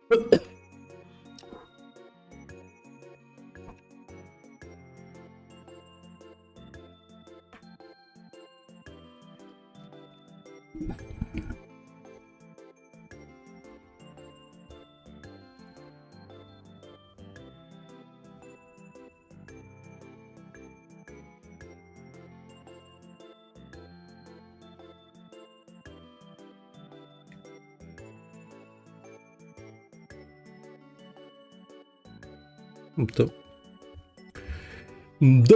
Тобто. Да.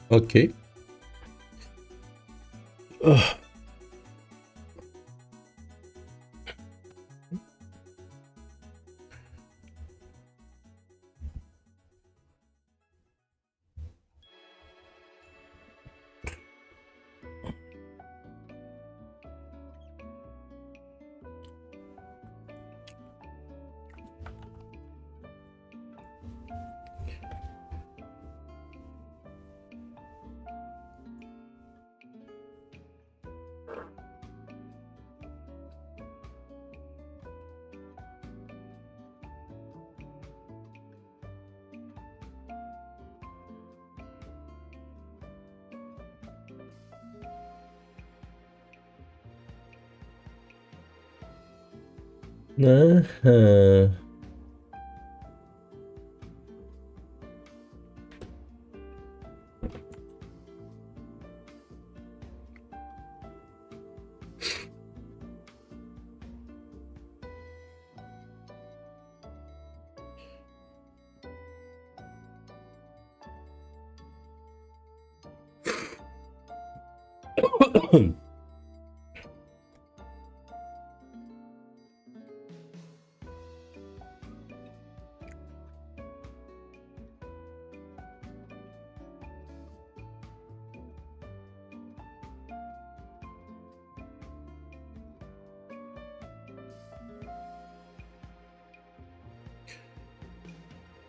Окей. Ах. Ага.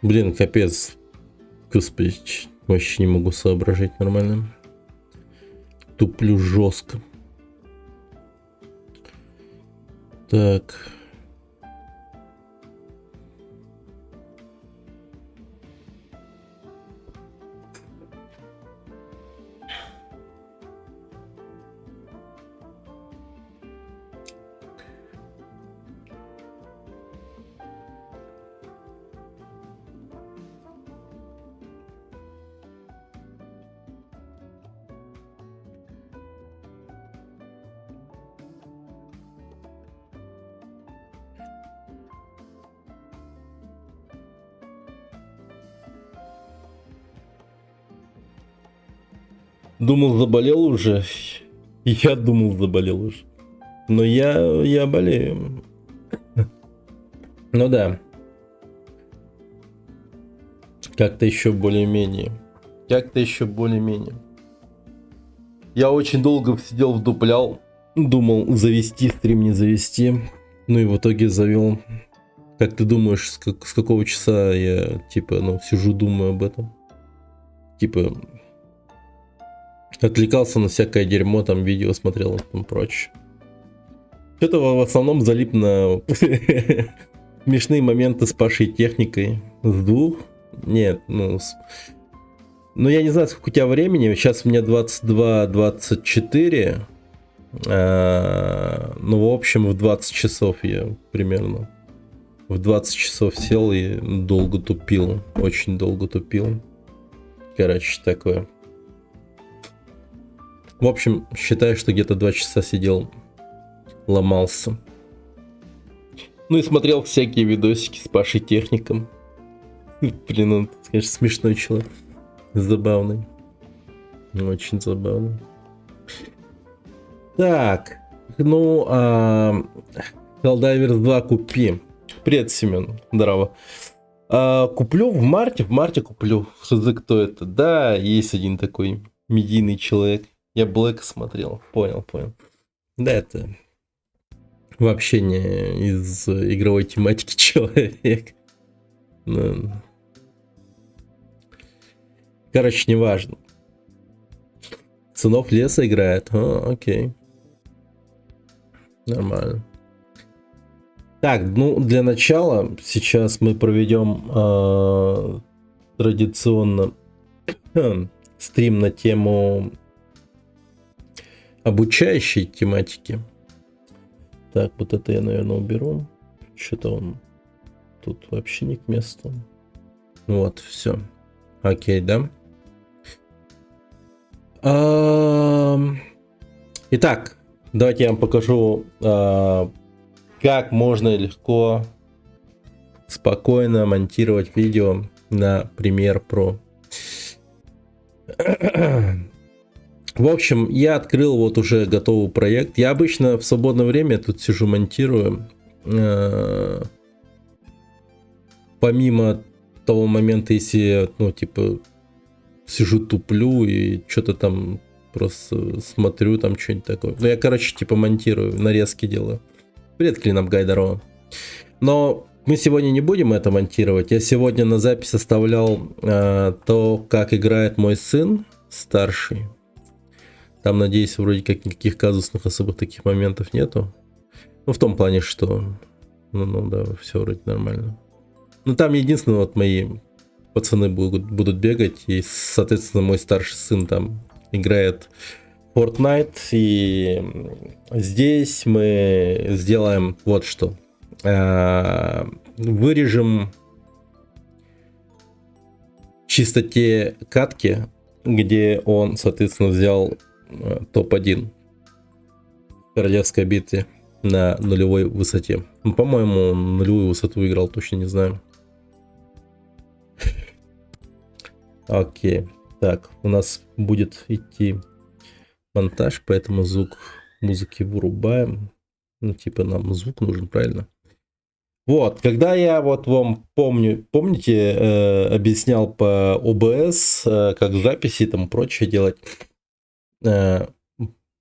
Блин, капец. Господи, вообще не могу соображать нормально. Туплю жестко. Так. Думал, заболел уже. Я думал, заболел уже. Но я болею. Ну да. Как-то еще более-менее. Я очень долго сидел, вдуплял. Думал, завести стрим, не завести. Ну и в итоге завел. Как ты думаешь, с какого часа я, типа, сижу, думаю об этом? Типа, отвлекался на всякое дерьмо, там видео смотрел и там прочее. Что-то в основном залип на смешные моменты с Пашей техникой. С двух? Нет, ну я не знаю, сколько у тебя времени. Сейчас у меня 22-24. Ну, в общем, в 20 часов я примерно. В 20 часов сел и долго тупил. Очень долго тупил. Короче, такое. В общем, считаю, что где-то 2 часа сидел, ломался. Ну и смотрел всякие видосики с Пашей техником. Блин, он, конечно, смешной человек. Забавный. Очень забавный. Так. Ну, Helldivers 2 купи. Привет, Семен. Здорово. Куплю в марте куплю. Что кто это? Да, есть один такой медийный человек. Я Блэка смотрел. Понял. Да, это вообще не из игровой тематики человек. Короче, неважно. Сынов леса играет. Окей. Нормально. Так, ну для начала сейчас мы проведем традиционно стрим на тему обучающей тематики. Так, вот это я, наверное, уберу. Что-то он тут вообще не к месту. Вот, все. Окей, да? Итак, давайте я вам покажу, как можно легко, спокойно монтировать видео на Premiere Pro. В общем, я открыл вот уже готовый проект. Я обычно в свободное время тут сижу, монтирую. Помимо того момента, если, сижу, туплю и что-то там просто смотрю, там что-нибудь такое. Ну, я, короче, монтирую, нарезки делаю. Привет, Клинап Гай, здорово. Но мы сегодня не будем это монтировать. Я сегодня на запись оставлял то, как играет мой сын старший. Там, надеюсь, вроде как никаких казусных особых таких моментов нету. Ну, в том плане, что... да, все вроде нормально. Ну, там единственное, вот мои пацаны будут бегать, и, соответственно, мой старший сын там играет в Fortnite, и здесь мы сделаем вот что. Вырежем чисто те катки, где он, соответственно, взял топ-1 в королевской битве на нулевой высоте. Ну, по-моему, нулевую высоту играл, точно не знаю. Окей. Так, у нас будет идти монтаж, поэтому звук музыки вырубаем. Ну, нам звук нужен, правильно? Вот, когда я вот вам помните, объяснял по OBS, как записи и там прочее делать, я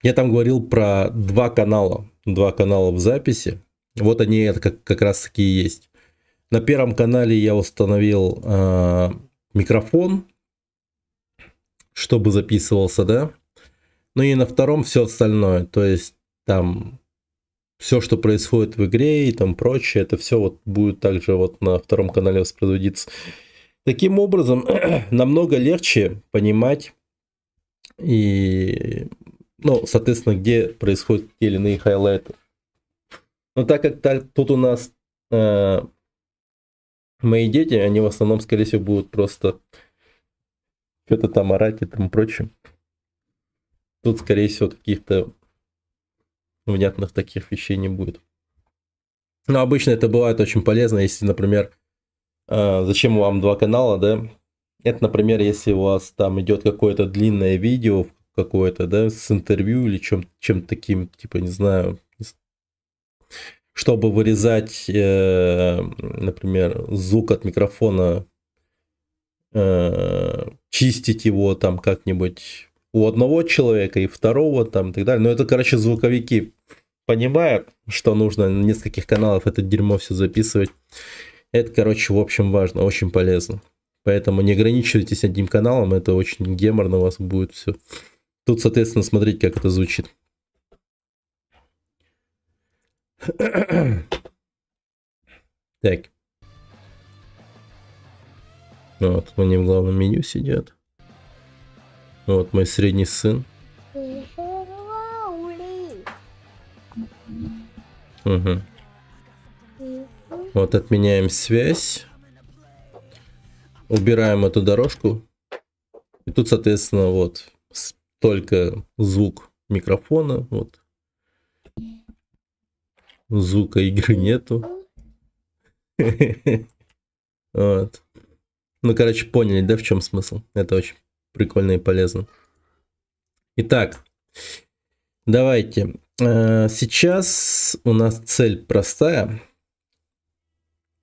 там говорил про два канала в записи. Вот они это как раз таки и есть. На первом канале я установил микрофон, чтобы записывался, да. Ну и на втором все остальное. То есть там все, что происходит в игре и там прочее, это все вот будет также вот на втором канале воспроизводиться. Таким образом, намного легче понимать и, соответственно, где происходят те или иные хайлайты. Но так как тут у нас мои дети, они в основном, скорее всего, будут просто что-то там орать и там прочее. Тут, скорее всего, каких-то внятных таких вещей не будет. Но обычно это бывает очень полезно, если, например, зачем вам два канала, да? Это, например, если у вас там идет какое-то длинное видео, какое-то, да, с интервью или чем-то таким, типа, не знаю, чтобы вырезать, например, звук от микрофона, чистить его там как-нибудь у одного человека и второго там и так далее. Но это, короче, звуковики понимают, что нужно на нескольких каналах это дерьмо все записывать. Это, короче, в общем, важно, очень полезно. Поэтому не ограничивайтесь одним каналом, это очень геморно у вас будет все. Тут, соответственно, смотреть, как это звучит. Так. Вот, они в главном меню сидят. Вот мой средний сын. Угу. Вот отменяем связь. Убираем эту дорожку. И тут, соответственно, вот только звук микрофона. Вот. Звука игры нету. Вот. Ну, короче, поняли, да, в чем смысл? Это очень прикольно и полезно. Итак, давайте. Сейчас у нас цель простая.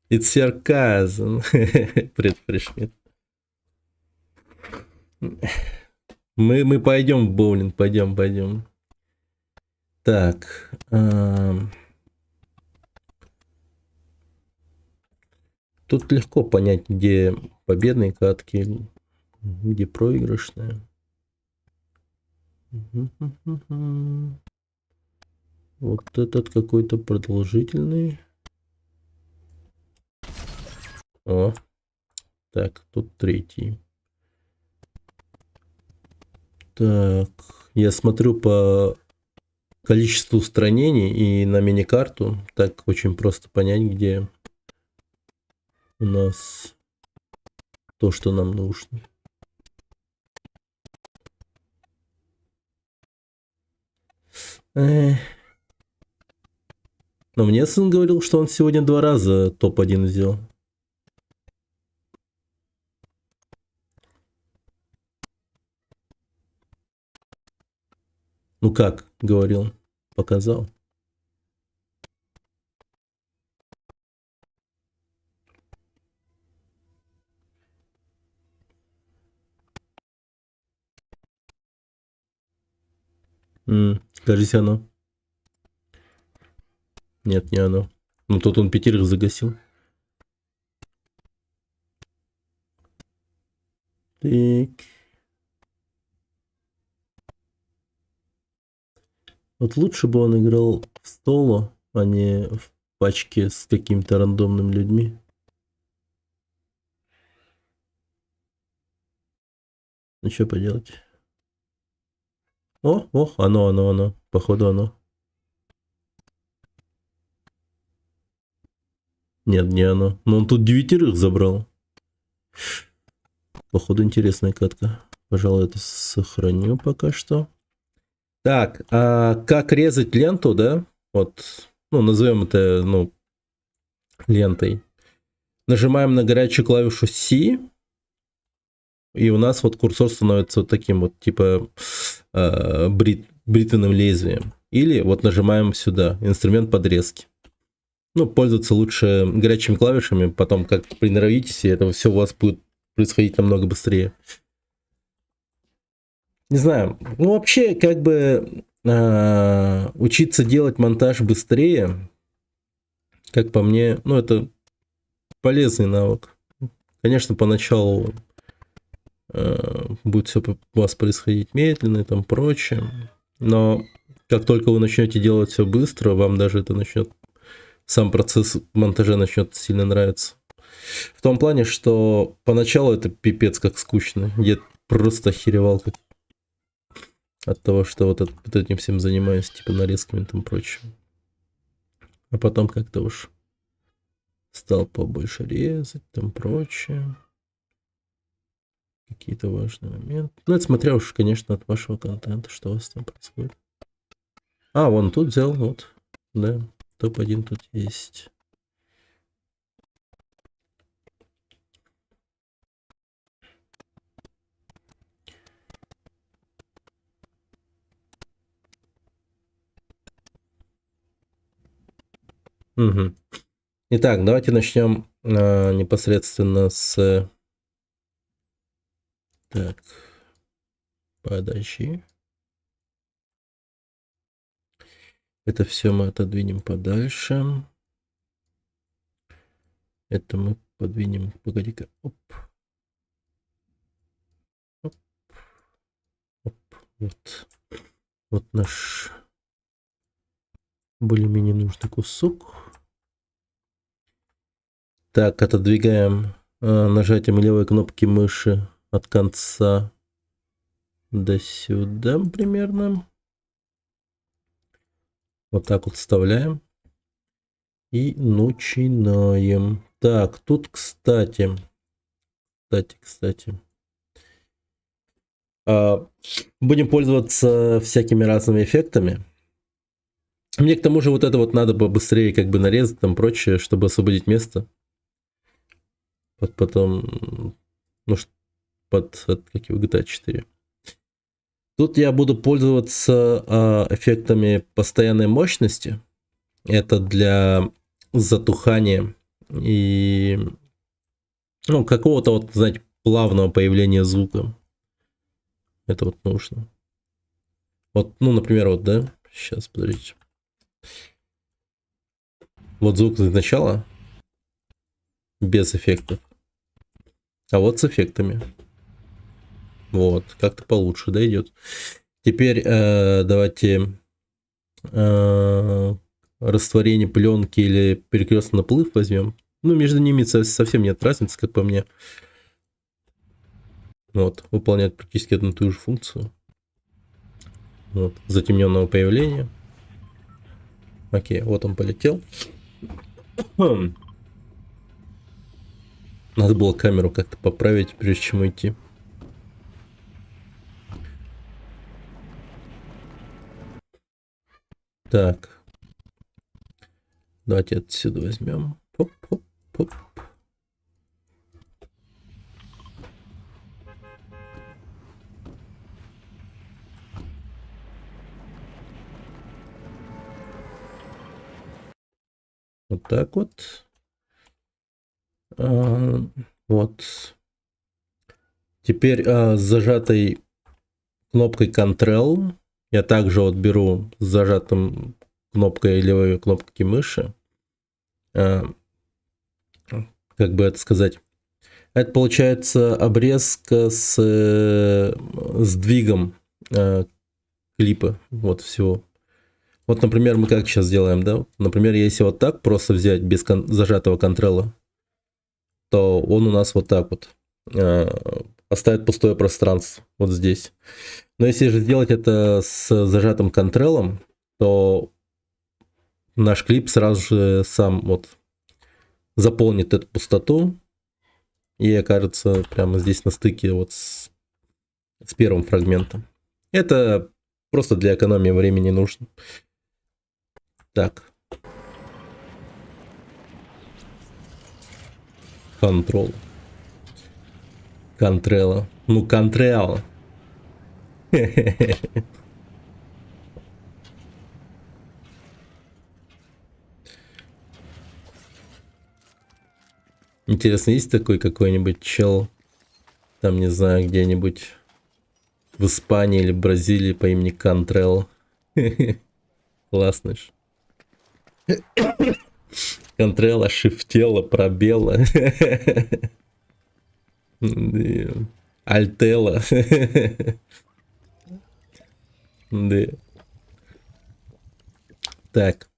It's sarcasm. Предпришмит. Мы пойдем в боулинг, пойдем. Так. Тут легко понять, где победные катки, где проигрышные. Вот этот какой-то продолжительный. О, так, тут третий. Так, я смотрю по количеству устранений и на мини-карту. Так очень просто понять, где у нас то, что нам нужно. Но мне сын говорил, что он сегодня 2 раза топ-1 взял. Ну как, говорил, показал. Кажется, оно. Нет, не оно. Ну тут он 5 загасил. Так. Вот лучше бы он играл в столо, а не в пачке с какими-то рандомными людьми. Ну что поделать? О, оно. Походу оно. Нет, не оно. Но он тут 9 забрал. Походу интересная катка. Пожалуй, это сохраню пока что. Так, а как резать ленту, да? Вот, ну, назовем это, ну, лентой. Нажимаем на горячую клавишу C, и у нас вот курсор становится вот таким вот, типа бритвенным лезвием. Или вот нажимаем сюда, инструмент подрезки. Ну, пользоваться лучше горячими клавишами, потом как приноровитесь, и это все у вас будет происходить намного быстрее. Не знаю, ну вообще как бы учиться делать монтаж быстрее, как по мне, ну это полезный навык. Конечно, поначалу будет все у вас происходить медленно и там прочее, но как только вы начнете делать все быстро, вам даже это начнет, сам процесс монтажа начнет сильно нравиться. В том плане, что поначалу это пипец как скучно. Я просто охеревал как от того, что вот этим всем занимаюсь, типа нарезками и там прочим. А потом как-то уж стал побольше резать, там прочее. Какие-то важные моменты. Ну, это смотря уж, конечно, от вашего контента, что у вас там происходит. А, вон тут взял, вот. Да, топ-1 тут есть. Угу. Итак, давайте начнем непосредственно с... Так, подожди. Это все мы отодвинем подальше. Это мы подвинем... Погоди-ка. Оп. Оп. Оп. Вот. Вот наш более-менее нужный кусок. Так, отодвигаем нажатием левой кнопки мыши от конца до сюда примерно. Вот так вот вставляем. И начинаем. Так, тут, кстати. Будем пользоваться всякими разными эффектами. Мне к тому же вот это вот надо побыстрее как бы нарезать, там прочее, чтобы освободить место. Потом, ну, как его, GTA 4. Тут я буду пользоваться эффектами постоянной мощности. Это для затухания и, ну, какого-то вот, знаете, плавного появления звука. Это вот нужно. Вот, ну, например, вот, да? Сейчас, подождите. Вот звук сначала без эффектов. А вот с эффектами. Вот, как-то получше, да, идет. Теперь давайте растворение пленки или перекрестный наплыв возьмем. Ну, между ними совсем нет разницы, как по мне. Вот, выполняет практически одну и ту же функцию. Вот, затемненного появления. Окей, вот он полетел. Надо было камеру как-то поправить, прежде чем уйти. Так. Давайте отсюда возьмем. Хоп-хоп-хоп. Вот так вот. Вот. Теперь с зажатой кнопкой Ctrl я также вот беру с зажатым кнопкой левой кнопки мыши. Как бы это сказать? Это получается обрезка с сдвигом клипа. Вот всего. Вот, например, мы как сейчас делаем, да? Например, если вот так просто взять без зажатого контрола, то он у нас вот так вот оставит пустое пространство вот здесь. Но если же сделать это с зажатым контролом, то наш клип сразу же сам вот заполнит эту пустоту и окажется прямо здесь на стыке вот с первым фрагментом. Это просто для экономии времени нужно. Так. Контрол. Контрела. Ну, контрела. Интересно, есть такой какой-нибудь чел, там, не знаю, где-нибудь в Испании или Бразилии по имени Контрел? Классно ж. Контрела, шифтела, пробела. Альтела. Да. Так.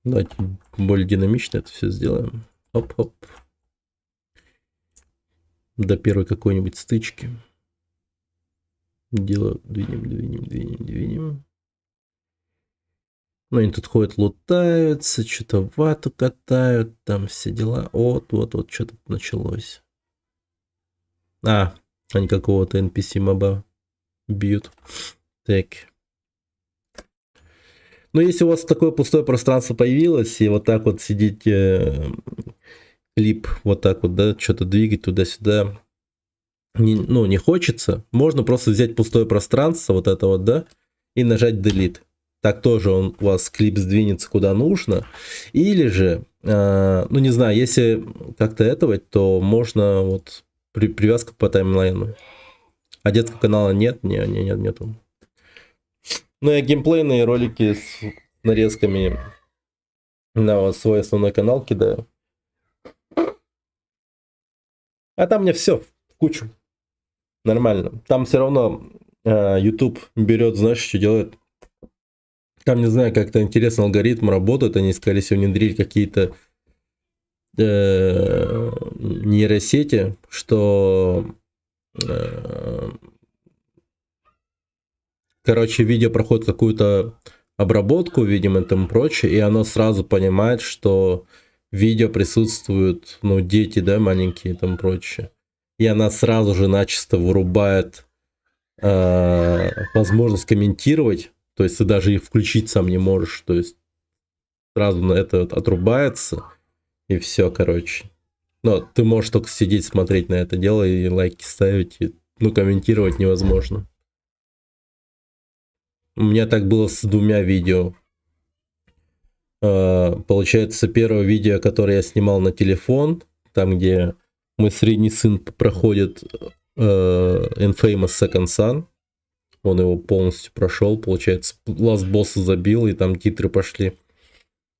Давайте более динамично это все сделаем. Оп-оп. До первой какой-нибудь стычки. Дело двинем. Ну, они тут ходят, лутаются, что-то вату катают, там все дела. Вот, что-то началось. Они какого-то NPC моба бьют. Так. Ну, если у вас такое пустое пространство появилось, и вот так вот сидите, клип вот так вот, да, что-то двигать туда-сюда, ну, не хочется, можно просто взять пустое пространство, вот это вот, да, и нажать Delete. Так тоже он у вас клип сдвинется куда нужно. Или же, ну не знаю, если как-то этого, то можно вот привязка по таймлайну. А детского канала нет, нету. Ну, я геймплейные ролики с нарезками на свой основной канал кидаю. А там мне все в кучу. Нормально. Там все равно YouTube берет, знаешь, что делает. Там, не знаю, как-то интересный алгоритм работает. Они, скорее всего, внедрили какие-то нейросети, что короче, видео проходит какую-то обработку, видимо, и тому прочее, и оно сразу понимает, что в видео присутствуют, ну, дети, да, маленькие и тому прочее. И она сразу же начисто вырубает возможность комментировать, то есть ты даже их включить сам не можешь, то есть сразу на это вот отрубается, и все, короче. Но ты можешь только сидеть, смотреть на это дело и лайки ставить, и, ну, комментировать невозможно. У меня так было с двумя видео. Получается, первое видео, которое я снимал на телефон, там, где мой средний сын проходит Infamous Second Son, он его полностью прошел, получается, ласт босса забил, и там титры пошли.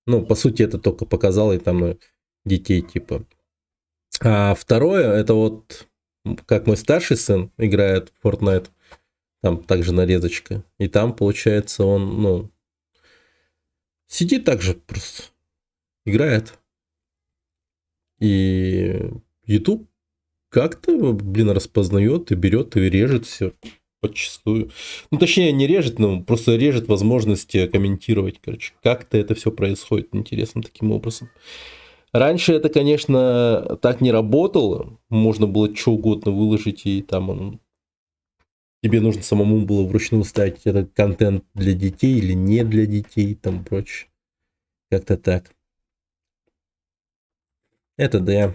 Ну, по сути, это только показал, и там детей, типа. А второе, это вот, как мой старший сын играет в Fortnite, там также нарезочка, и там, получается, он, ну, сидит так же просто, играет. И YouTube как-то, блин, распознает и берет и режет все подчастую. Ну, точнее, не режет, но просто режет возможности комментировать, короче. Как-то это все происходит интересно таким образом. Раньше это, конечно, так не работало. Можно было что угодно выложить, и там тебе нужно самому было вручную ставить этот контент для детей или не для детей и там прочее. Как-то так. Это да.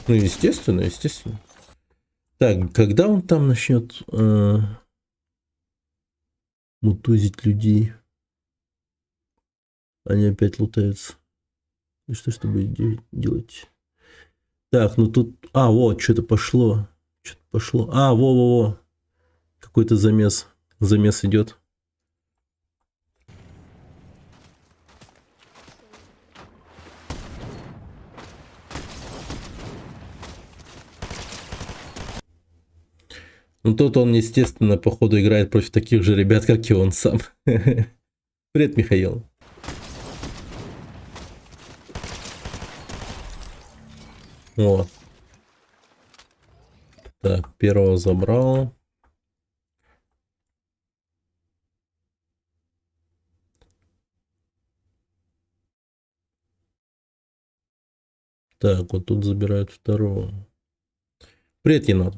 Ну, естественно, естественно. Так, когда он там начнет мутузить людей? Они опять лутаются. И что будет делать? Так, ну тут... А, вот, что-то пошло. Что-то пошло. А, во-во-во. Какой-то замес. Замес идет. Ну тут он, естественно, походу играет против таких же ребят, как и он сам. Привет, Михаил. Вот. Так, первого забрал. Так, вот тут забирают второго. Привет, енот.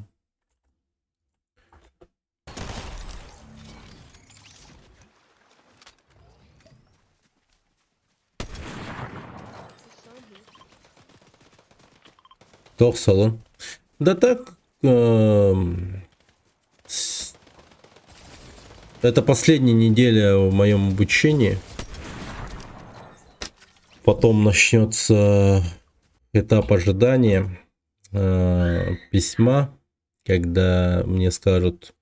Тох салон. Да так, это последняя неделя в моем обучении. Потом начнется этап ожидания письма, когда мне скажут,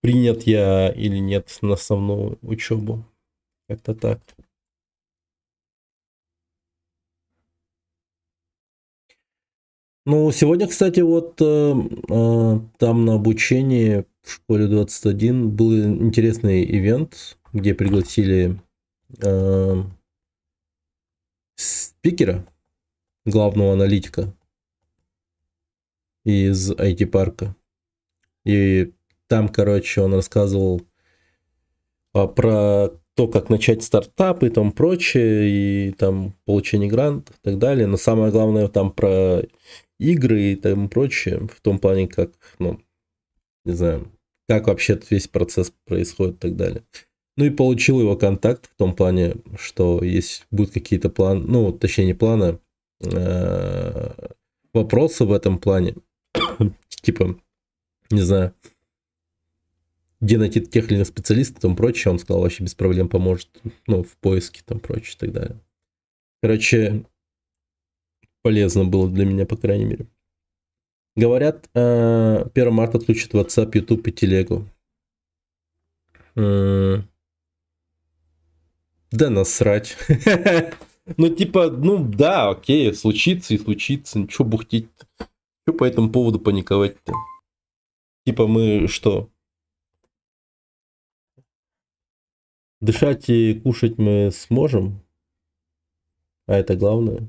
принят я или нет на основную учебу. Как-то так. Ну, сегодня, кстати, вот там на обучении в школе 21 был интересный ивент, где пригласили спикера, главного аналитика из IT-парка. И там, короче, он рассказывал про то, как начать стартап и тому прочее, и там получение грантов и так далее. Но самое главное там про игры и тому прочее, в том плане, как, ну, не знаю, как вообще весь процесс происходит и так далее. Ну и получил его контакт в том плане, что если будут какие-то планы, ну, точнее, не планы, вопросы в этом плане, типа, не знаю, где найти тех или иных специалистов и тому прочее, он сказал, вообще без проблем поможет, ну, в поиске там прочее и так далее. Короче, полезно было для меня, по крайней мере. Говорят, 1 марта отключат WhatsApp, YouTube и телегу. Да насрать. Ну, типа, ну да, окей, случится и случится. Ничего бухтеть-то? Что по этому поводу паниковать-то? Типа мы что? Дышать и кушать мы сможем? А это главное.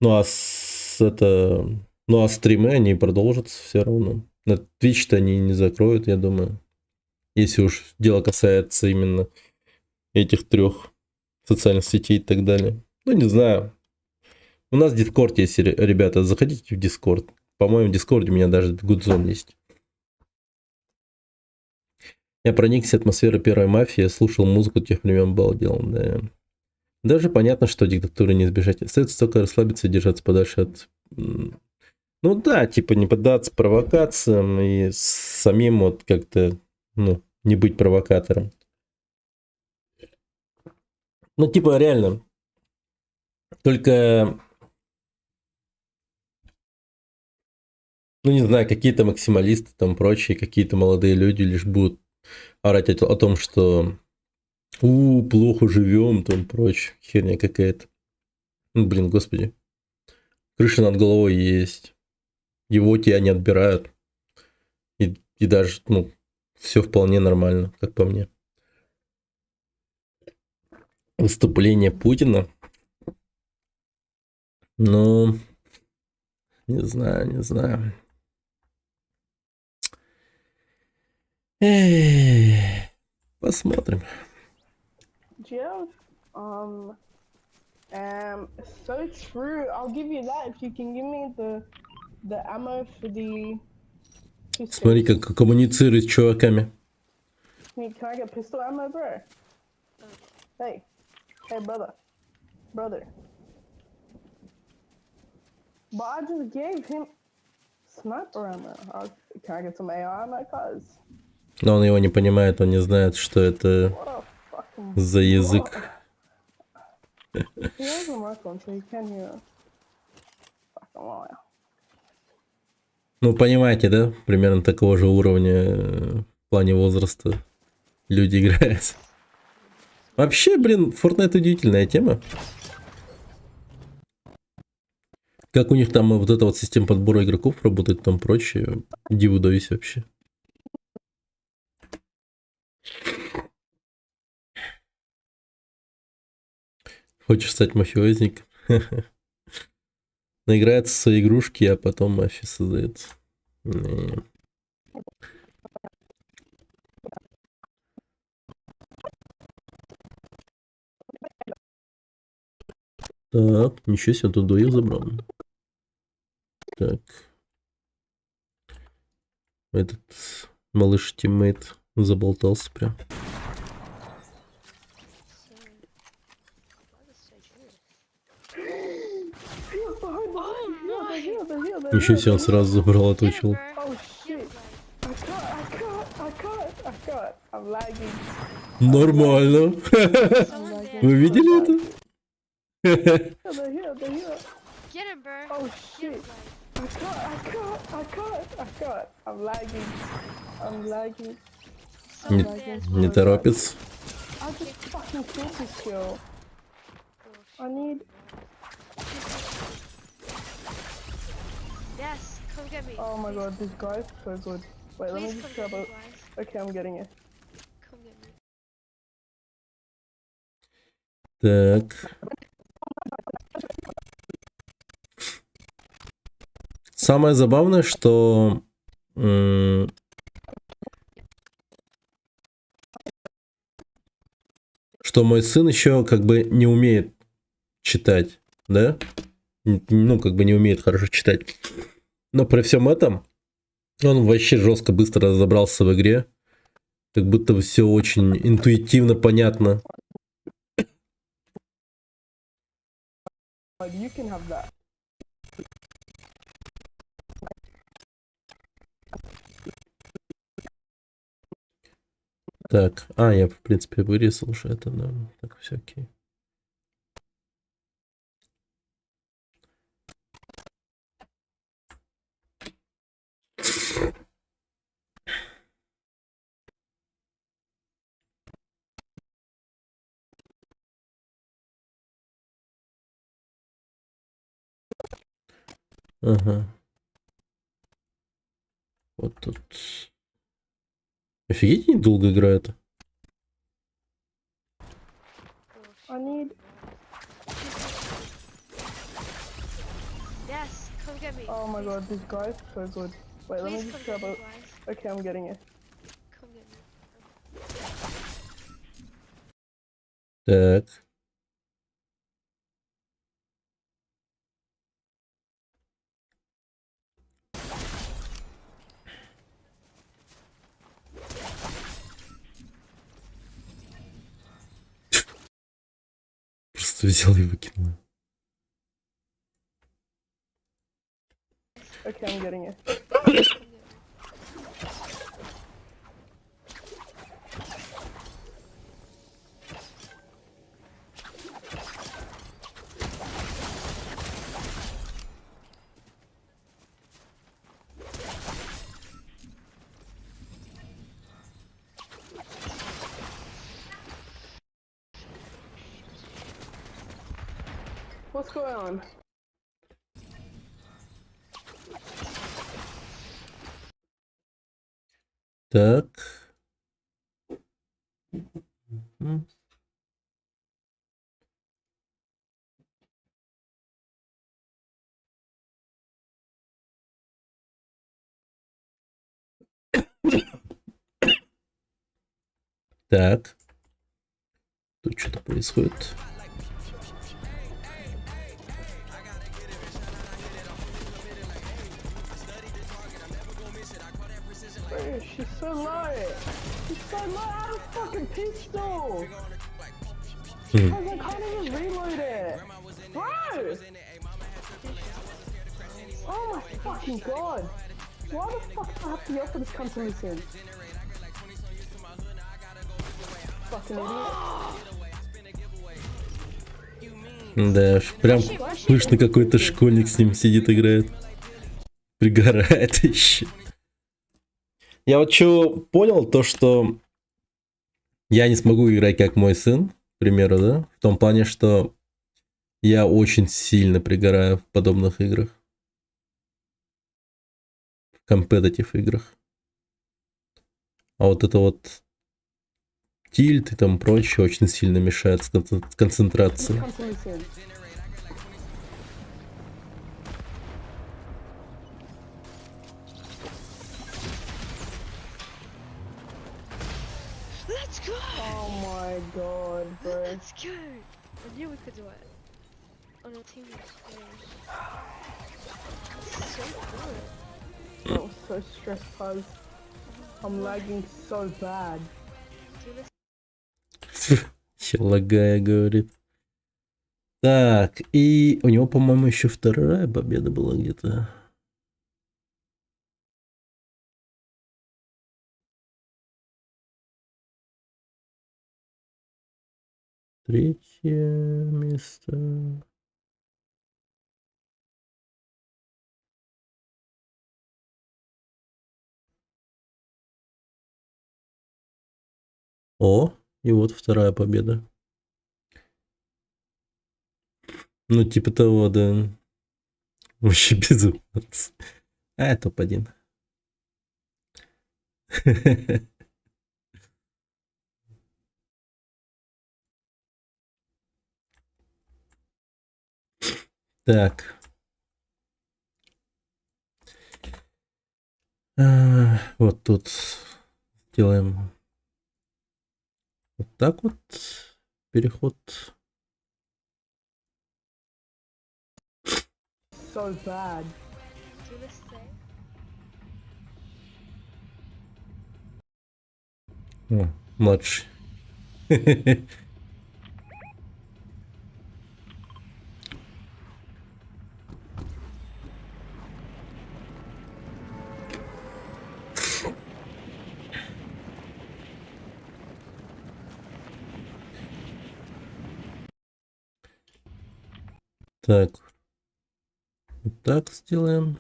Ну а ну а стримы, они продолжатся все равно. На Twitch-то они не закроют, я думаю. Если уж дело касается именно этих 3 социальных сетей и так далее. Ну, не знаю. У нас Discord есть, ребята, заходите в Discord. По-моему, в Discord у меня даже Гудзон есть. Я проникся атмосферой первой мафии, слушал музыку тех времен, балдел, да. Даже понятно, что диктатуры не избежать. Остается только расслабиться и держаться подальше от... Ну да, типа не поддаться провокациям и самим вот как-то, ну, не быть провокатором. Ну, типа реально. Только, ну не знаю, какие-то максималисты там прочие, какие-то молодые люди лишь будут орать о том, что плохо живем, там прочее, херня какая-то. Ну, блин, господи. Крыша над головой есть. Его тебя не отбирают. И даже, ну, все вполне нормально, как по мне. Выступление Путина. Ну, не знаю, не знаю. Посмотрим. Jeff, so true. I'll give you that if you can give me the ammo for the pistol. Смотри, как коммуницирует с чуваками. Can I get pistol ammo, bro? Hey, brother. But I just gave him sniper ammo. Can I get some AR ammo, cuz? Но он его не понимает, он не знает, что это за язык. He has a microphone, so he can hear. Fucking liar. Ну, понимаете, да? Примерно такого же уровня в плане возраста люди играют. Вообще, блин, Fortnite удивительная тема. Как у них там вот эта вот система подбора игроков работает, там прочее. Диву даюсь вообще. Хочешь стать мафиозником? Наиграется в свои игрушки, а потом мафия создается. Так, ничего себе, тут двоих забрал. Так. Этот малыш-тиммейт заболтался прям. Ничего себе, он сразу забрал, отучил. Нормально. Вы видели это? Get him, bro. Oh shit. I can't. I'm lagging. Не торопится. I just fucking killed this girl. I need... Yes, come get me. Oh my god, this guy's so good. Wait, let me just grab it. Okay, I'm getting it. Come get me. Так. Самое забавное, что м, что мой сын еще как бы не умеет читать, да? Ну, как бы не умеет хорошо читать. Но при всем этом он вообще жестко быстро разобрался в игре. Как будто все очень интуитивно понятно. You can have that. Так, я в принципе вырезал уже это, да. Так, все окей. Ага. Вот тут. Офигеть, недолго играет. I need. Yes, come get me. Oh my Please god, these guys are so good. Wait, let me Please just come grab get me, a. guys. Okay, I'm getting it. Come get me. Так. Просто взял и выкинул. Okay, I'm getting it. Come get me. What's going on? Так. М. Так. Тут что-то происходит. Bro, she's so low. She's so low. I have a fucking pistol. Хм. Cause I can't even reload it. Bro! Oh my fucking god. Why the fuck do I have to yell for this cunt to listen? Fucking idiot. Да, прям пышный какой-то школьник с ним сидит, играет. Пригорает еще. Я вот что понял, то что я не смогу играть как мой сын, к примеру, да? В том плане, что я очень сильно пригораю в подобных играх. В компетитив играх. А вот это вот тильт и там прочее очень сильно мешает с концентрацией. Cunt to listen. Let's go! Oh my god, bro. Let's go! I knew we could do it. On our team. That's so good. I'm so stressed, cuz. I'm lagging so bad. Do this. Ще лагая, говорит. Так, и у него, по-моему, еще вторая победа была где-то. Третье место. О, и вот вторая победа. Ну, типа того, да. Вообще безумно. Топ-1. Так. Вот тут делаем вот так вот. Переход. So bad. Tu le sais. О, младший. Так. Вот так сделаем.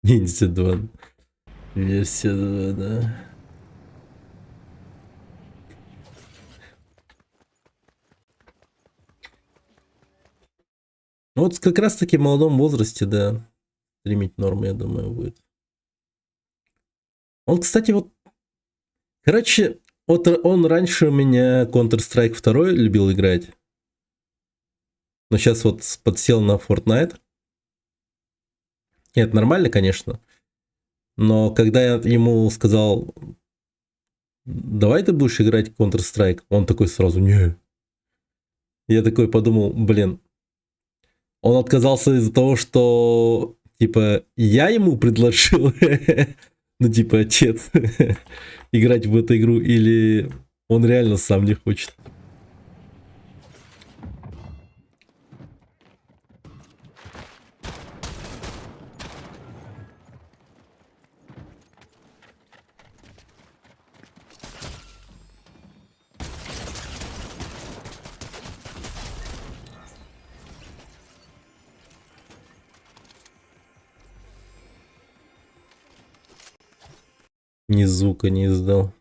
Ниндзя 2. Версия 2, да. Ну вот как раз таки в молодом возрасте, да, стримить нормы, я думаю, будет. Он, кстати, вот, короче, вот он раньше у меня Counter-Strike 2 любил играть. Но сейчас вот подсел на Fortnite. Нет, нормально, конечно. Но когда я ему сказал, давай ты будешь играть в Counter-Strike, он такой сразу, не. Я такой подумал, блин, он отказался из-за того, что, типа, я ему предложил, ну, типа, отец, играть в эту игру, или он реально сам не хочет. Ни звука не издал.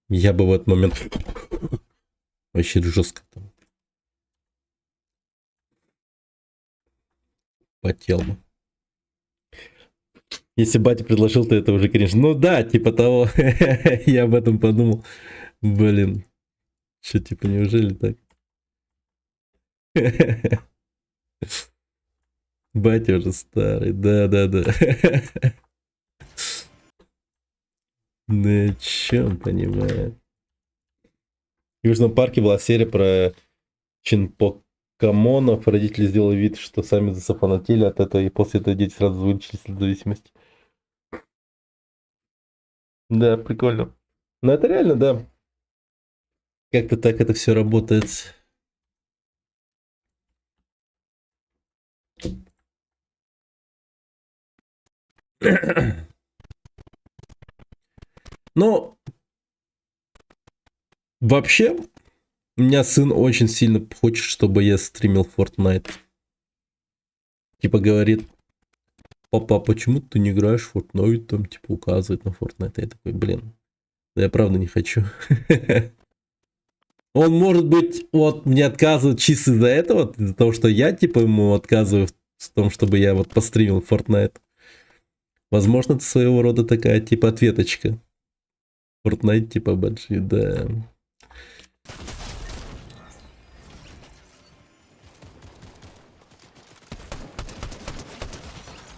Я бы в этот момент вообще жестко там потел бы. Если батя предложил, то это уже, конечно. Ну да, типа того. Я об этом подумал. Блин. Что, типа, неужели так? Батя уже старый. Да-да-да. Ну, чё он понимает? В Южном парке была серия про чинпокамонов. Родители сделали вид, что сами зафанатели от этого, и после этого дети сразу вылечились от зависимости. Да, прикольно. Но это реально, да. Как-то так это все работает. Но вообще, у меня сын очень сильно хочет, чтобы я стримил Fortnite. Типа говорит, папа, почему ты не играешь в Fortnite? Там типа указывает на Fortnite. Я такой, блин, да я правда не хочу. Он, может быть, вот мне отказывает чисто из-за этого, из-за того, что я типа ему отказываю в том, чтобы я вот постримил Fortnite. Возможно, это своего рода такая типа ответочка. Fortnite типа большие, да.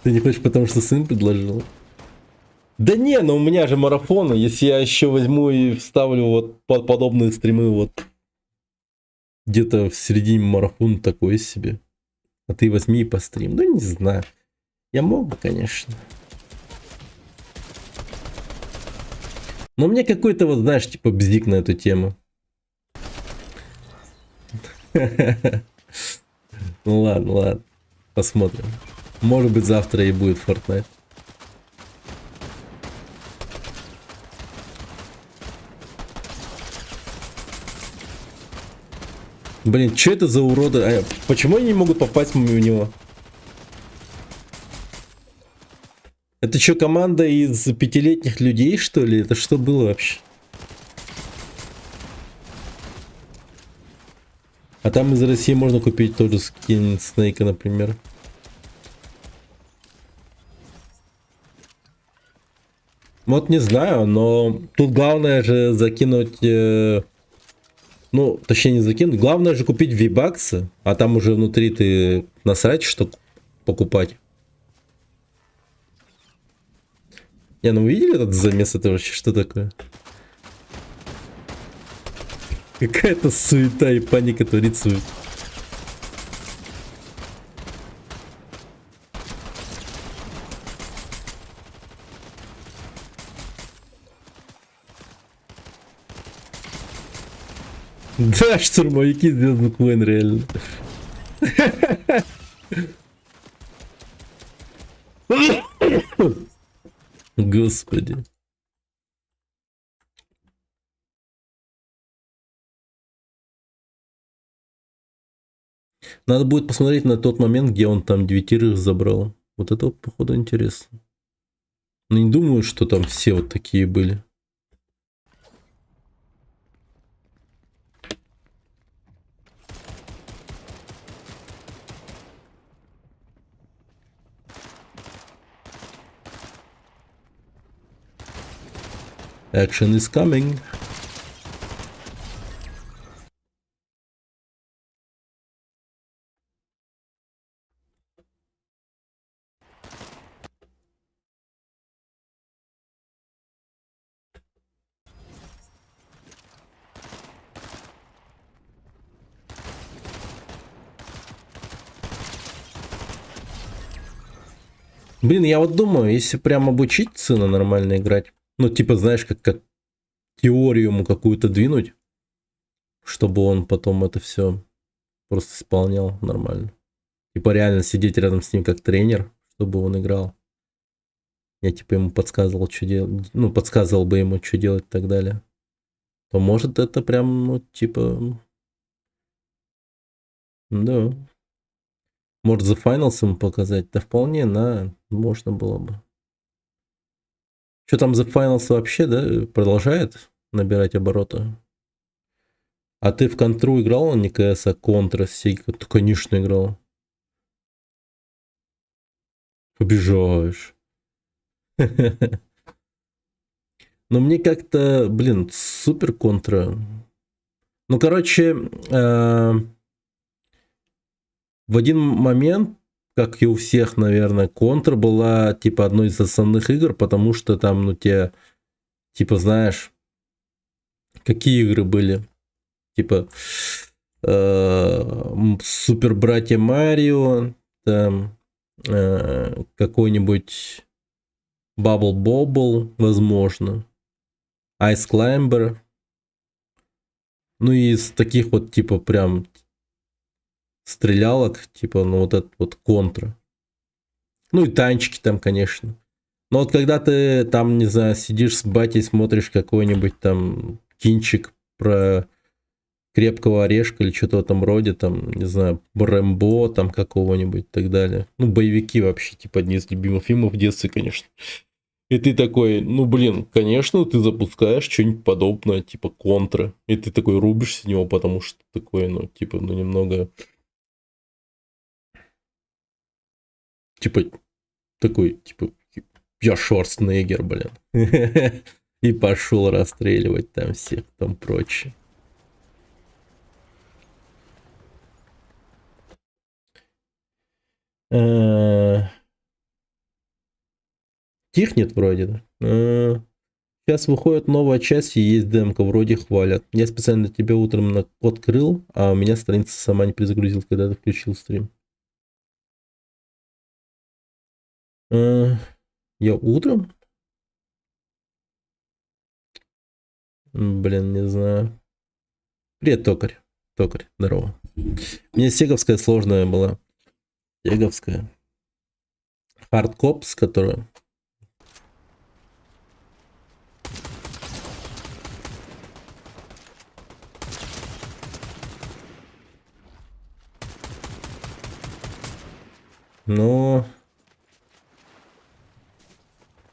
Ты не хочешь, потому что сын предложил? Да не, ну у меня же марафоны. Если я еще возьму и вставлю вот подобные стримы вот где-то в середине марафона, такое себе. А ты возьми и пострим. Ну не знаю. Я мог бы, конечно. Но у меня какой-то вот, знаешь, типа бзик на эту тему. Ну ладно, ладно. Посмотрим. Может быть, завтра и будет Fortnite. Блин, что это за уроды? А почему они не могут попасть в него? Это что, команда из 5-летних людей, что ли? Это что было вообще? А там из России можно купить тоже скин Снейка, например. Вот не знаю, но тут главное же закинуть... ну, точнее не закинуть. Главное же купить V-баксы, а там уже внутри ты насрать, что покупать. Не, ну вы видели этот замес? Это вообще что такое? Какая-то суета и паника творится. Да, штурмовики Звездных войн, реально. Господи. Надо будет посмотреть на тот момент, где он там 9 забрал. Вот это, походу, интересно. Но не думаю, что там все вот такие были. Action is coming. Блин, я вот думаю, если прям обучить сына нормально играть, ну, типа, знаешь, как теорию ему какую-то двинуть, чтобы он потом это все просто исполнял нормально. Типа, реально сидеть рядом с ним как тренер, чтобы он играл. Я, типа, ему подсказывал, что делать, ну, подсказывал бы ему, что делать и так далее. То может это прям, ну, типа, да. Может, The Finals ему показать? Да вполне, можно было бы. Что там The Finals вообще, да, продолжает набирать обороты? А ты в контру играл, не КС, а контра сей? Ты, конечно, играл. Побежаешь. Но мне как-то, блин, супер контра. Ну, короче, в один момент, как и у всех, наверное, контра была, типа, одной из основных игр, потому что там, ну, те, типа, знаешь, какие игры были? Типа, Супер Братья Марио, там, какой-нибудь Bubble Bobble, возможно, Ice Climber. Ну, и из таких вот, типа, прям стрелялок, типа, ну, вот этот вот контра. Ну, и танчики там, конечно. Но вот когда ты там, не знаю, сидишь с батей, смотришь какой-нибудь там кинчик про Крепкого орешка или что-то в этом роде, там, не знаю, Рэмбо там какого-нибудь и так далее. Ну, боевики вообще, типа, одни из любимых фильмов в детстве, конечно. И ты такой, ну, блин, конечно, ты запускаешь что-нибудь подобное, типа контра. И ты такой рубишься с него, потому что такой, ну, типа, ну, немного... Типа, такой, типа, я Шварценеггер, блин. И пошел расстреливать там всех, там прочее. Тихнет вроде, да? Сейчас выходит новая часть и есть демка, вроде хвалят. Я специально тебе утром открыл, а у меня страница сама не перезагрузилась, когда ты включил стрим. Я утром? Блин, не знаю. Привет, токарь. Токарь, здорово. Мне сеговская сложная была. Сеговская. Хардкопс, которая... Но...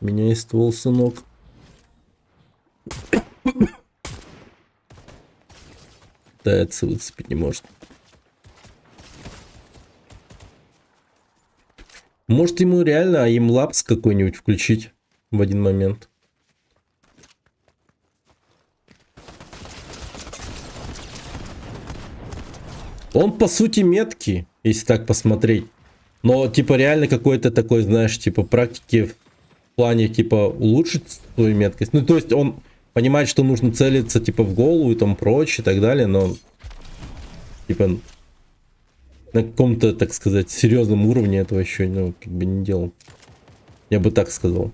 У меня есть ствол, сынок. Пытается выцепить не может. Может ему реально аимлапс какой-нибудь включить в один момент. Он по сути меткий, если так посмотреть. Но типа реально какой-то такой, знаешь, типа практики в плане типа улучшить свою меткость. Ну то есть он понимает, что нужно целиться типа в голову и там прочее и так далее, но типа на каком-то, так сказать, серьезном уровне этого еще, ну, как бы не делал. Я бы так сказал.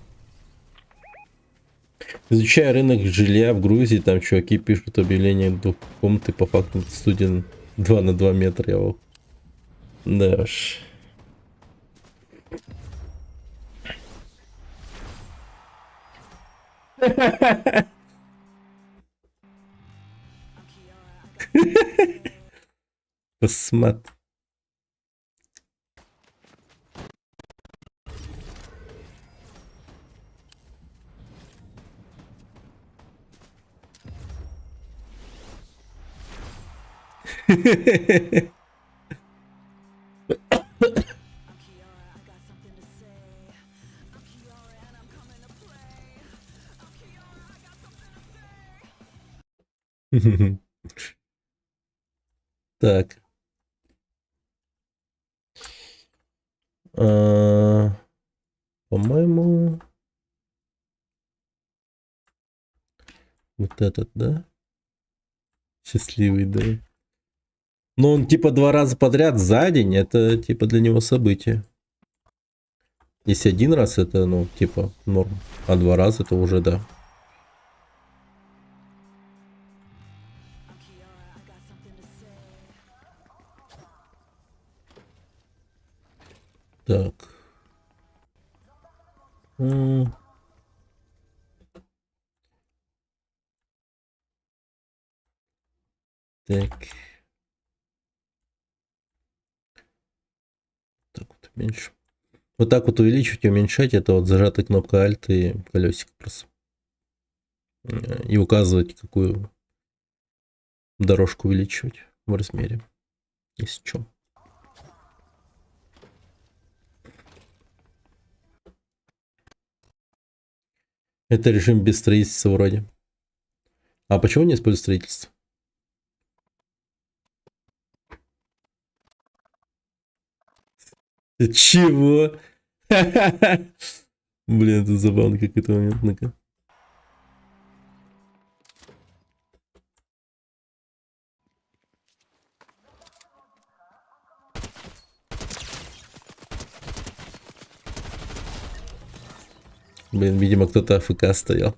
Изучая рынок жилья в Грузии, там чуваки пишут объявление двухкомнаты по факту студент 2 на 2 метра. Я да уж. Посмотри. Так. По-моему, вот этот, да? Счастливый, да. Но он типа 2 раза подряд за день, это типа для него событие. Если 1 раз, это, ну, типа норм. А 2 раза это уже да. Так. Так. Так вот меньше. Вот так вот увеличивать и уменьшать, это вот зажатая кнопка Alt и колесико просто. И указывать, какую дорожку увеличивать в размере. Если что. Это режим без строительства вроде. А почему не используют строительство? Чего? Блин, это забавно какой-то момент. Ну-ка. Блин, видимо, кто-то АФК стоял.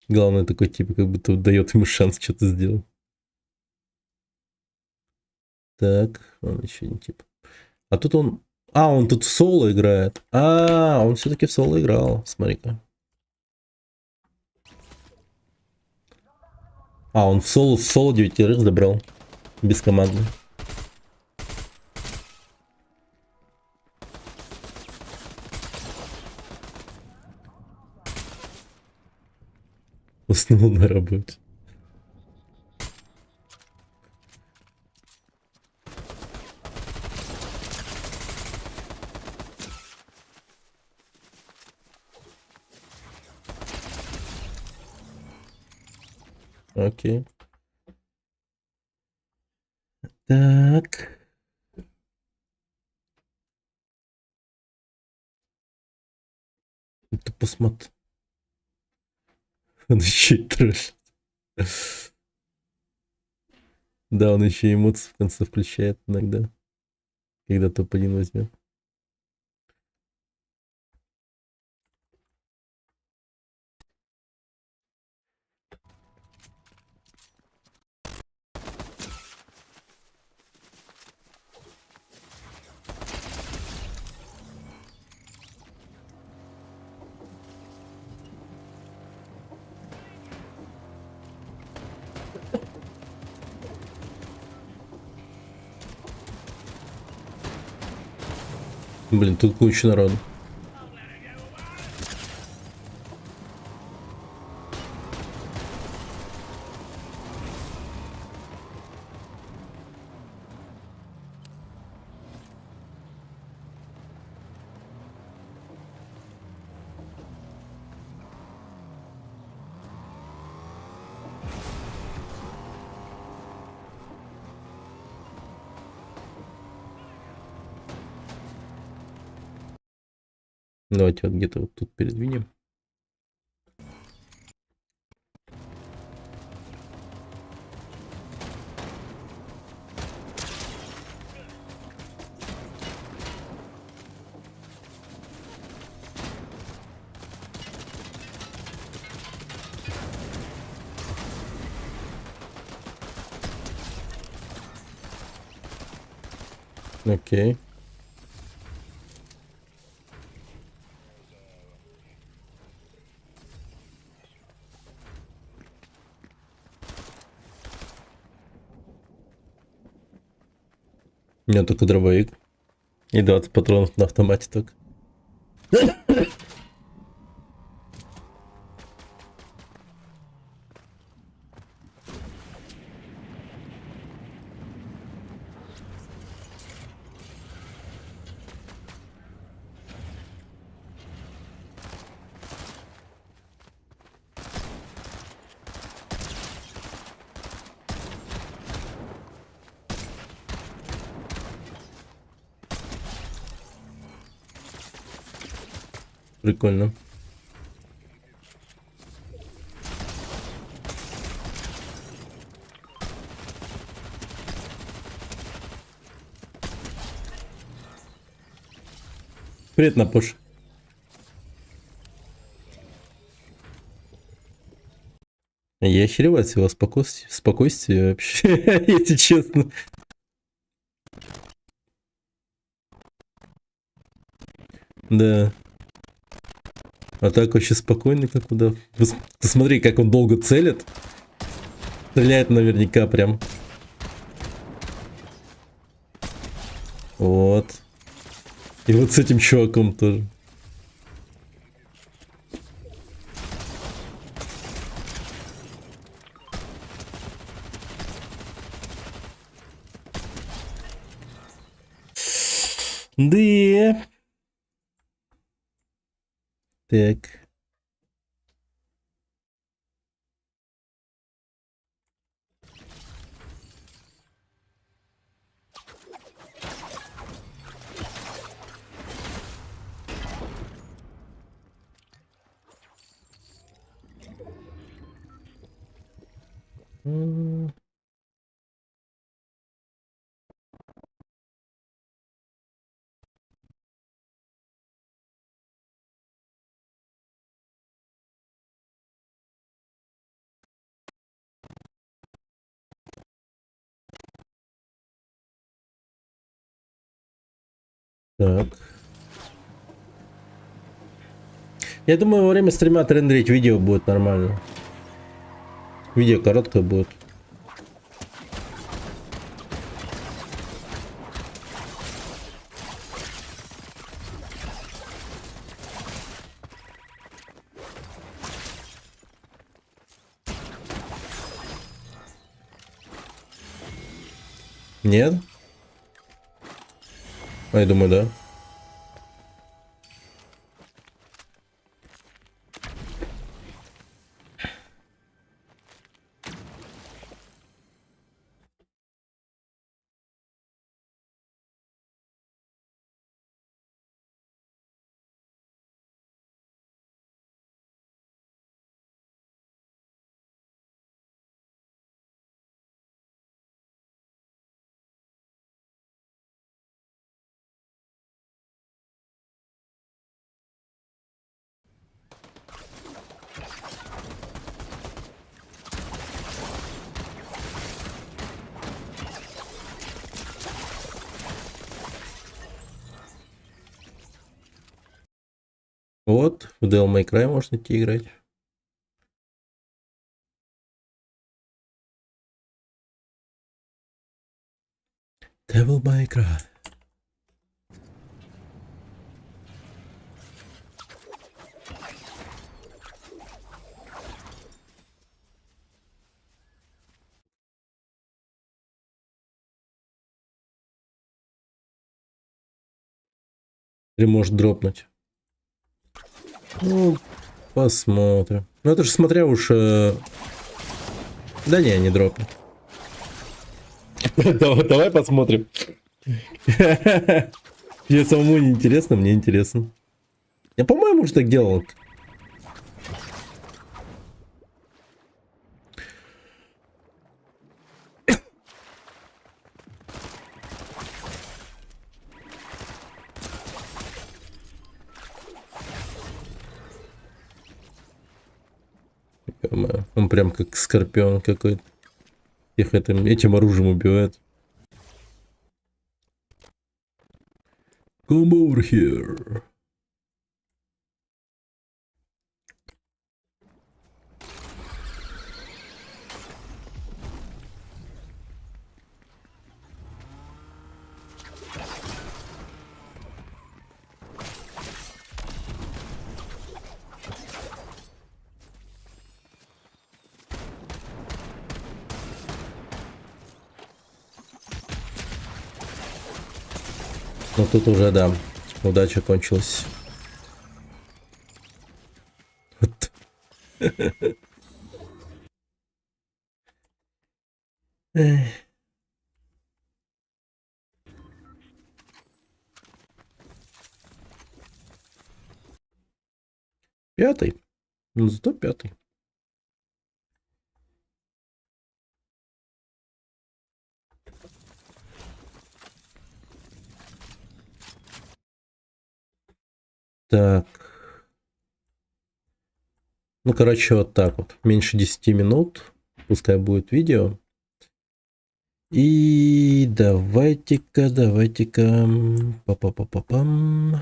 Главное, такой типа как будто дает ему шанс что-то сделать. Так, он еще не тип. А тут он... А, он тут в соло играет. А, он все-таки в соло играл. Смотри-ка. А, он в соло 9 забрал. Без команды. Уснул на работе. Окей. Так. Это посмотри. Он еще и троллит. Да, он еще эмоции в конце включает иногда. Когда топ-1 возьмет. Блин, тут куча народу. Давайте вот где-то вот тут передвинем. Окей. У меня только дробовик. И 20 патронов на автомате только. Прикольно. Привет, Напош. Я охереваю от всего спокойствия вообще, если честно. Да. А так вообще спокойно, как куда. Ты смотри, как он долго целит. Стреляет наверняка прям. Вот. И вот с этим чуваком тоже. Да. Так. Так. Я думаю, во время стрима отрендерить видео будет нормально. Видео короткое будет. Нет? А я думаю, да. Вот, в Devil May Cry можно идти играть. Devil May Cry. Или может дропнуть. Ну, посмотрим. Ну это же смотря уж... Да не дропнет. Давай посмотрим. Мне самому не интересно, мне интересно. Я, по-моему, уже так делал. Он прям как скорпион какой-то. Их этим оружием убивает. Come over here. Ну тут уже, да, удача кончилась. Вот. Эх. Пятый. Ну зато пятый. Так. Ну, короче, вот так вот. Меньше 10 минут. Пускай будет видео. И давайте-ка. Па-па-па-па-пам.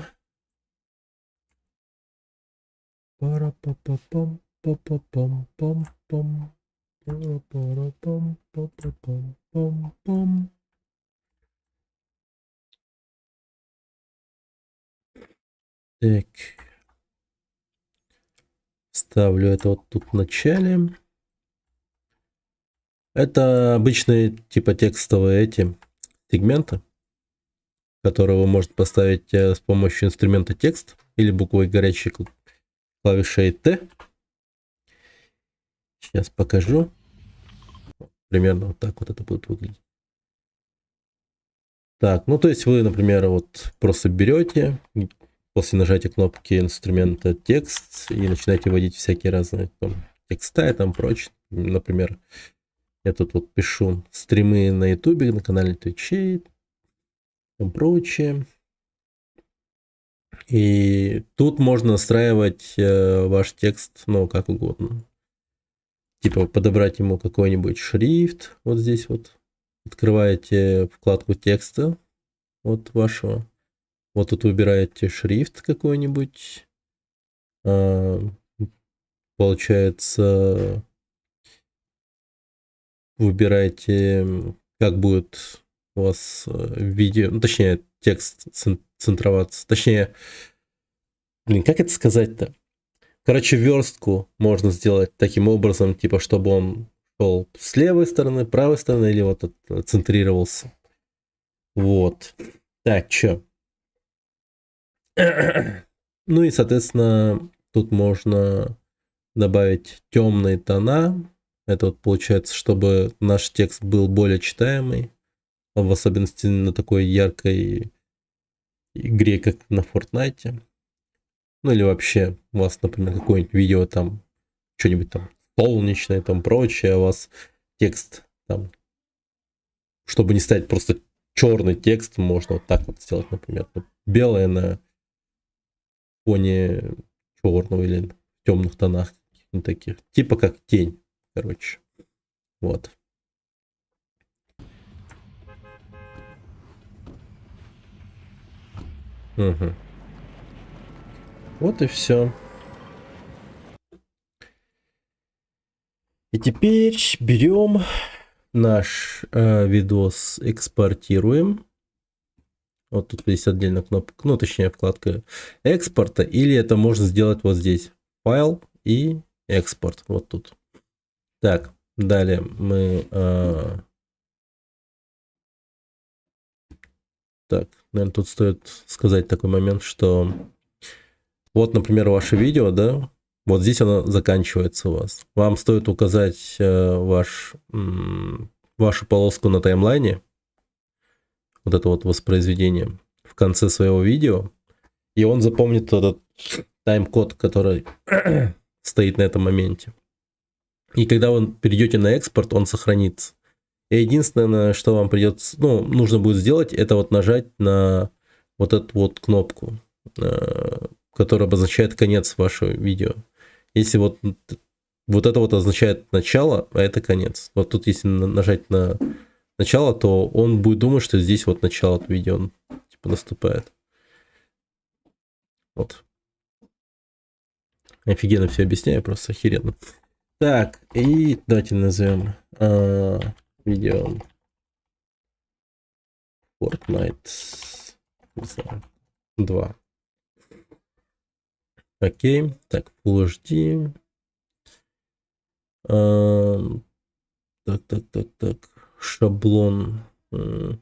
Пара-па-па-пам. Па-па-пам-пам-пам. Пара-пара-пам. Па-па-пам-пам-пам. Так. Ставлю это вот тут в начале. Это обычные типа текстовые эти сегменты, которые вы можете поставить с помощью инструмента текст или буквой горячей клавишей T. Сейчас покажу. Примерно вот так вот это будет выглядеть. Так, ну то есть вы, например, вот просто берете после нажатия кнопки инструмента текст и начинаете вводить всякие разные там, текста и там прочее. Например, я тут вот пишу стримы на ютубе, на канале Twitch и там прочее. И тут можно настраивать ваш текст, ну, как угодно. Типа подобрать ему какой-нибудь шрифт. Вот здесь вот. Открываете вкладку текста вот вашего. Вот тут выбираете шрифт какой-нибудь. Получается, выбираете, как будет у вас видео, ну, точнее, текст центроваться. Точнее, как это сказать-то? Короче, верстку можно сделать таким образом, типа, чтобы он шел с левой стороны, правой стороны, или вот центрировался. Вот. Так, что? Ну и, соответственно, тут можно добавить темные тона. Это вот получается, чтобы наш текст был более читаемый. В особенности на такой яркой игре, как на Fortnite. Ну или вообще у вас, например, какое-нибудь видео там, что-нибудь там солнечное, там прочее, а у вас текст там, чтобы не стать просто черный текст, можно вот так вот сделать, например, белое на фоне черного или в темных тонах таких, типа как тень, короче, вот. Угу. Вот и все. И теперь берем наш видос, экспортируем. Вот тут есть отдельная кнопка, ну точнее вкладка экспорта, или это можно сделать вот здесь. Файл и экспорт. Вот тут. Так, далее мы... Так, наверное, тут стоит сказать такой момент, что вот, например, ваше видео, да, вот здесь оно заканчивается у вас. Вам стоит указать вашу полоску на таймлайне, вот это вот воспроизведение в конце своего видео, и он запомнит этот тайм-код, который стоит на этом моменте. И когда вы перейдете на экспорт, он сохранится. И единственное, что вам придется, ну, нужно будет сделать, это вот нажать на вот эту вот кнопку, которая обозначает конец вашего видео. Если вот это вот означает начало, а это конец. Вот тут если нажать на начало, то он будет думать, что здесь вот начало видео типа наступает. Вот. Офигенно все объясняю, просто охеренно. Так, и давайте назовем видео Fortnite 2. Окей, так, Full HD. Так, шаблон. Ну,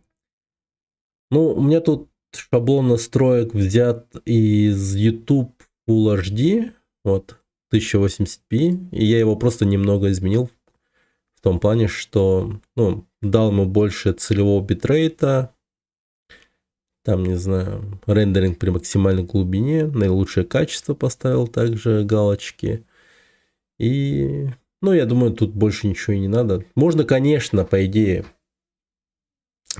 у меня тут шаблон настроек взят из YouTube Full HD, вот, 1080p, и я его просто немного изменил в том плане, что, ну, дал ему больше целевого битрейта, там, не знаю, рендеринг при максимальной глубине, наилучшее качество поставил также галочки, и, ну, я думаю, тут больше ничего и не надо. Можно, конечно, по идее,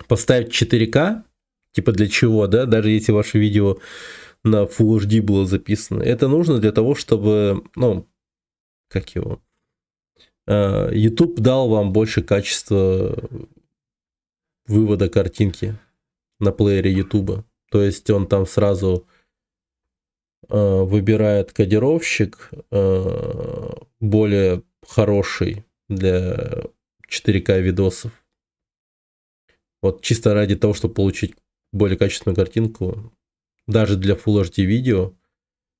поставить 4К, типа для чего, да, даже если ваше видео на Full HD было записано. Это нужно для того, чтобы, ну, как его, YouTube дал вам больше качества вывода картинки на плеере YouTube. То есть он там сразу выбирает кодировщик более хороший для 4К видосов. Вот чисто ради того, чтобы получить более качественную картинку, даже для Full HD видео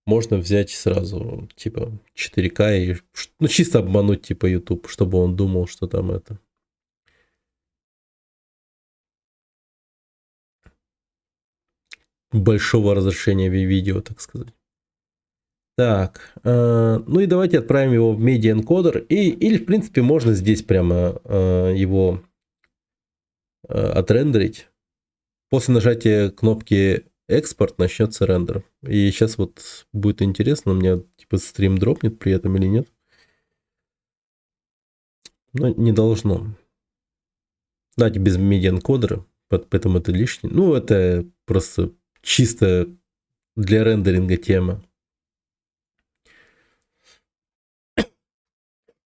можно взять сразу типа 4К и, ну, чисто обмануть типа YouTube, чтобы он думал, что там это. Большого разрешения видео, так сказать. Так, ну и давайте отправим его в Media Encoder. Или, в принципе, можно здесь прямо его отрендерить. После нажатия кнопки экспорт начнется рендер. И сейчас вот будет интересно, у меня типа стрим дропнет при этом или нет. Но не должно. Давайте без Media Encoder, поэтому это лишнее. Ну, это просто чисто для рендеринга тема.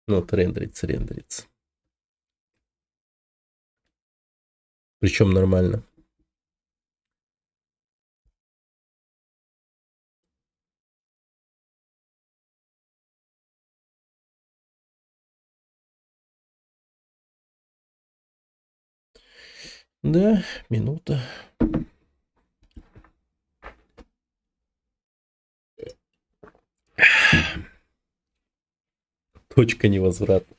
Ну, вот рендерится. Причем нормально. Да, минута. Точка невозврата.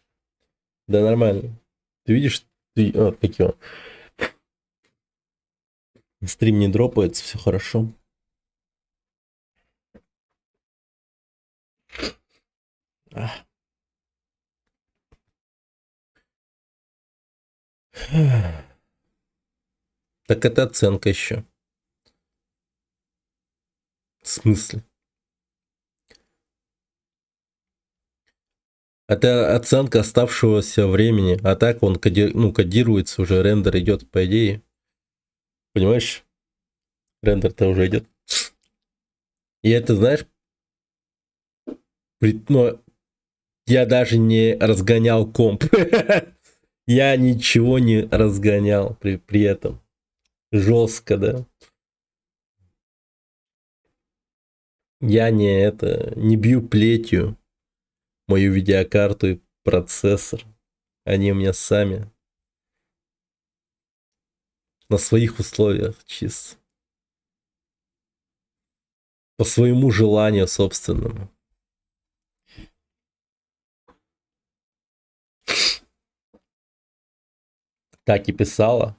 Да, нормально. Ты видишь, какие стрим не дропается, все хорошо. Так это оценка еще. В смысле? Это оценка оставшегося времени. А так он кодируется уже, рендер идет, по идее. Понимаешь? Рендер-то уже идет. И это, знаешь, ну, я даже не разгонял комп. Я ничего не разгонял при этом. Жестко, да. Я не бью плетью мою видеокарту и процессор. Они у меня сами. На своих условиях чисто. По своему желанию собственному. Так и писала.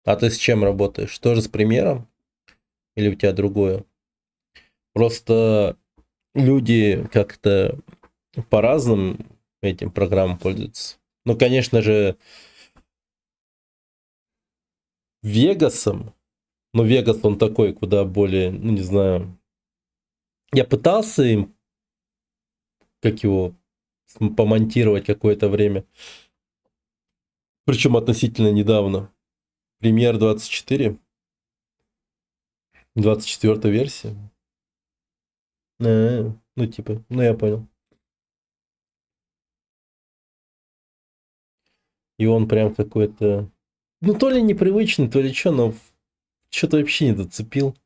А ты с чем работаешь? Тоже с примером? Или у тебя другое? Просто люди как-то по разным этим программам пользуются. Ну, конечно же, Вегасом. Но Вегас, он такой, куда более, ну, не знаю. Я пытался им, как его, помонтировать какое-то время. Причем относительно недавно. Премьер 24. 24 версия. Ну, типа, ну, я понял. И он прям какой-то... Ну, то ли непривычный, то ли что, но что-то вообще не зацепил.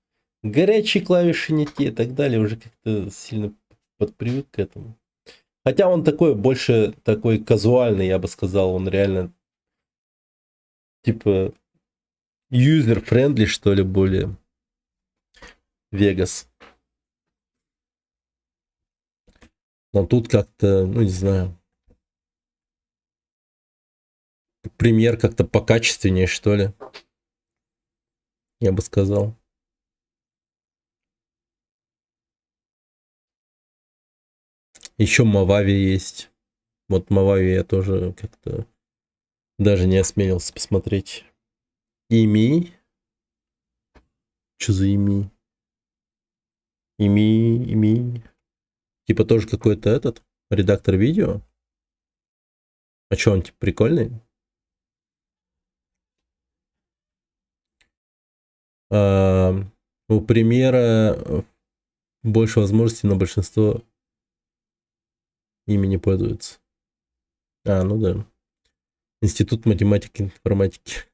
Горячие клавиши не те и так далее. Уже как-то сильно подпривык к этому. Хотя он такой, больше такой казуальный, я бы сказал. Он реально, типа, юзер-френдли, что ли, более. Вегас. Но тут как-то, ну, не знаю. Премьер как-то покачественнее, что ли. Я бы сказал. Еще Мавави есть. Вот Мавави я тоже как-то даже не осмелился посмотреть. Ими. Что за ими? Ими. Типа тоже какой-то этот редактор видео. А что, он типа прикольный? У примера больше возможностей, но большинство ими не пользуются. Ну да. Институт математики и информатики.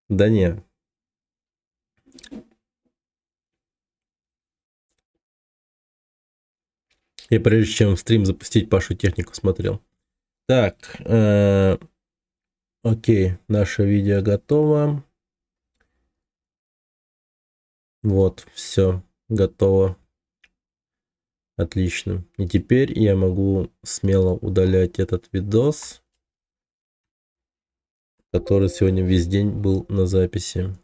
Да не. Я прежде чем стрим запустить, Пашу технику смотрел. Так. Окей, наше видео готово. Вот, все, готово. Отлично. И теперь я могу смело удалять этот видос, который сегодня весь день был на записи.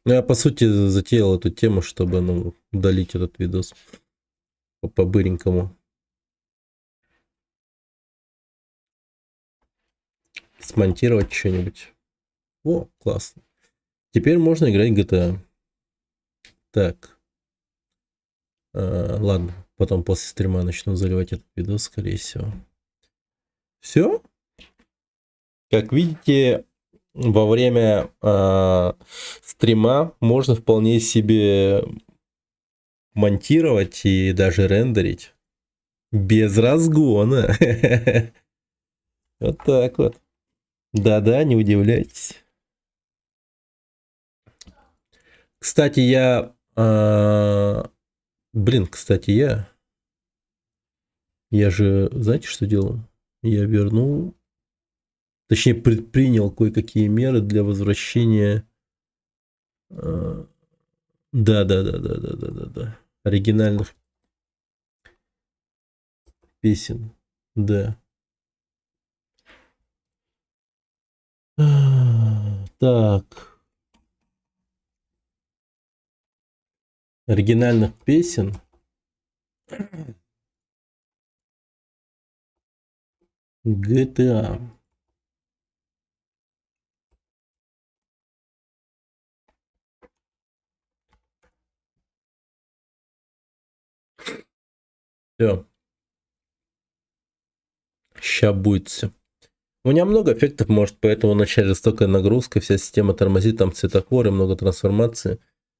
Я, по сути, затеял эту тему, чтобы удалить этот видос по-быренькому. Смонтировать что-нибудь. О, классно. Теперь можно играть в GTA. Так. Ладно, потом после стрима начну заливать этот видос, скорее всего. Все. Как видите, во время стрима можно вполне себе монтировать и даже рендерить без разгона. Вот так вот. Да-да, не удивляйтесь. Кстати, я же, знаете, что делал? Я вернул, точнее, предпринял кое-какие меры для возвращения. Да. Оригинальных песен. Да. Так. Оригинальных песен. GTA. Все. Сейчас будет все. У меня много эффектов, может, поэтому вначале жестокая нагрузка, вся система тормозит, там цветокоры, много трансформации.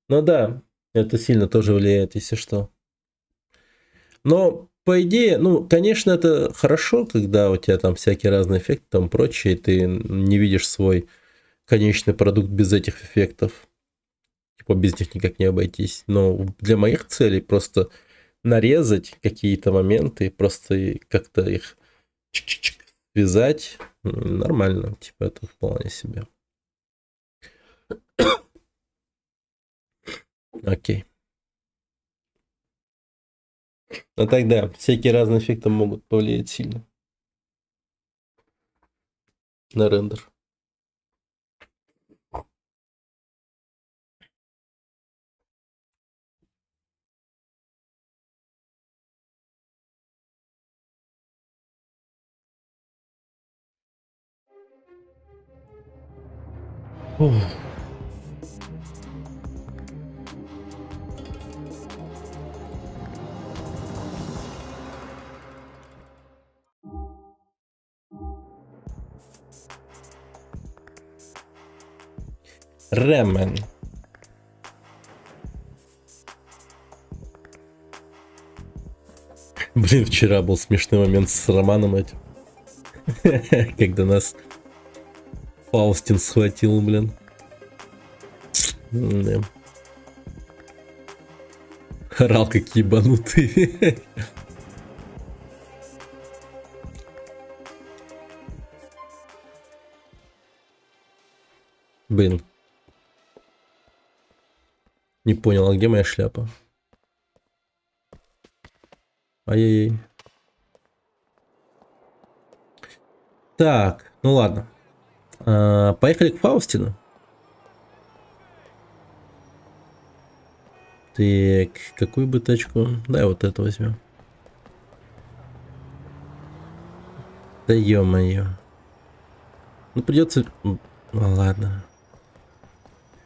Ну да, это сильно тоже влияет, если что. Но, по идее, конечно, это хорошо, когда у тебя там всякие разные эффекты, там прочее, и ты не видишь свой конечный продукт без этих эффектов. Типа без них никак не обойтись. Но для моих целей просто нарезать какие-то моменты, просто как-то их чик-чик-чик связать, нормально. Типа это вполне себе. Окей. Ну тогда всякие разные эффекты могут повлиять сильно на рендер. Ух. Рэмен. Блин, вчера был смешной момент с Романом этим. Когда нас Фаустин схватил, блин. Да. Орал как ебанутый. Блин. Не понял, а где моя шляпа? Ай-яй-яй. Так, ну ладно. Поехали к Фаустину. Так, какую бы тачку? Дай вот эту возьмем. Да ё-моё. Ну придется... Ну ладно.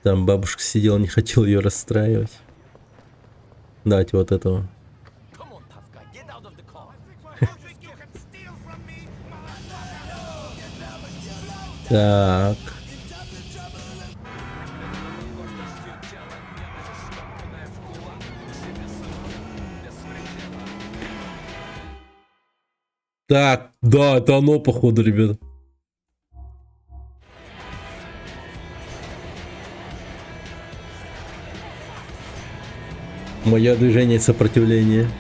Там бабушка сидела, не хотел ее расстраивать. Давайте вот этого. Так. Так, да, это оно, походу, ребят. Мое движение сопротивления.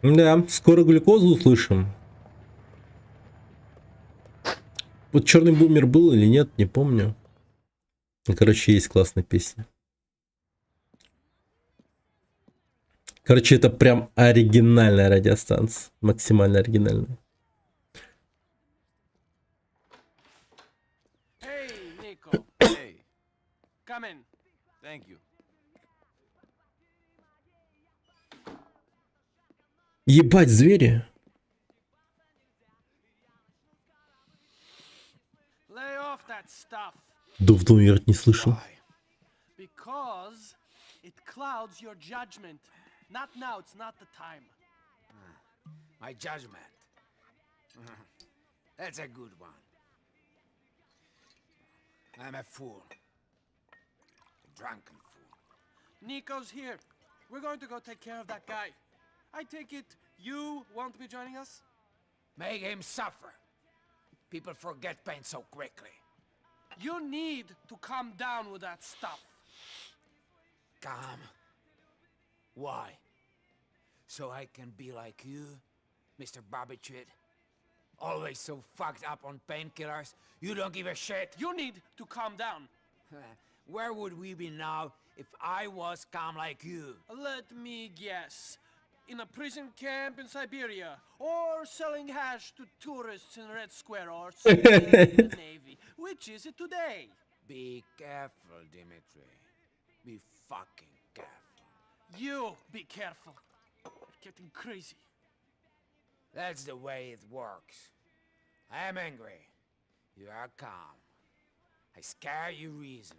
Да, скоро глюкозу услышим. Вот черный бумер был или нет, не помню. Короче, есть классная песня. Короче, это прям оригинальная радиостанция. Максимально оригинальная. Hey, Nico. Hey. Come in. Thank you. Ебать, звери. Lay off that stuff. Давно я не слышал. Because it clouds your judgment. Not now, it's not the time. My judgment. That's a good one. I'm a fool. A drunken fool. Nico's here. We're going to go take care of that guy. I take it you won't be joining us? Make him suffer. People forget pain so quickly. You need to calm down with that stuff. Calm. Why? So I can be like you, Mr. Barbitrid? Always so fucked up on painkillers, you don't give a shit? You need to calm down. Where would we be now if I was calm like you? Let me guess. In a prison camp in Siberia, or selling hash to tourists in Red Square, or serving in the Navy. Which is it today? Be careful, Dimitri. Be fucking careful. You be careful. You're getting crazy. That's the way it works. I am angry. You are calm. I scare you reason.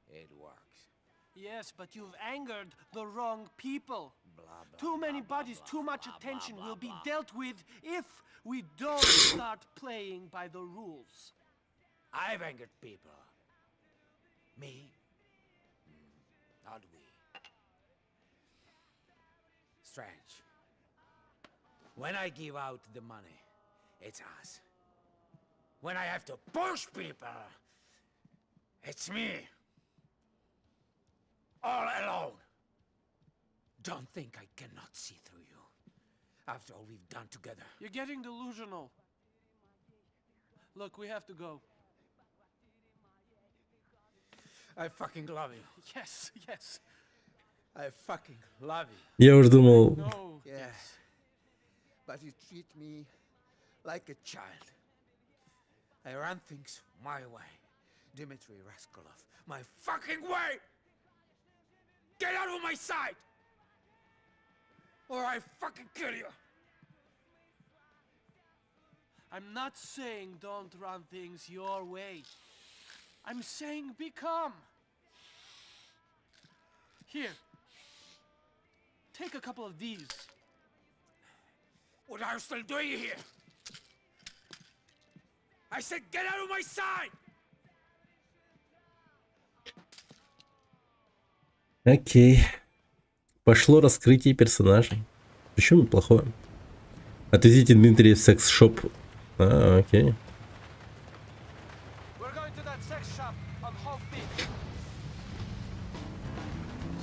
It works. Yes, but you've angered the wrong people. Blah, blah, Too many blah, bodies, blah, too much blah, attention blah, will be blah. dealt with if we don't start playing by the rules. I've angered people. Me? Not we. Strange. When I give out the money, it's us. When I have to push people, it's me. All alone. Don't think I cannot see through you. After all we've done together. You're getting delusional. Look, we have to go. I fucking love you. Yes, yes. I fucking love you. Я уже думал, No. Yeah. But you treat me like a child. I run things my way. Dmitry Raskolov. My fucking way! Get out of my sight! Or I fucking kill you! I'm not saying don't run things your way. I'm saying become. Here. Take a couple of these. What are you still doing here? I said get out of my sight! окей. Пошло раскрытие персонажей. Почему плохое? Отвезите Дмитрия в секс-шоп. А, окей. We're going to that sex shop on Hall Beach.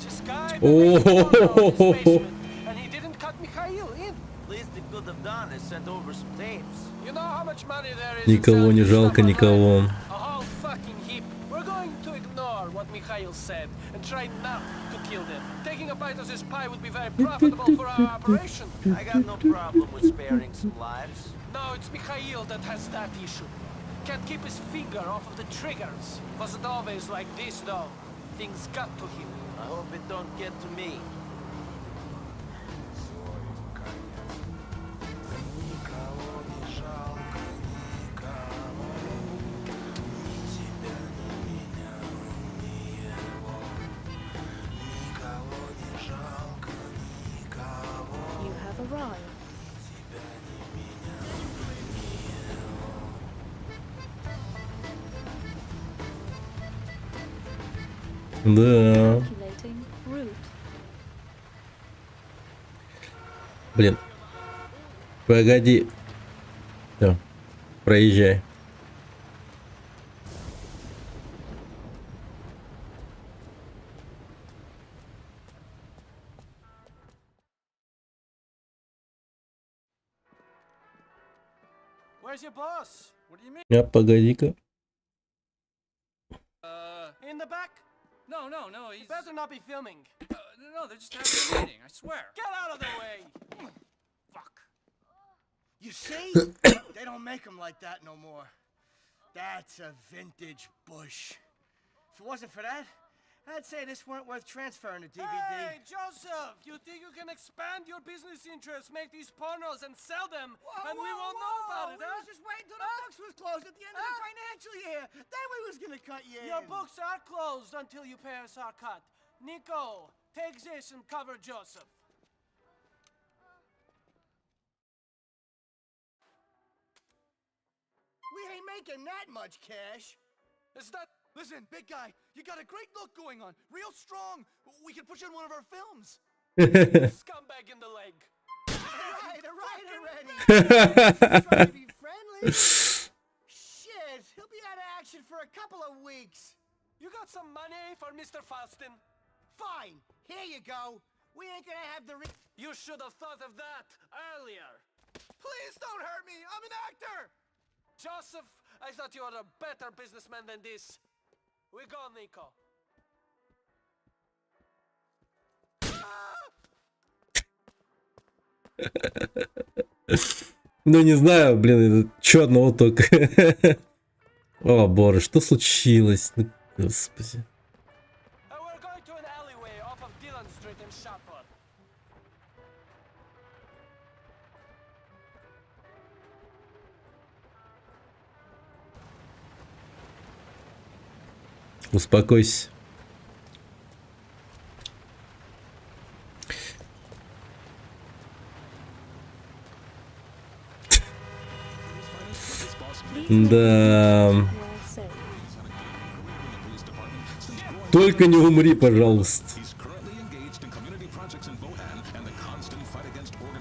This guy made a porno in his basement, and he didn't cut Mikhail in. Least they could have done is sent over some tapes. You know how much money there is Никого inside не this жалко, shop никого. online? A whole fucking heap. We're going to ignore what Mikhail said and try not to kill them. Taking a bite of this pie would be very profitable for our operation. I got no problem with sparing some lives. No, it's Mikhail that has that issue. Can't keep his finger off of the triggers. Wasn't always like this though. Things got to him. I hope it don't get to me. You have arrived. Да. Calculating route. Блин. Погоди. Все. Проезжай. Where's your boss? What do you mean? А, погоди-ка. In the back? No, he's... Better not be filming. No, they're just having a meeting, I swear. Get out of the way! Fuck. You see? They don't make them like that no more. That's a vintage Bush. If it wasn't for that, I'd say this weren't worth transferring to DVD. Hey, Joseph! You think you can expand your business interests, make these pornos and sell them, and we won't know about it, We huh? was just waiting till the books was closed at the end of the financial year. Then we was gonna cut you Your in. books are closed until you pay us our cut. Nico, take this and cover Joseph. We ain't making that much cash. Is that... Listen, big guy, you got a great look going on. Real strong. We can put you in one of our films. scumbag in the leg? All right already. Trying to be friendly. Shit, he'll be out of action for a couple of weeks. You got some money for Mr. Faustin? Fine, here you go. We ain't gonna have the You should have thought of that earlier. Please don't hurt me. I'm an actor. Joseph, I thought you were a better businessman than this. We go, Nico. Ну, не знаю, блин, чё одного только. О, боже, что случилось? Ну, господи. We're going to an alleyway off of Dillon Street in Shotwood. Успокойся. Да. Well said. Только не умри, пожалуйста.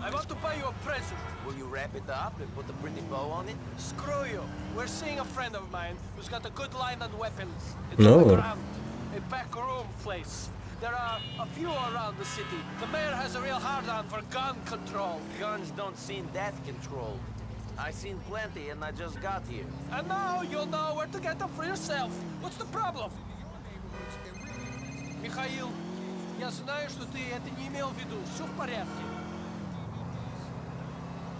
I want to buy you a present. Will you wrap it up and put a pretty bow on it? Screw you. We're seeing a friend of mine who's got a good line on weapons. It's No. underground. A back room place. There are a few around the city. The mayor has a real hard-on for gun control. Guns don't seem that controlled. I seen plenty and I just got here. And now you'll know where to get them for yourself. What's the problem? Михаил, я знаю, что ты это не имел в виду. Все в порядке.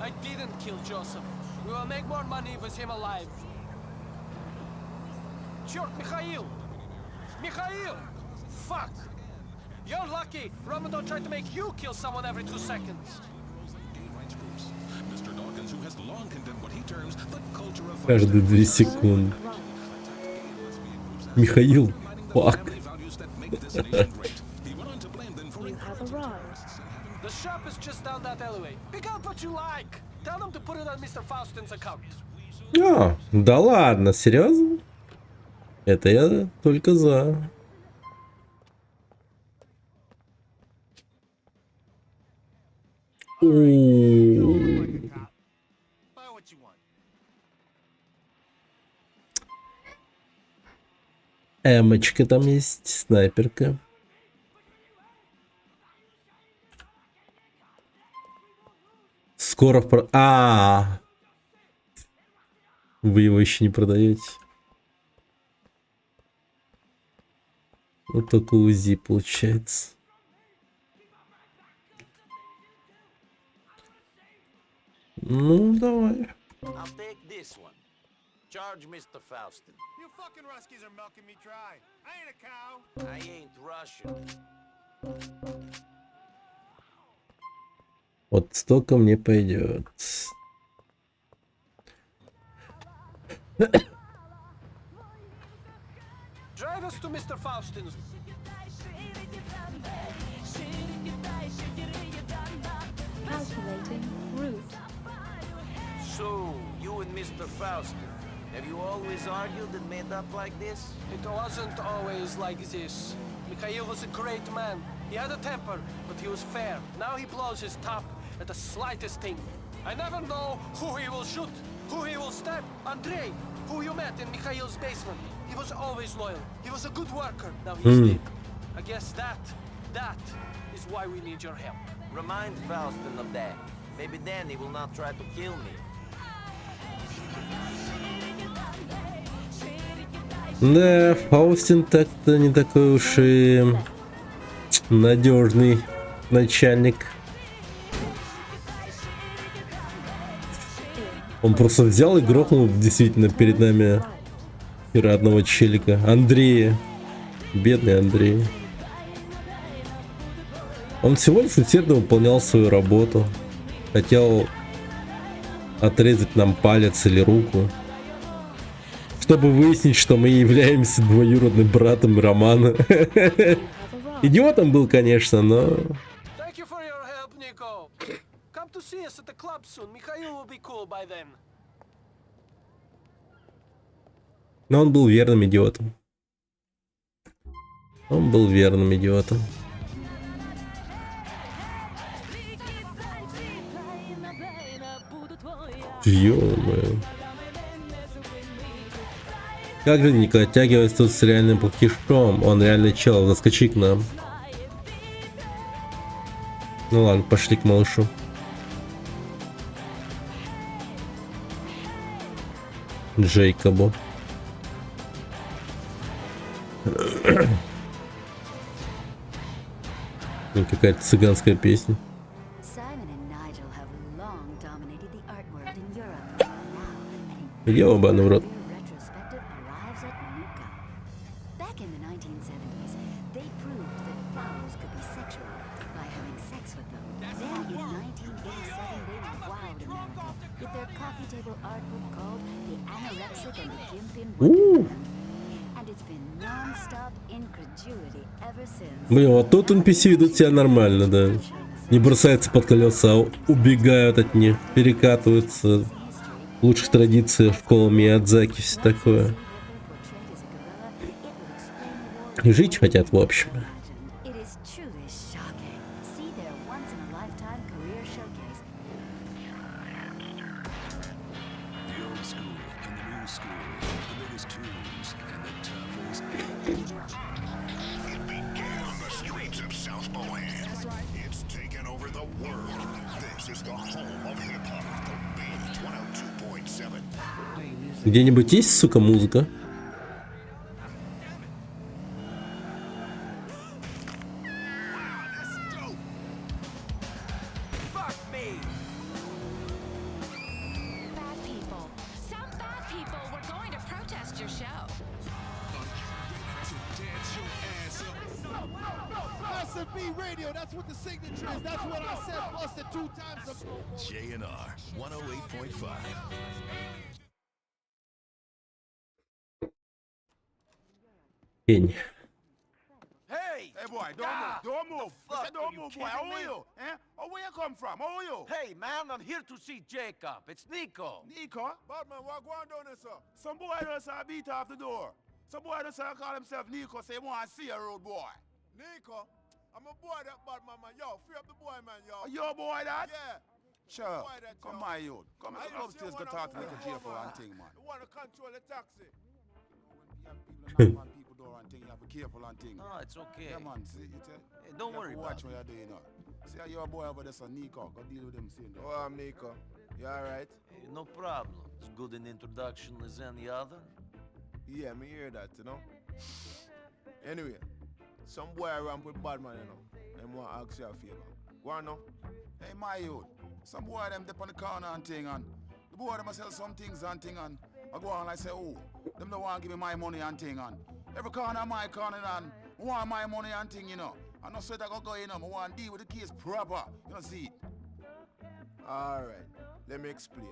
I didn't kill Joseph. We will make more money with him alive. Черт, Михаил! Михаил! Fuck! You're lucky. Roman don't try to make you kill someone every 2 seconds. Mr. Dawkins, who has long condemned what he terms the culture of Каждые 2 секунды. Михаил, fuck. You have arrived. The shop is just down that alleyway. Pick out what you like. Tell them to put it on Mr. Faustin's account. А, да ладно, серьезно? Это я только за. У-у-у. Buy what you want. Эмочка там есть, снайперка. Скоро вы его еще не продаете. Вот только УЗИ получается. Ну, давай. I'll take this one. Charge Mr. Faustin. You fucking Ruskies are milking me dry. I ain't a cow. I ain't Russian. Вот столько мне пойдет. Drive us to Mr. Faustin's. Calculating route. So, you and Mr. Faustin, have you always argued and made up like this? It wasn't always like this. Mikhail was a great man. He had a temper, but he was fair. Now he blows his top at the slightest thing. I never know who he will shoot, who he will stab. Andrei, who you met in Mikhail's basement. He was always loyal. He was a good worker. Now he's dead. I guess that is why we need your help. Remind Faustin of that. Maybe then he will not try to kill me. Да, Фаустин так-то не такой уж и надежный начальник. Он просто взял и грохнул действительно перед нами родного челика. Андрея. Бедный Андрей. Он всего лишь усердно выполнял свою работу. Хотел отрезать нам палец или руку, чтобы выяснить, что мы являемся двоюродным братом Романа. Идиотом был, конечно, но... Thank you for your help, Nico. Come to see us at the club soon. Mikhail will be cool by then. Но он был верным идиотом. Он был верным идиотом. Ё-моё. Как же Ника оттягивается тут с реальным плохишом? Он реальный чел, заскочи к нам. Ну ладно, пошли к малышу. Джейкобу. Какая-то цыганская песня. Ёбаный в рот. Блин, вот тут NPC ведут себя нормально, да. Не бросаются под колеса, а убегают от них, перекатываются. В лучших традициях школы Миядзаки, все такое. И жить хотят, в общем. Где-нибудь есть, сука, музыка? Radio, that's what the signature is. That's what I said, plus the 2 times the... JNR 108.5. Пень. Hey! Hey, boy, don't move. Fuck, Don't are you move, boy. kidding How me? are you? Eh? Oh, where you come from? How are you? Hey, man, I'm here to see Jacob. It's Nico. Nico? Batman, what going down there, sir? Some boy just beat off the door. Some boy just call himself Nico, say he want to see a road boy. Nico? I'm a boy that Batman, man. Yo, free up the boy, man, yo. Your boy that? Yeah. Sure. Come on, you. Come upstairs, go talk to Nico J for one thing, man. You want to control the taxi. People door and thing, you have to be careful and thing. No, it's okay. Yeah, man, see, Hey, don't worry about watch it. what you're doing now. See how your boy over there, son, Nico. Go deal with him soon. Oh, I'm Nico. You alright? Hey, no problem. As good an introduction as any other. Yeah, me hear that, you know. Anyway, some boy ramp with Batman, you know. Them want to ask you a favor. Go on now. Hey, my youth. Some boy them dip on the corner and thing, and the boy them sell some things and thing, and I go on and I say, oh, them don't want to give me my money and thing, and every corner my corner, and I want my money and thing, you know. I know sweat I go you know, I want to deal with the case proper. You know, see it? Alright, let me explain.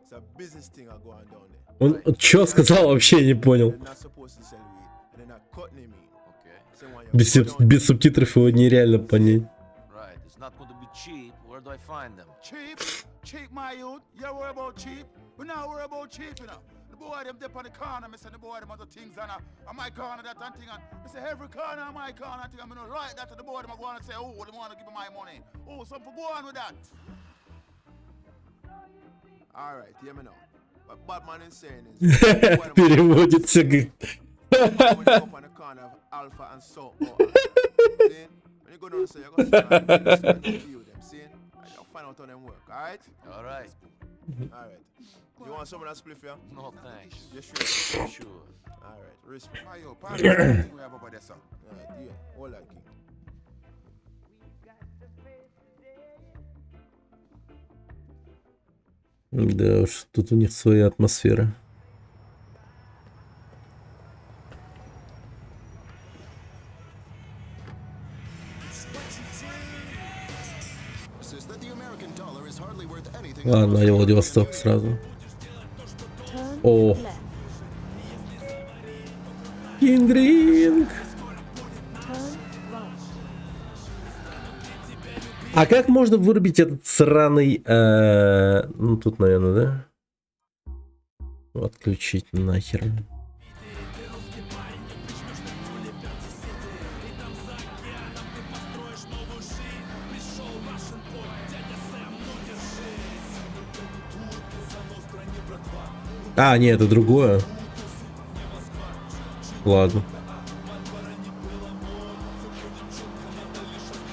It's a business thing I go on down there. Он чё сказал, вообще не понял. Без субтитров его нереально понять. Right, it's not going to be cheap. Where do I find them? Cheap? Cheap, my youth? You worry about cheap? We not worry about cheap, you know. The boy them dip on the corner, me say the boy them other things and on my corner that and thing and me say every corner on my corner thing I'm gonna write that to the boy them go on and say, oh, they want to give me my money. Oh, something go on with that. Alright, hear me now. What Batman is saying is Переводится, говорит. up on the corner of Alpha and so on. See? When you go down and say you're gonna start deal with them, see? And you'll find out how them work, alright? Alright. Alright. You want some of that spliff, yeah? No, thanks. You sure? Sure. Alright, respect. My yo, part of everything we have over there, sir. Alright, yeah, all that king. Да уж, тут у них своя атмосфера. Ладно, я Владивосток сразу. О! Кингринг! А как можно вырубить этот сраный... ну, тут, наверное, да? Отключить нахер. А, нет, это другое. Ладно.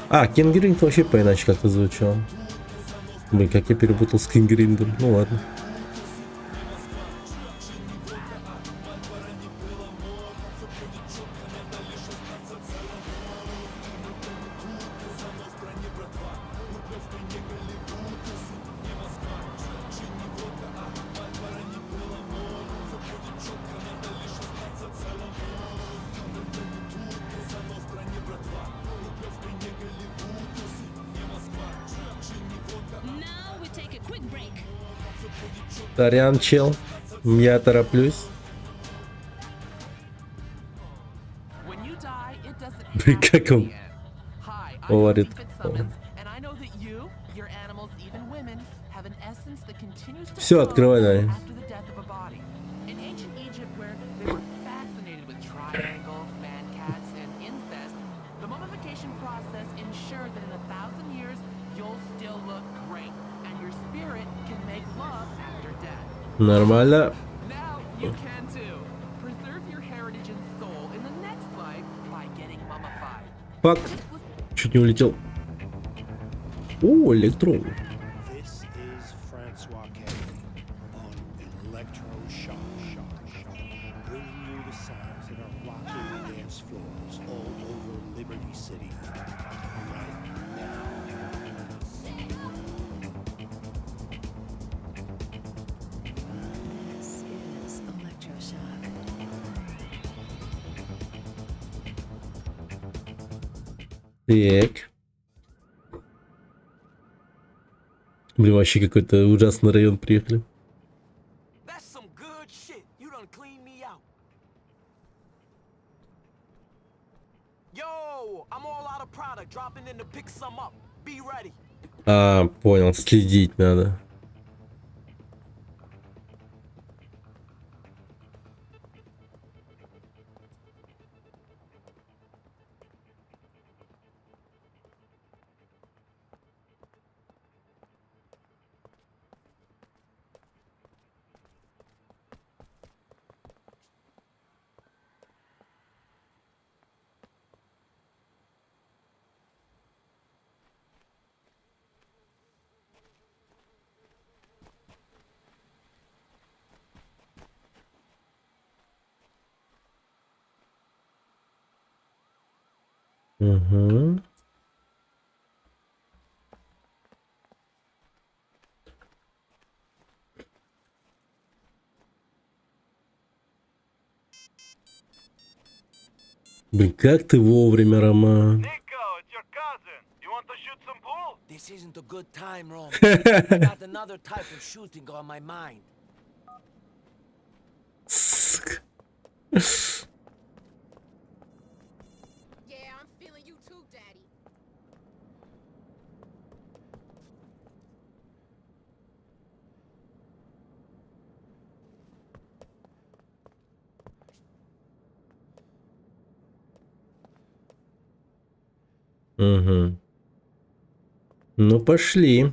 А, Кингринг вообще поиначе как-то звучал. Блин, как я перепутал с Кингрингом. Ну ладно. Сорян, чел. Я тороплюсь. Блин, как он говорит. Все, открывай, давай. Нормально. Фак. Чуть не улетел. О, электрон. transforms all over Liberty City right now. This is electroshock. Так. Блин, вообще какой-то ужасный район приехали. That's some good shit. You done cleaned me out. Yo, I'm all out of product. Dropping in to pick some up. Be ready. А, понял, следить надо. Угу. Блин, как ты вовремя, Рома. This isn't a good time, Roman. I got another type of shooting on my mind. Сука. Yeah, I'm feeling you too, Daddy. Угу. Ну, пошли.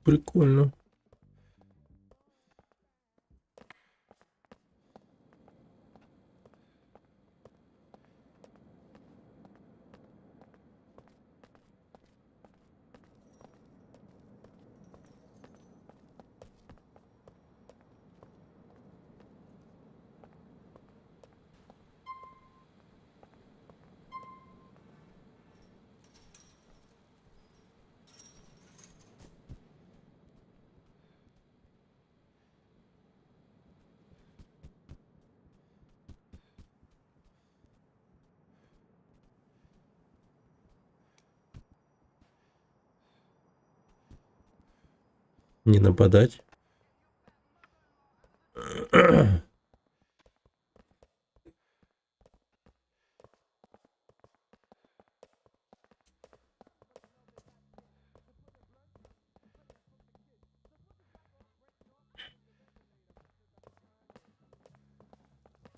Прикольно. Не нападать.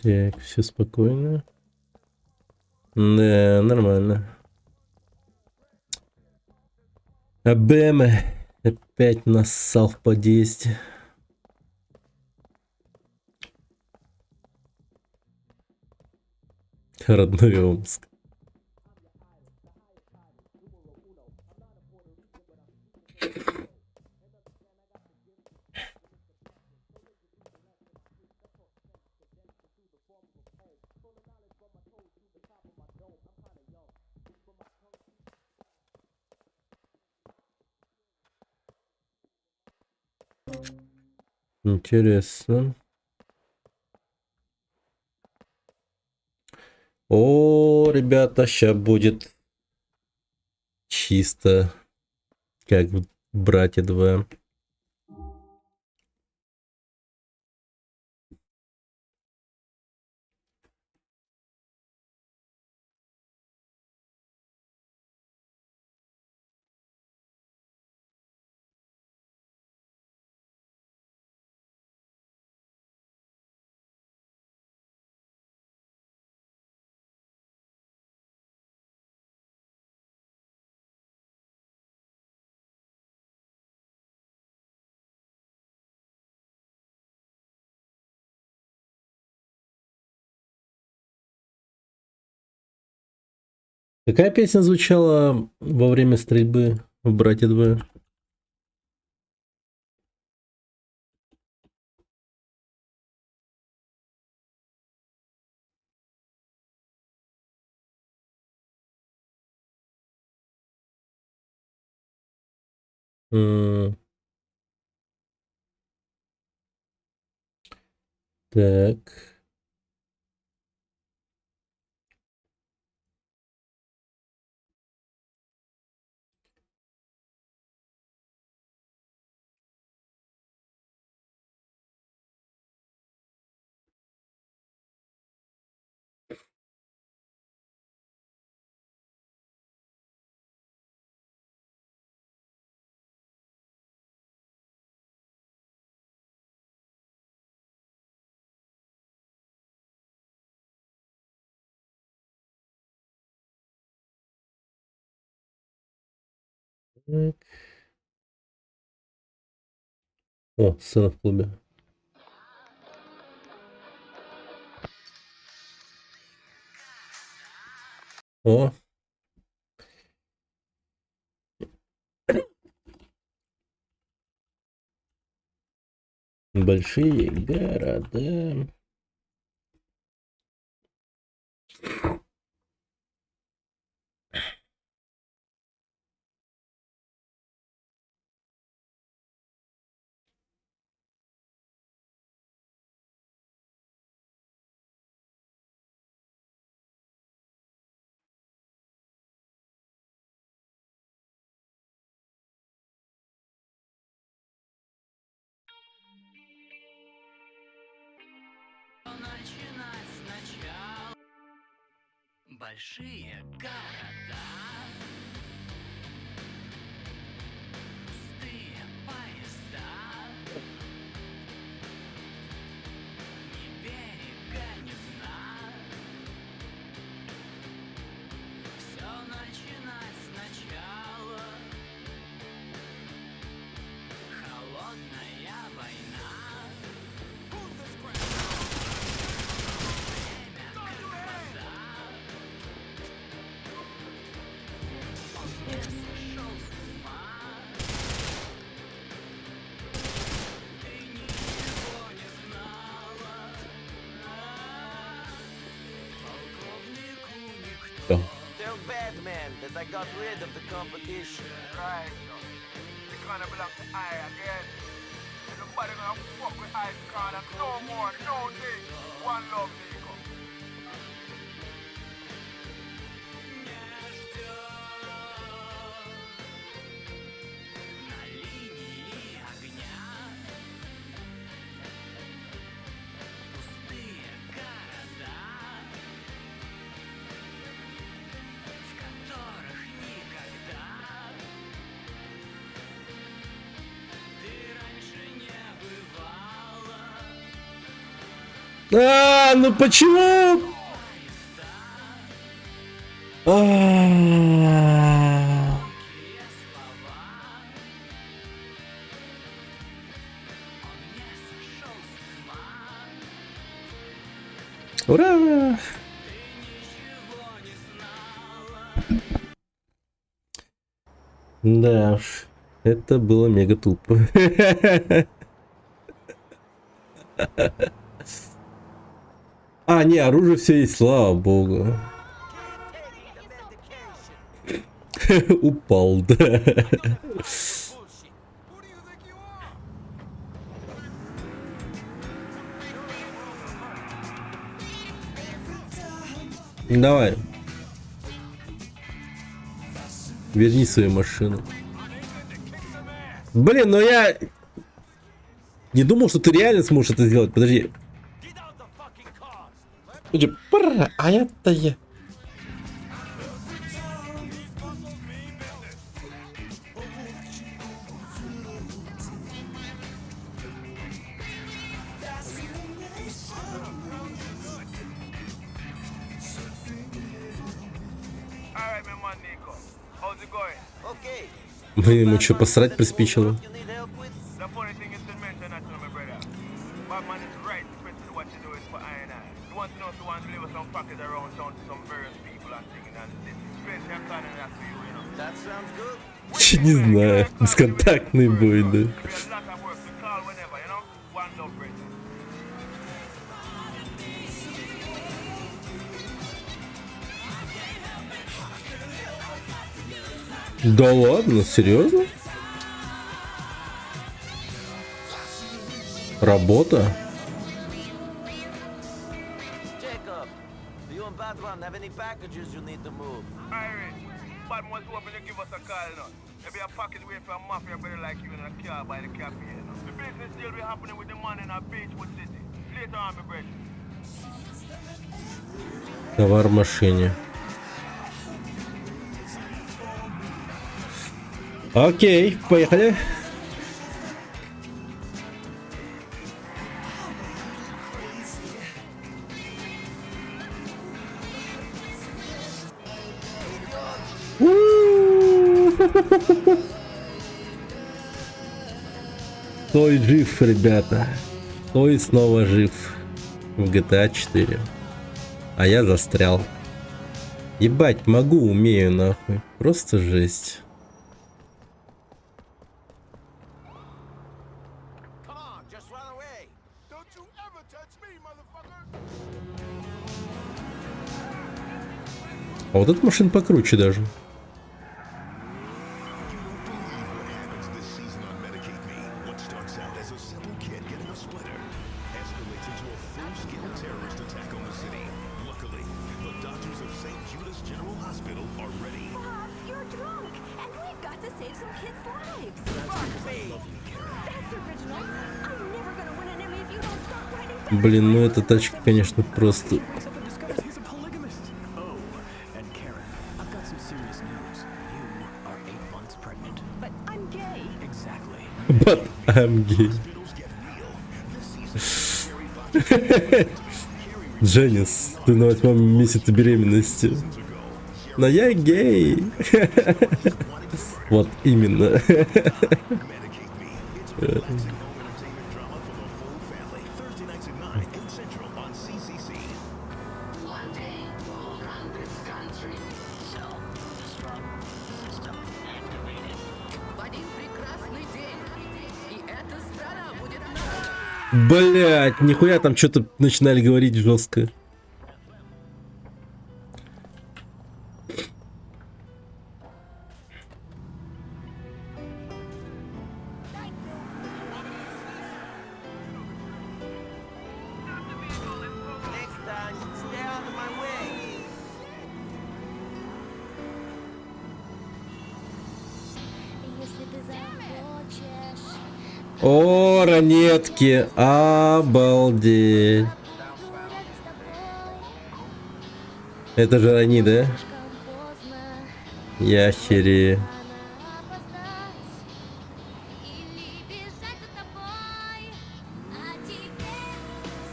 Так, все спокойно. Да, нормально. А БМ опять нассал в подъезде. Родной Омск. Интересно. О, ребята, сейчас будет чисто, как в Братья 2. Какая песня звучала во время стрельбы в Братья 2? М. Так. Так. О, сцена в клубе. О. Большие города. Начинать сначала. Большие города. Пустые поезда. Ни берега, ни дна. Все начинать сначала. Холодная война. Tell Batman that I got rid of the competition. Right, so. They kinda belong to I again. Ain't nobody gonna fuck with I Card no more, no thing. One love, Nico. На линии огня. Пустые города, в которых никогда ты раньше не бывала. А, ну почему? Ура! Да уж, это было мега тупо. А, не, оружие все есть, слава богу. Упал, да. Давай. Верни свою машину. Блин, но я не думал, что ты реально сможешь это сделать. Подожди. А это я. Alright, my man Nico. How's it going? Okay. Блин, ему что, посрать приспичило? You need help with? The funny thing is to mention that to my brother. Batman is right, especially what you're doing for I and I. You want to know if you want to deliver some package around town to some various people and things and this. Especially I'm planning that for you, you know. That sounds good. Не знаю, бесконтактный бой, да. We have lots of work to call whenever, you know. One love, Bridge. Да ладно, серьезно? Работа? Jacob, do you and Batman have any packages you need to move? Irish, Batman's hoping to give us a call, you know. Maybe a package away from mafia brother like you in a car by the cafe, you know. The business still be happening with the man in our Beachwood City. Later on, my brother. Товар в машине. Окей, поехали. Той жив, ребята. Той снова жив в GTA 4. А я застрял. Ебать, могу, умею, нахуй. Просто жесть. Come on, just run away. Don't you ever touch me, motherfucker! А вот эта машина покруче даже. You're drunk, and we've got to save some kids' lives. Fuck me. That's original. I'm never gonna win an Emmy if you don't start writing back. Блин, ну эта тачка, конечно, просто... He's a polygamist. Oh, and Karen, I've got some serious news. You are 8 months pregnant. But I'm gay. Exactly. But I'm gay. Дженнис, ты на 8-м месяце беременности. Но я гей. Вот именно. Блять, нихуя там что-то начинали говорить жестко. Next time, stay out of my way. Если ты захочешь, О, ранетки, обалдеть. Это же они, да? Ящери. или бежать за тобой. А теперь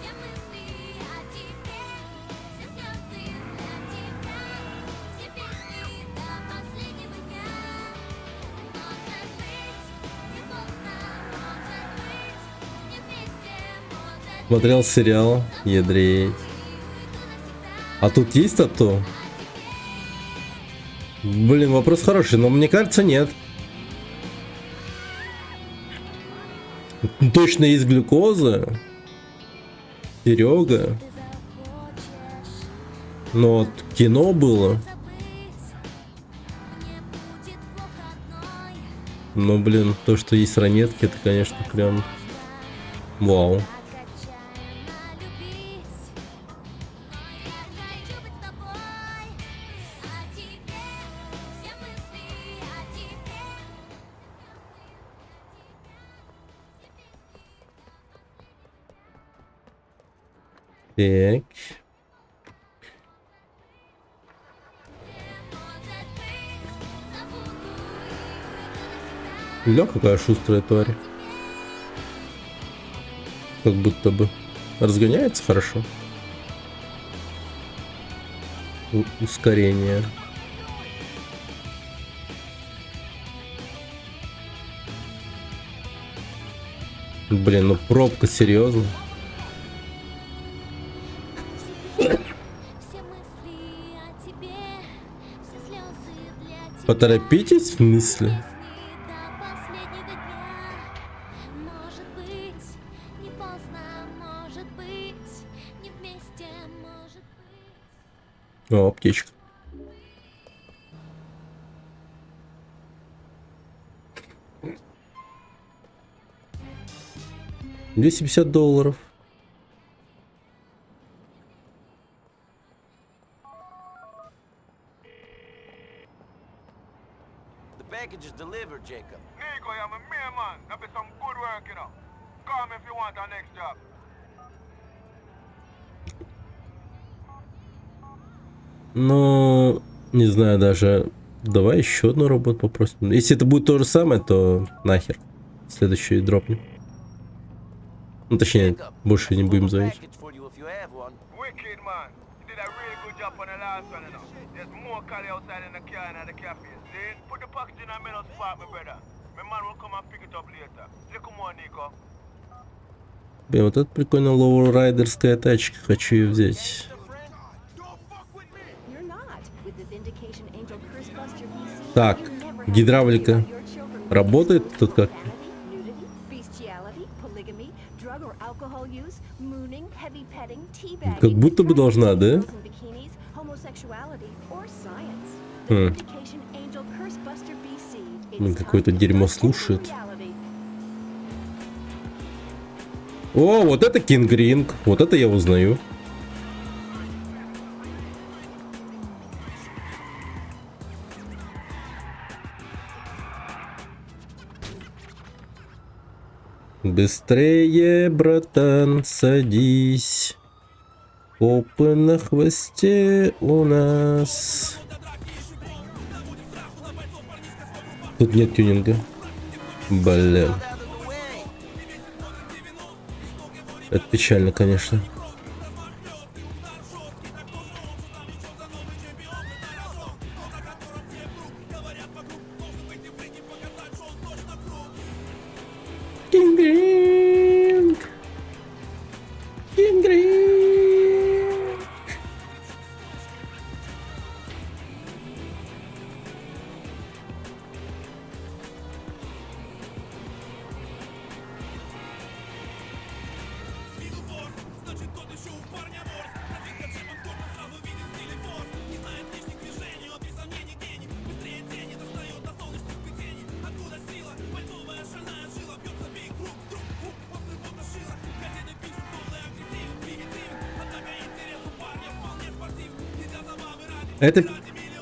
все мысли, а теперь все слезы для тебя. Все песни до последнего дня. Может быть, не поздно, может быть, не вместе, может Смотрел сериал, ядреть. А тут есть тату? Блин, вопрос хороший, но мне кажется, нет. Точно есть глюкоза. Серега. Но вот кино было. Ну, блин, то, что есть ранетки, это, конечно, прям... Вау. Так. Ля, какая шустрая тварь. Как будто бы разгоняется хорошо. Ускорение. Блин, ну пробка, серьезно. Поторопитесь, в смысле? О, аптечка. $250. The package is delivered, Jacob. Nico, I'm a mere man. That be some good work, you know. Call me if you want our next job. Ну, не знаю даже. Давай еще одну работу попросим. Если это будет то же самое, то нахер. Следующий дропнем. Ну, точнее, больше не будем звонить. Wicked, man. You did a really good job on the last one, you know. There's more Cali outside in the car and at the cafe. See? Put the package in a middle spot, my brother. My man will come and pick it up later. Little more, Nico. Блин, вот это прикольно, лоурайдерская тачка. Хочу ее взять. Так, гидравлика работает тут как? Как будто бы должна, да? Блин, какое-то дерьмо слушает. О, вот это Кинг Ринг. Вот это я узнаю. Быстрее, братан, садись. Копы на хвосте у нас. Тут нет тюнинга. Блин. Это печально, конечно. Кинг-ринг. Кинг-ринг. Эта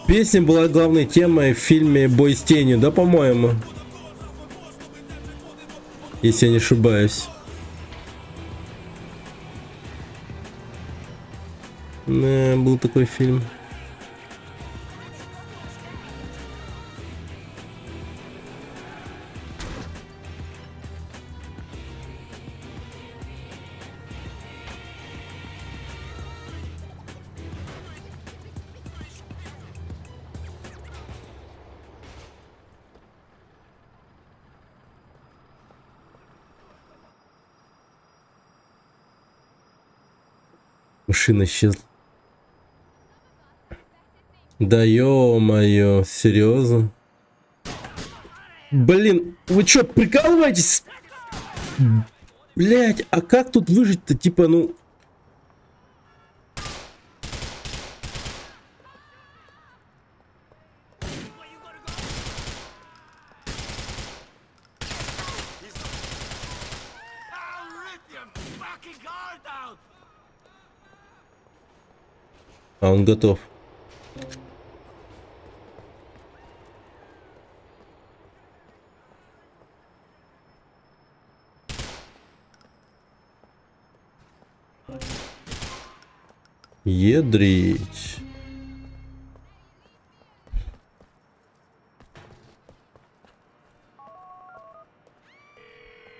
песня была главной темой в фильме «Бой с тенью», да, по-моему? Если я не ошибаюсь. Да, был такой фильм. Машина исчезла. Да ё-моё, серьезно? Блин, вы чё, прикалываетесь? Блять, а как тут выжить-то, типа, ну... А он готов. Ядрить.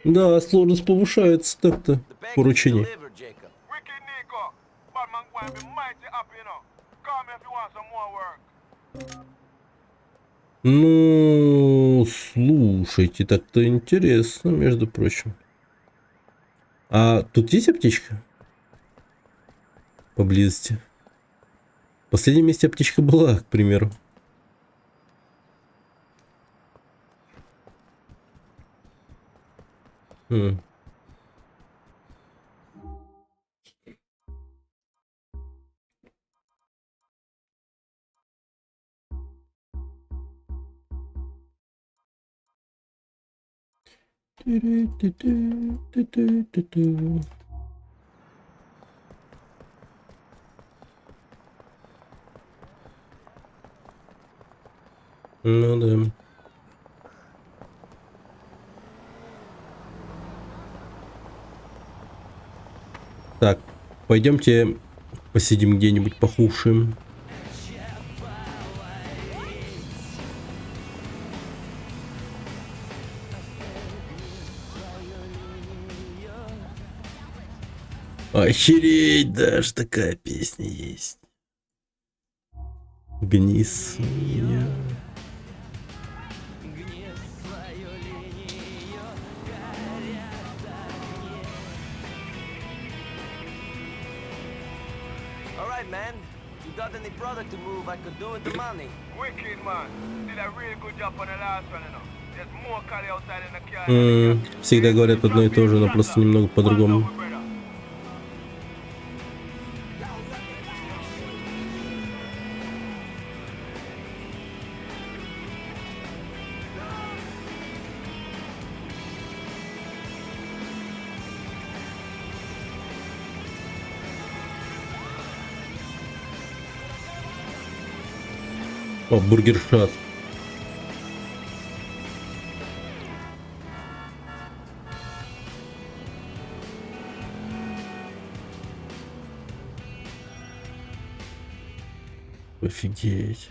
Да, сложность повышается так-то. Поручение. Ну, слушайте, так-то интересно, между прочим. А тут есть аптечка? Поблизости. В последнем месте аптечка была, к примеру. Ну да. Так, пойдемте посидим где-нибудь похушим. Охереть, даже такая песня есть. Гни свою. Alright, man. If you got any product to move, I could do with the money. Wicked, man. Did a really good job on the last one, you know. There's more Cali outside in the car. Всегда говорят одно и то же, но просто немного по-другому. О, бургершат. Офигеть.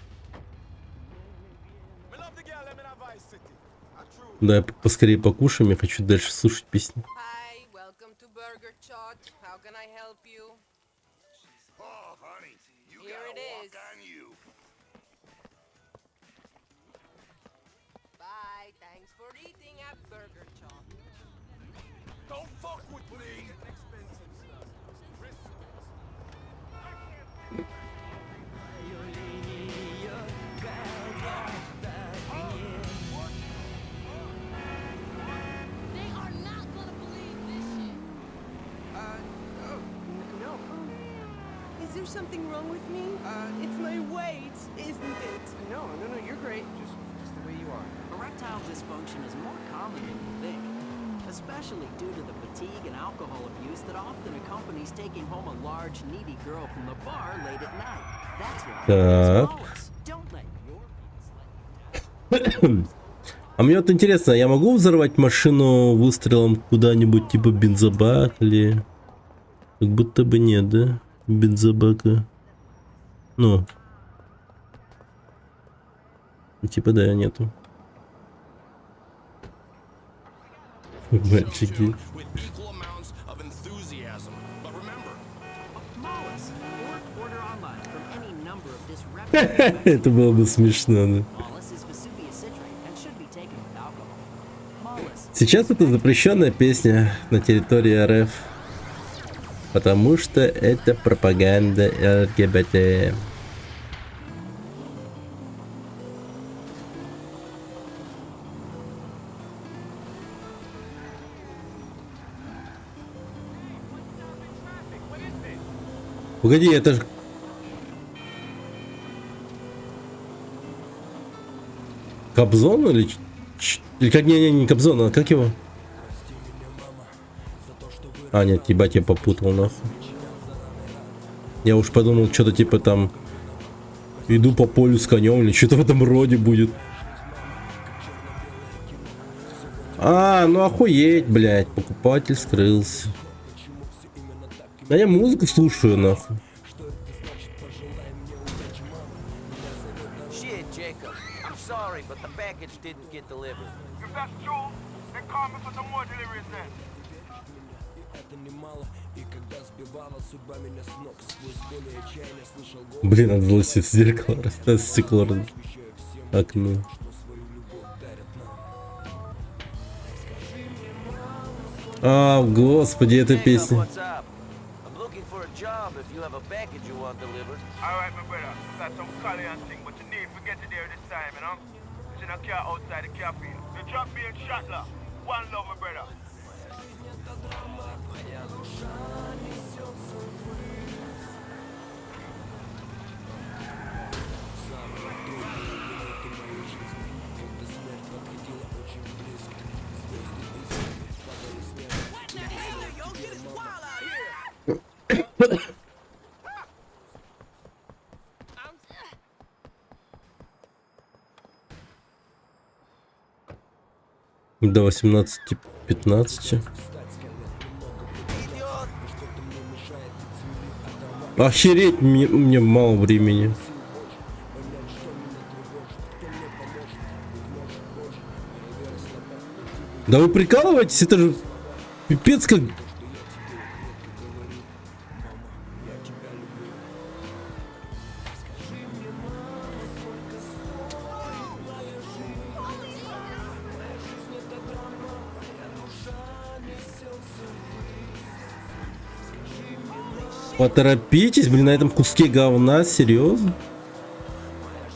Да, поскорее покушаем, я хочу дальше слушать песни. Hi, welcome to Burger Shot. How can I help you? Oh, honey, you Here gotta it walk is. on you. Bye, thanks for eating at Burger Shot. Don't fuck with me. They are not gonna believe this shit. No. Is there something wrong with me? It's my weight, isn't it? No, you're great. Just the way you are. Erectile dysfunction is more common than you think, especially due to the fatigue and alcohol abuse that often accompanies taking home a large, needy girl from the bar late at night. That's why. Так. Don't let your А мне вот интересно, я могу взорвать машину выстрелом куда-нибудь типа бензобак или... Как будто бы нет, да? Бензобака. Ну. Типа да, нету. Мальчики. Это было бы смешно, да? Сейчас это запрещенная песня на территории РФ, потому что это пропаганда ЛГБТ. Погоди, это же... Кобзон или... Или как, не Кобзон, а как его? А, нет, ебать, я попутал, нахуй. Я уж подумал, что-то типа там... Иду по полю с конем или что-то в этом роде будет. А, ну охуеть, блядь, покупатель скрылся. Да я музыку слушаю, нахуй. Shit, Jacob. I'm sorry, but the package didn't get delivered. If that's true, then call me for some more deliveries then. Блин, надо было зеркало, стекло, окно. А, господи, эта песня. Alright, my brother. Got some collie and thing, but you need to get you there this time, you know? It's in a car outside the cafe. The truck being shot, la. One love, my brother. До 18-15. Охереть, мне мало времени. Да вы прикалываетесь? Это же пипец как... Поторопитесь, блин, на этом куске говна, серьезно?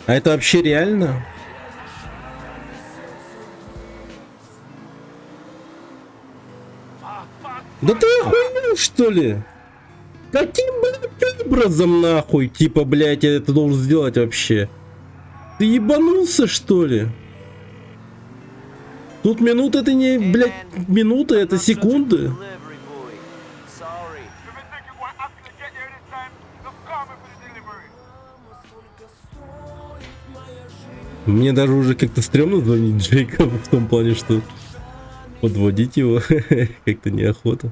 А это вообще реально? Да ты охуел, что ли? Каким, блядь, образом, нахуй? Типа, блядь, я это должен сделать вообще? Ты ебанулся, что ли? Тут минуты это не, блядь, минуты, это секунды. Мне даже уже как-то стрёмно звонить Джейкобу в том плане, что подводить его как-то неохота.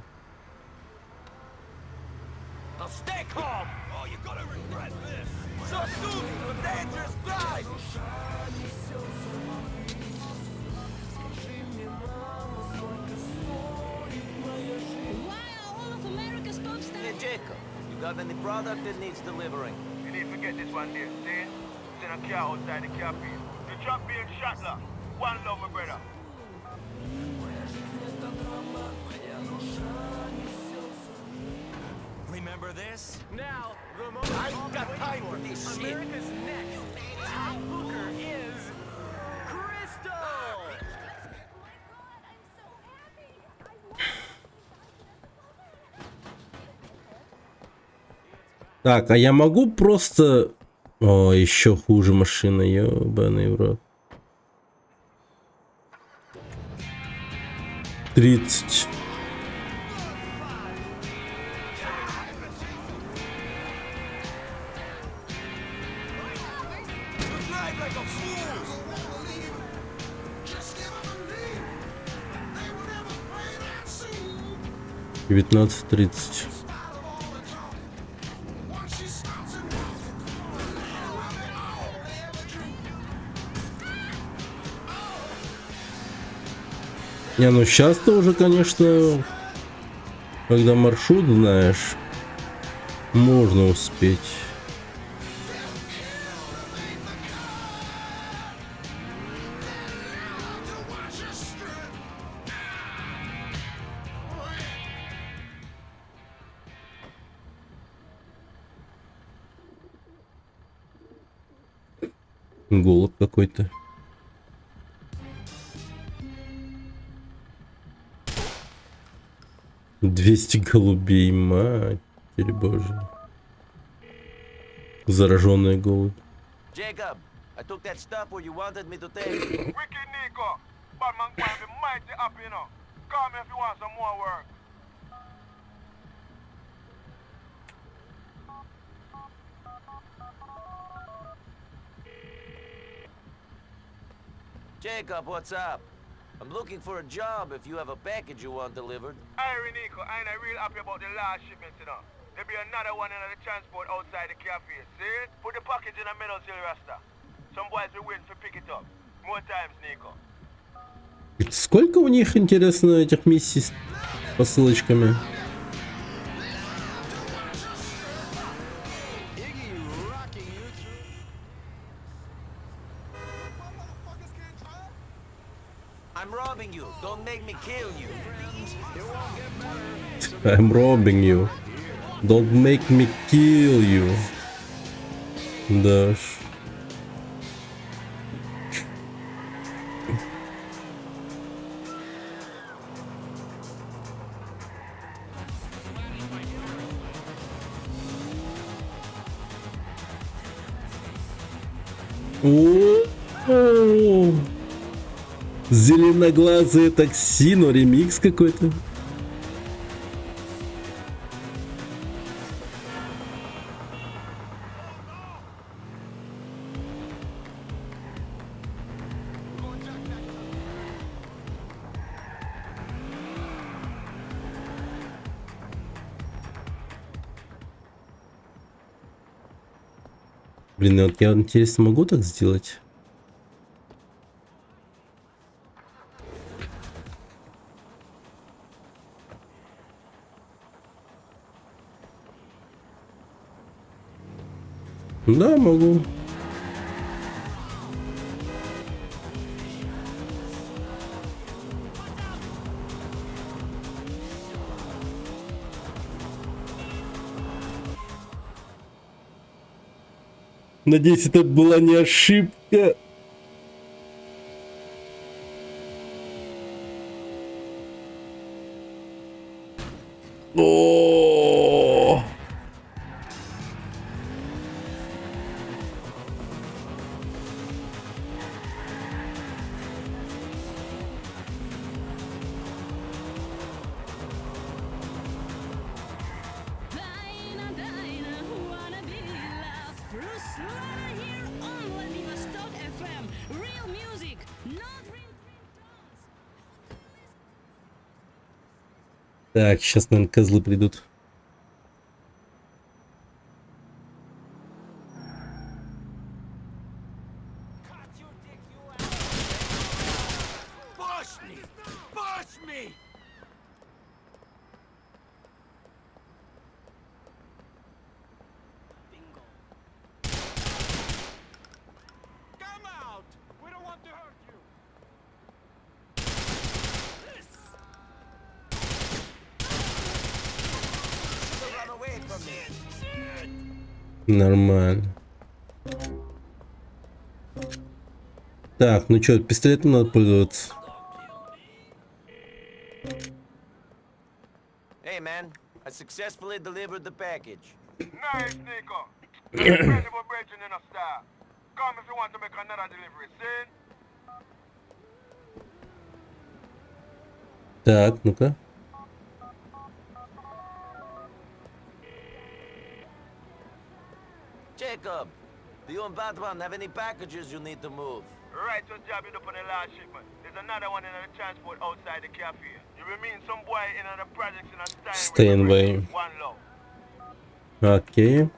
Got any product that needs delivering? You need to get this one there, see? It's in a car outside the cafe. The truck being shot lock. One love, my brother. Remember this? Now, the most I ain't got time for this shit. America's next top hooker is Crystal! Так, а я могу просто... О, еще хуже машина, ебаный в рот. 30. Девятнадцать 30. Не, ну сейчас-то уже, конечно, когда маршрут знаешь, можно успеть. Голод какой-то. $200 голубей, матерь божья. Зараженные голуби. Jacob, I took that stuff where you wanted me to take. Wicked Nico. Batman going to be mighty happy, you know. Call me if you want some more work. Jacob, what's up? I'm looking for a job if you have a package you want delivered. Irie Nico, I ain't real happy about the last shipment, you know. There'll be another one in the transport outside the cafe. See it? Put the package in the middle, Sylvester. Some boys will win to pick it up. More times, Nico. Сколько у них, интересно, этих миссий с посылочками? I'm robbing you. Don't make me kill you. I'm robbing you. Don't make me kill you. Да. О-о-о. Зеленоглазые такси, но ремикс какой-то. Блин, вот я, интересно, могу так сделать? Да, могу. Надеюсь, это была не ошибка. О! Так, сейчас, наверное, козлы придут. Push me! Push me! Come out! We don't want to hurt you! Run away from me! Нормально. Так, ну что, пистолетом надо пользоваться. Hey man, I successfully delivered the package. Nice, Nico. Incredible bridging in a star. Come if you want to make another delivery, see? Так, ну-ка. Jacob, do you and Batman have any packages you need to move? Right to job you do for the last shipment. There's another one in the transport outside the cafe. You will meet some boy in other projects in a Steinway. One low. Окей.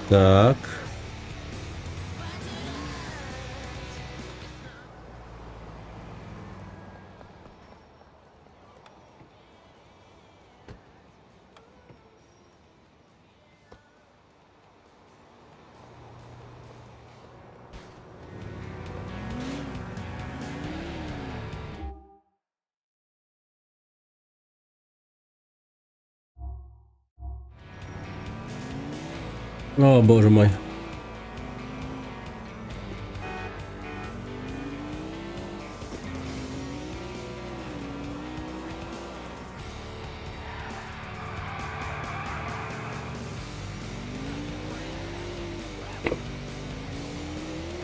Так. О, боже мой.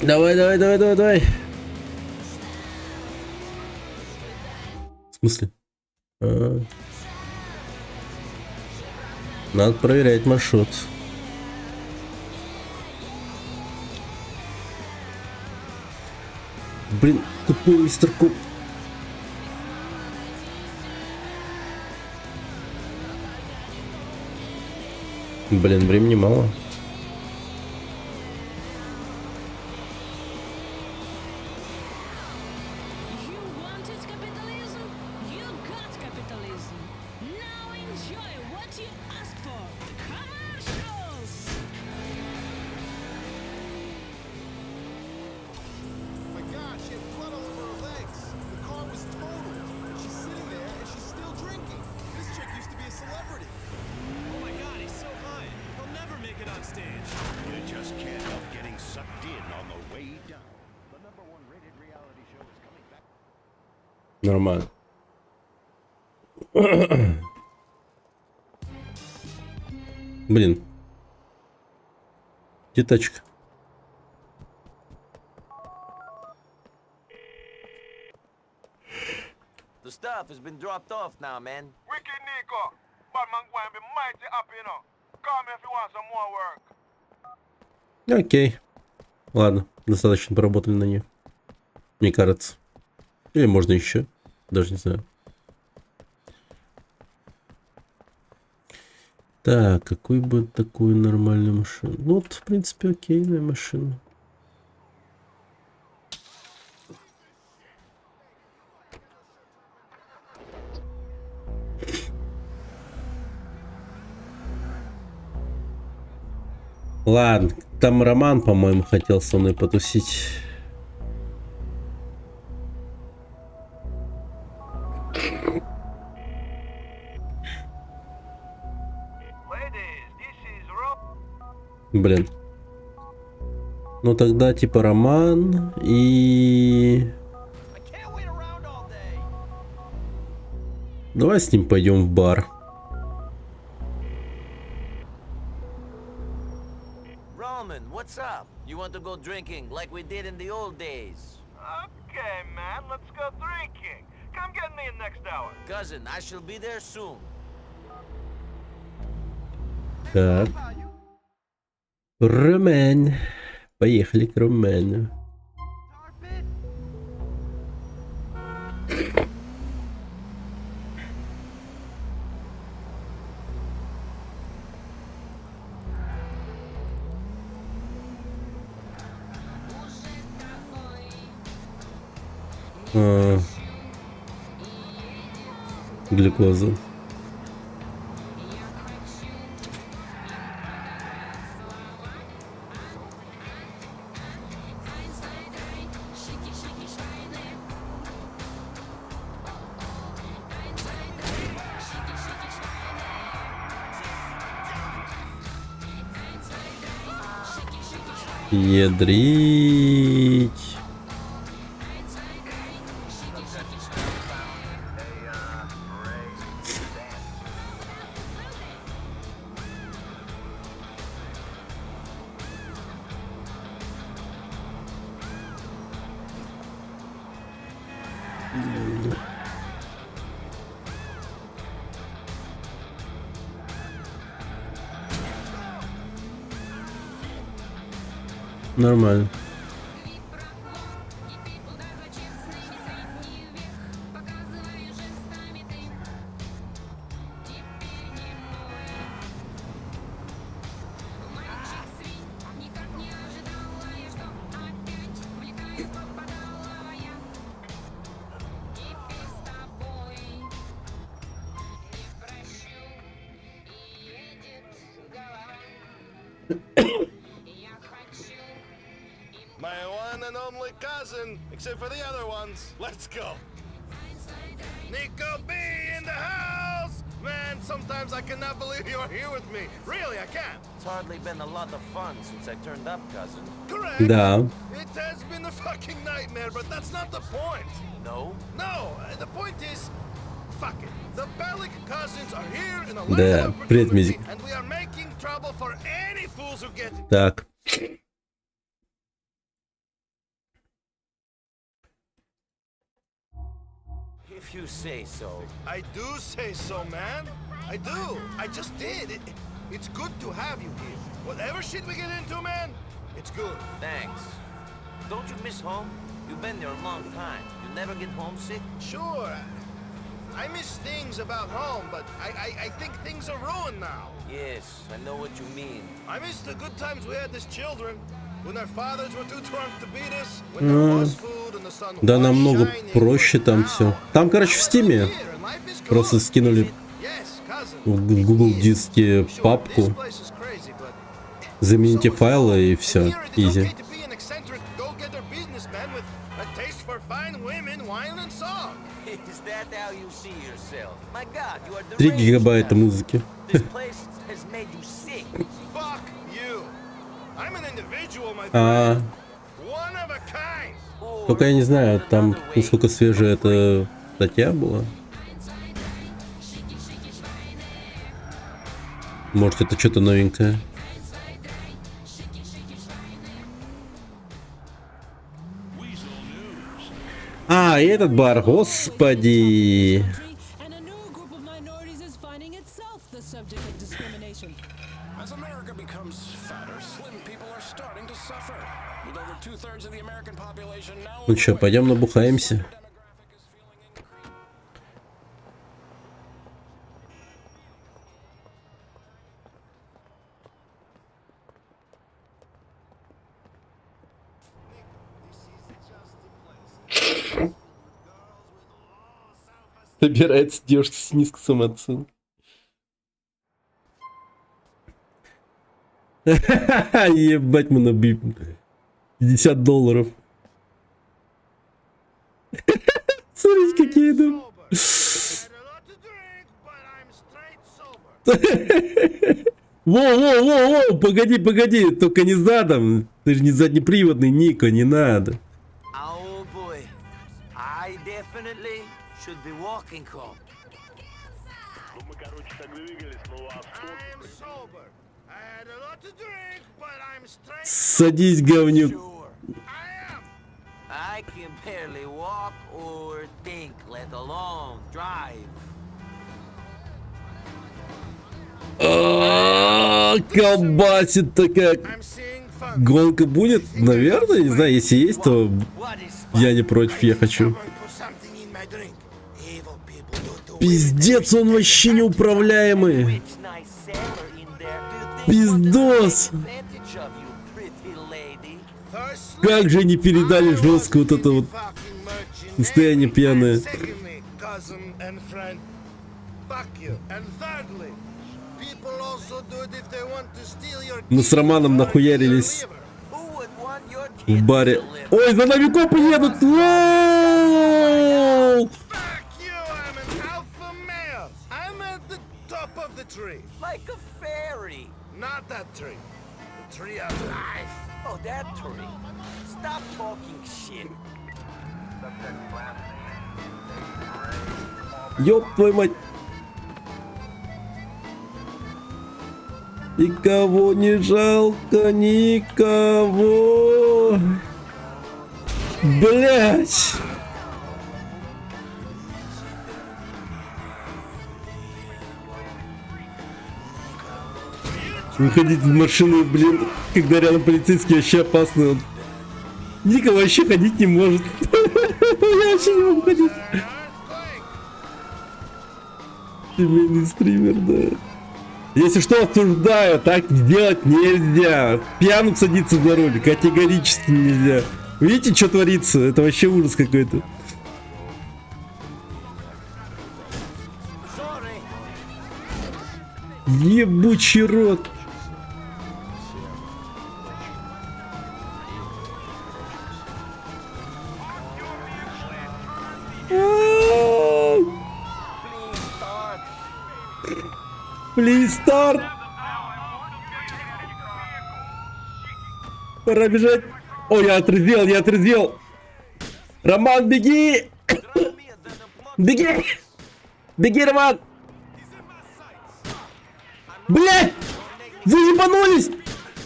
Давай, давай, давай, давай, давай. В смысле? Надо проверять маршрут. Блин, тупой мистер Коп. Блин, времени мало. Oh my god, he's so high. He'll never make it on Нормально. Блин. Где тачка? The stuff has been dropped off now, man. Wicked Nico. Batman going to be mighty happy, you know. Call me if you want some more work. Окей. Ладно, достаточно поработали на нее. Мне кажется. Или можно еще. Даже не знаю. Так, какой бы такую нормальную машину? Ну вот, в принципе, окейная машина. Ладно, там Роман, по-моему, хотел со мной потусить. Блин. Ну тогда типа Роман и... Давай с ним пойдем в бар. Roman, what's up? You want to go drinking like we did in the old days? Okay, man, let's go drinking. Come get me in next hour. Cousin, I shall be there soon. Так. Роман. Поехали к Роману. Глюкоза. Ядрить. Нормально. My one and only cousin, except for the other ones. Let's go. Nico B in the house! Man, sometimes I cannot believe you're here with me. Really, I can't. It's hardly been a lot of fun since I turned up, cousin. Correct. Да. It has been a fucking nightmare, but that's not the point. No? No, the point is, fuck it. The Bellic cousins are here in a Да, привет, Мизик. and we are making trouble for any fools who get it. Так. If you say so. I do say so, man. I do. I just did. It's good to have you here. Whatever shit we get into, man, it's good. Thanks. Don't you miss home? You've been there a long time. You never get homesick? Sure. I miss things about home, but I think things are ruined now. Yes, I know what you mean. I miss the good times we had as children. When our fathers were too drunk to beat us, when there was food and the sun Да, was намного shining. проще там все. Там, короче, в Стиме просто скинули в Google диске папку, замените файлы и все, изи. Is that how you see yourself? My God, you are 3 гигабайта музыки. This place has made you sick. Fuck you. I'm an individual, my А, friend. One of a kind. Только я не знаю, там насколько свежая эта статья была. Может, это что-то новенькое. А, и этот бар, господи. And a new group of minorities is finding itself the subject of discrimination. As America becomes fatter, slim people are starting to suffer. With over 2/3 of the American population now. Ну что, пойдем набухаемся. Собирается девушка с низкой самооценкой. Ебать, мы набьем $50. Смотрите, какие идут. Воу, погоди, только не задом. Ты же не заднеприводный, Ника, не надо. Oh boy, I definitely should be walking home. Садись, говнюк. I can barely walk or think, let alone drive. Колбасит-то как. Гонка будет? Наверное, не знаю, если есть, то я не против, я хочу. Пиздец, он вообще неуправляемый. Пиздос. Как же не передали жестко вот это вот состояние пьяное. Мы с Романом нахуярились в баре. Ой, за нами копы едут! Воу! Like a fairy. Not that tree. The tree of life. Oh, that tree. Stop talking shit. Ёб твою мать. Никого не жалко, никого. Блять. Выходить из машины, блин, когда рядом полицейский, вообще опасно. Ника вообще ходить не может. Я вообще не могу ходить. Семейный стример, да. Если что, осуждаю, так делать нельзя. Пьяным садиться за руль категорически нельзя. Видите, что творится? Это вообще ужас какой-то. Ебучий рот. Please start. Пора бежать. Ой, я отрезвел. Роман, беги. Беги, Роман. Блять! Вы ебанулись!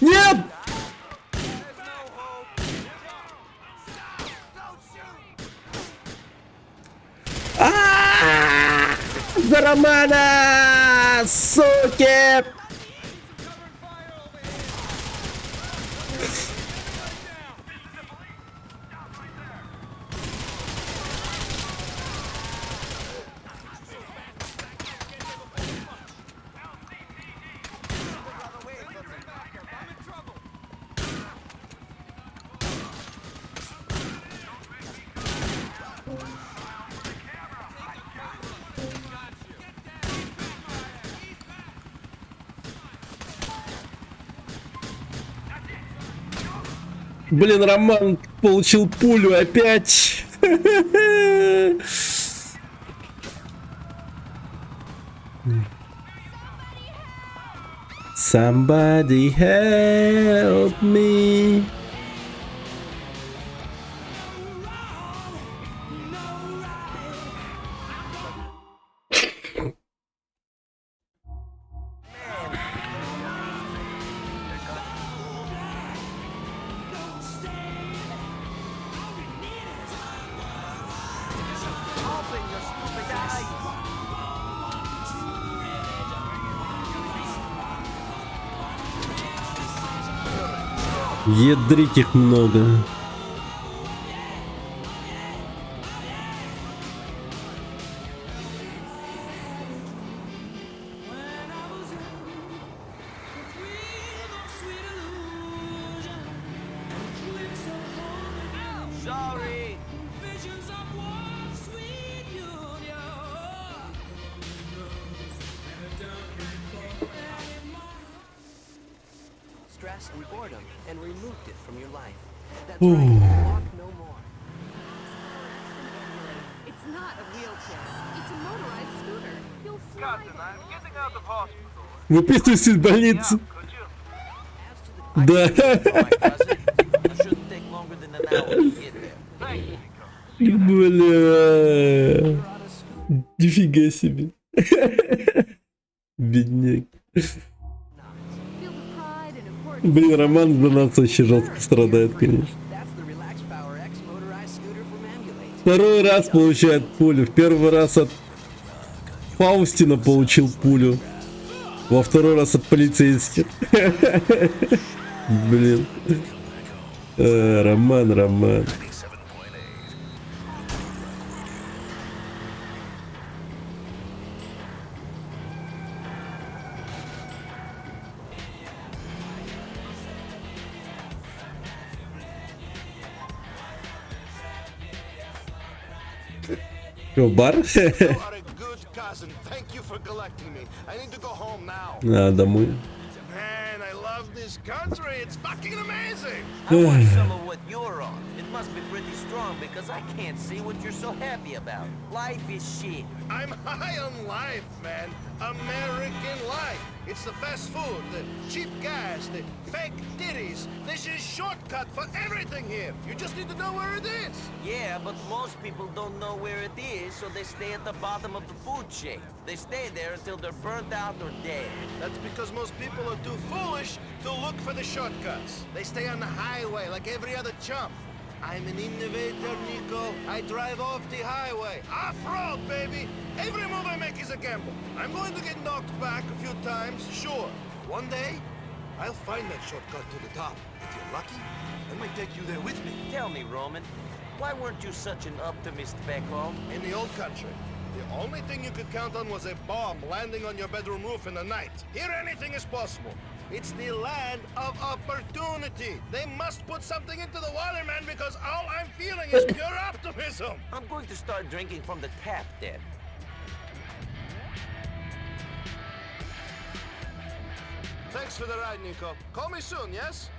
Нет! За Романа! Суки! Блин, Роман получил пулю опять. Somebody help me. Ядрить их много. Sorry. Stress and boredom and removed it from your life. That's Ooh. right. Walk no more. It's not a wheelchair. It's a motorized scooter. You'll fly. Captain, I'm getting out of hospital. Выписывайся из больницы. Да. Бля. Нифига себе. Бедняк. Блин, Роман за нас очень жестко страдает, конечно. Второй раз получает пулю. В первый раз от Фаустина получил пулю. Во второй раз от полицейских. Блин. Роман. Что, бар? А, домой. Man, I love this country. It's fucking amazing. I want some of what you're on. It must be pretty strong because I can't see what you're so happy about. Life is shit. I'm high on life, man. American life. It's the fast food, the cheap gas, the fake titties. This is shortcut for everything here. You just need to know where it is. Yeah, but most people don't know where it is, so they stay at the bottom of the food chain. They stay there until they're burnt out or dead. That's because most people are too foolish to look for the shortcuts. They stay on the highway like every other chump. I'm an innovator, Nico. I drive off the highway. Off-road, baby! Every move I make is a gamble. I'm going to get knocked back a few times, sure. One day, I'll find that shortcut to the top. If you're lucky, I might take you there with me. Tell me, Roman, why weren't you such an optimist back home? In the old country, the only thing you could count on was a bomb landing on your bedroom roof in the night. Here, anything is possible. It's the land of opportunity. They must put something into the water, man, because all I'm feeling is pure optimism. I'm going to start drinking from the tap, then. Thanks for the ride, Nico. Call me soon, yes?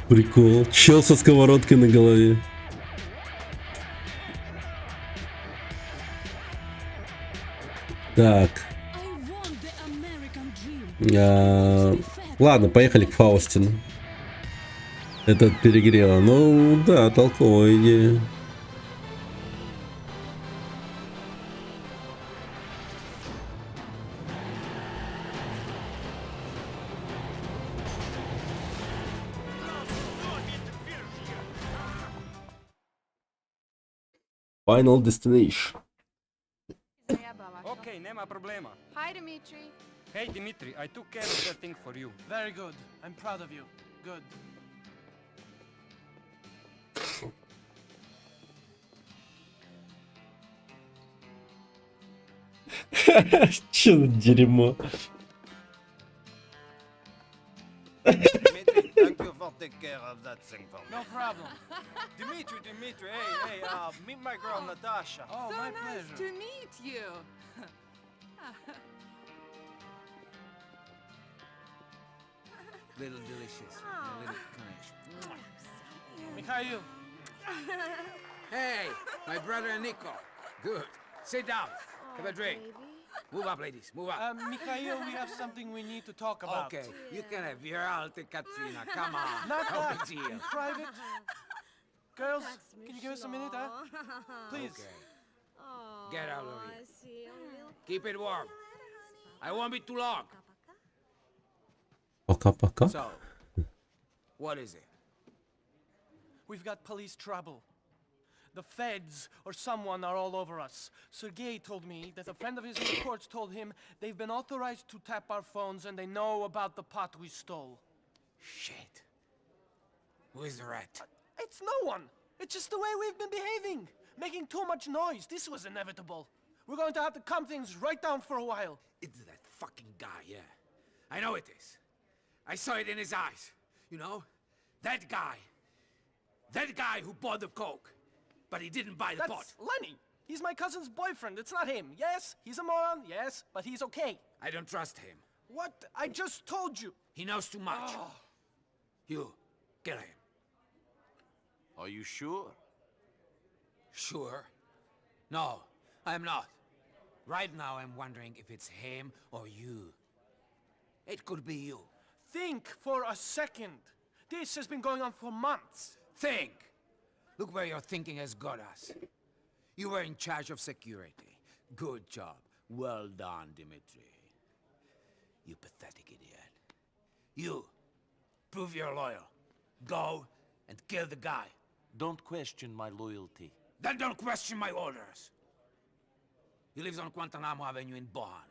Прикол. Чел со сковородкой на голове. Так. Ладно, поехали к Фаустину. Этот перегрева. Ну да, толковая идея. Final destination. Okay, nema problema. Hi, Dimitri. Hey, Dimitri, I took care of that thing for you. Very good. I'm proud of you. Good. Че за дерьмо? Dimitri, thank you for taking care of that thing for me. No problem. Dimitri, hey, meet my girl Natasha. Oh, So my nice pleasure. to meet you. Little delicious. A little kind. Mikhail. Hey, my brother Nico. Good. Sit down. Have a drink. Move up, ladies. Move up. Mikhail, we have something we need to talk about. Okay, you can have your alte Katrina. Come on. Not No that. big deal. Private. Girls, can you give us a minute, huh? Please. Okay. Get out of here. Keep it warm. I won't be too long. Пока-пока. So, what is it? We've got police trouble. The feds or someone are all over us. Sergei told me that a friend of his in the courts told him they've been authorized to tap our phones and they know about the pot we stole. Shit. Who is the rat? It's no one. It's just the way we've been behaving. Making too much noise. This was inevitable. We're going to have to calm things right down for a while. It's that fucking guy, yeah. I know it is. I saw it in his eyes. You know? That guy. That guy who bought the coke. But he didn't buy the pot. That's Lenny. He's my cousin's boyfriend. It's not him. Yes, he's a moron. Yes, but he's okay. I don't trust him. What? I just told you. He knows too much. Oh. You, get him. Are you sure? Sure? No, I'm not. Right now I'm wondering if it's him or you. It could be you. Think for a second. This has been going on for months. Think! Look where your thinking has got us. You were in charge of security. Good job. Well done, Dimitri. You pathetic idiot. You, prove you're loyal. Go and kill the guy. Don't question my loyalty. Then don't question my orders. He lives on Guantanamo Avenue in Bohan.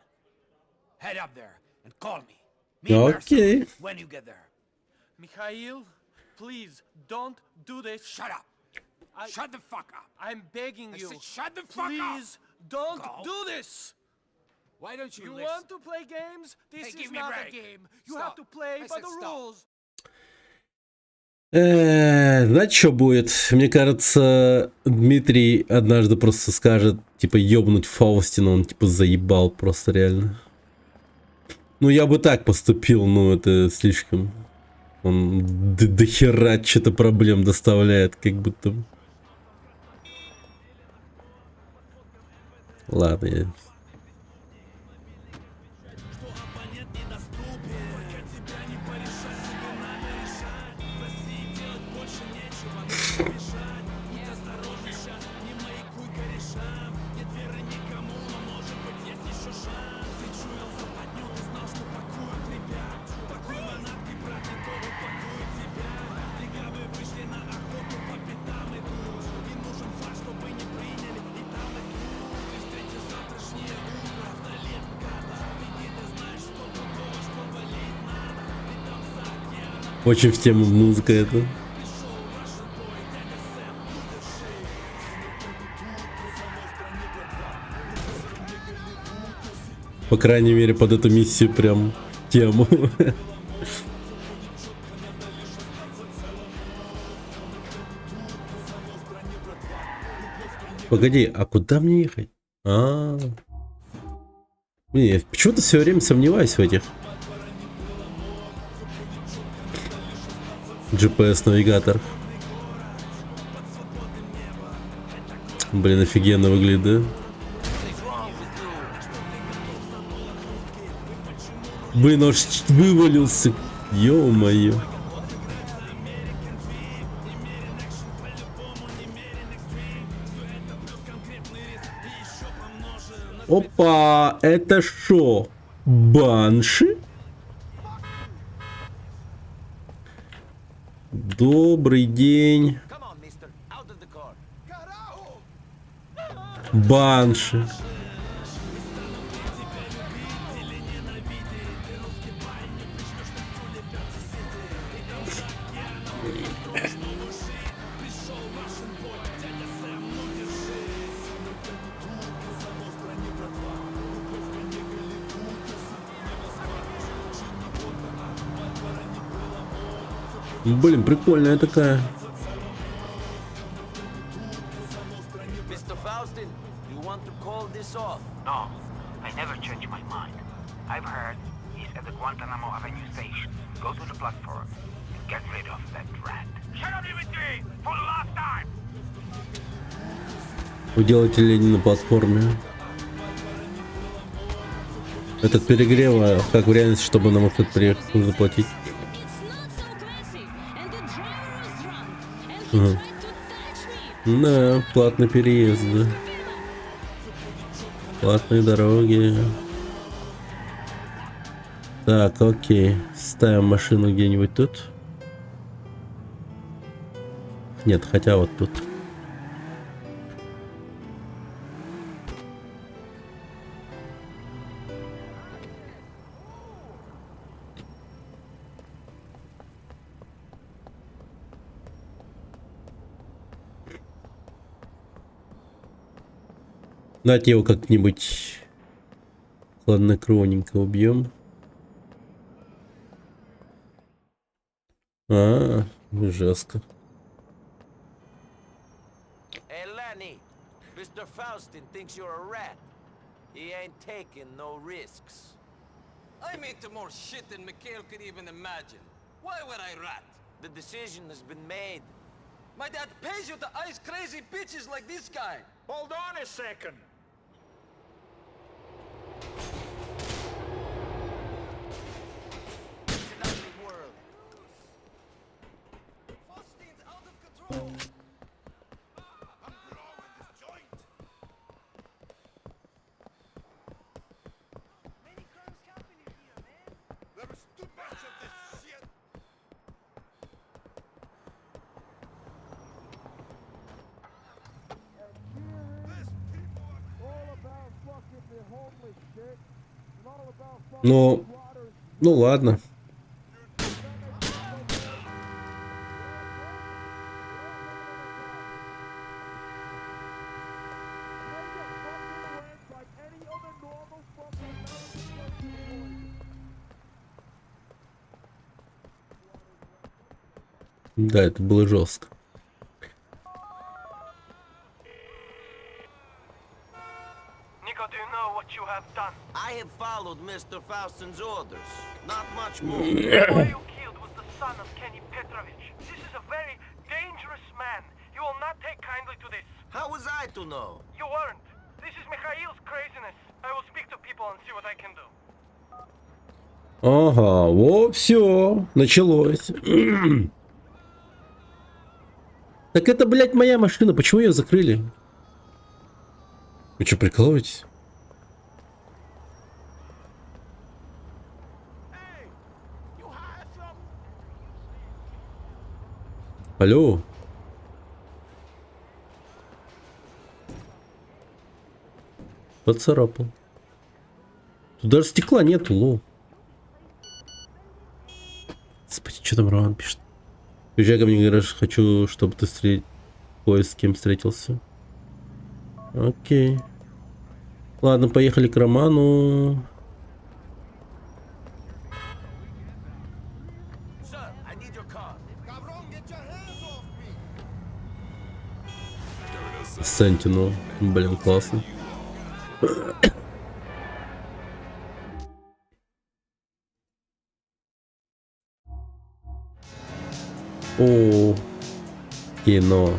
Head up there and call me. Okay. When you get there. Mikhail, please don't do this. Shut up. Shut the fuck up. I'm begging you. Said, shut the fuck up. Please don't do this. Why don't you listen? Want to play games? This Hey, is not a game. You have to play by the rules. Знаете, что будет? Мне кажется, Дмитрий однажды просто скажет, типа, ёбнуть Фаустина, он, типа, заебал просто реально. Ну, я бы так поступил, но это слишком. Он до хера что-то проблем доставляет, как будто. Ладно, я... Очень в тему музыка эта. По крайней мере, под эту миссию прям тему. Погоди, а куда мне ехать? Не, почему-то все время сомневаюсь в этих. GPS-навигатор. Блин, офигенно выглядит, да? Блин, аж вывалился. Ё-моё. Опа, это шо? Банши? Добрый день. Банши. Блин, прикольная такая. Mr. Faustin, you want to call this off? No, I never change my mind. I've heard he's at the Guantanamo Avenue station. Go to the platform and get rid of that rat. Shut up, Dimitri! For the last time! Уделайте лень на платформе. Этот перегрев, как в реальности, чтобы на маршрут приехать, нужно платить. Ага. Да, платный переезд, да. Платные дороги. Так, окей. Ставим машину где-нибудь тут. Нет, хотя вот тут. Давайте его как-нибудь хладнокровненько убьем. Жестко. Hey, Lenny, Mr. Faustin thinks you're a rat. He ain't taking no risks. I'm into more shit than Mikhail could even imagine. Why would I rat? The decision has been made. My dad pays you to ice crazy bitches like this guy. Hold on a second. It's an ugly world. Faustin's out of control. Many crimes happening here, man. There is too much of this shit. Ну ладно. Да, это было жестко. Nico, do you know what you have done? I have followed Mr. Faustin's orders. Not much more. The boy you killed was the son of Kenny Petrovich. This is a very dangerous man. You will not take kindly to this. How was I to know? You weren't. This is Mikhail's craziness. I will speak to people and see what I can do. Ага, вот все, началось. Так это, блядь, моя машина, почему ее закрыли? Вы что, прикалываетесь? Алло? Поцарапал. Тут даже стекла нету, лоу. Господи, что там Роман пишет? Уезжай ко мне, говоришь, хочу, чтобы ты кое с кем встретился. Окей. Ладно, поехали к Роману. Сентинел. Блин, классно. О, кино.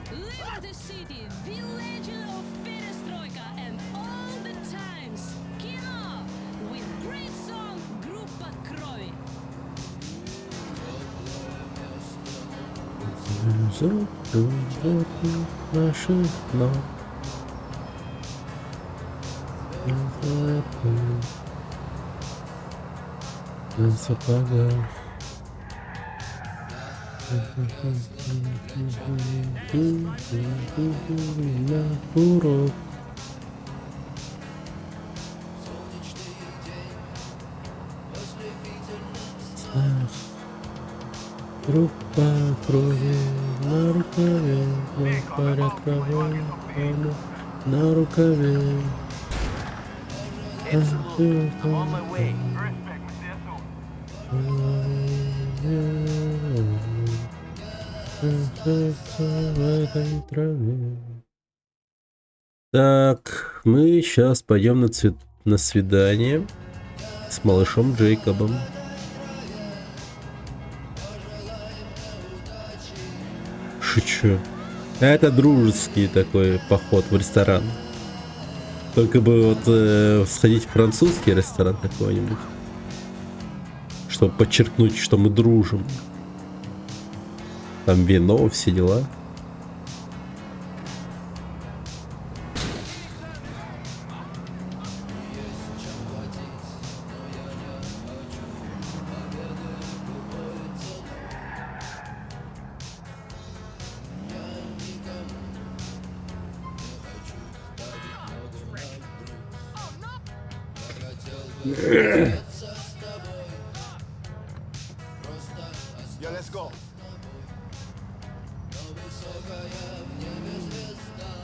Liberty City, the legend of Perestroika and all the times. Кино with great song Группа Крови. Группа крови на рукаве, парят крови на рукаве. I'm on my way. Так, мы сейчас пойдем на свидание с малышом Джейкобом. Шучу. Это дружеский такой поход в ресторан. Только бы вот сходить в французский ресторан какой-нибудь, чтобы подчеркнуть, что мы дружим. Там вино, все дела. Yo, let's go.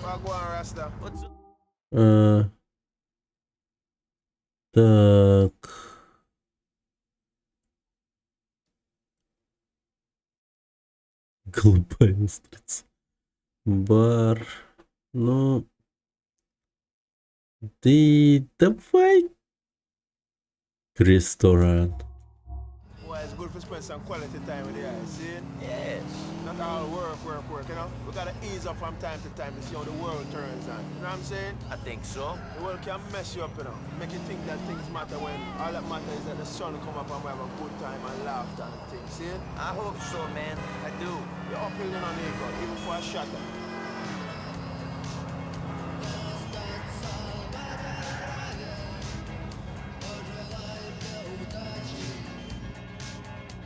Wagwan, Rasta. Так. Голубая устрица. Бар. Ну. Ты давай. Ресторан. Well, it's good for spend some quality time with the guys, see? Yes. Not all work, you know? We gotta ease up from time to time to see how the world turns on. You know what I'm saying? I think so. The world can mess you up, you know? Make you think that things matter when all that matters is that the sun come up and we have a good time and laughter and things, see? I hope so, man. I do. You're upbuilding on Nico, even for a shot.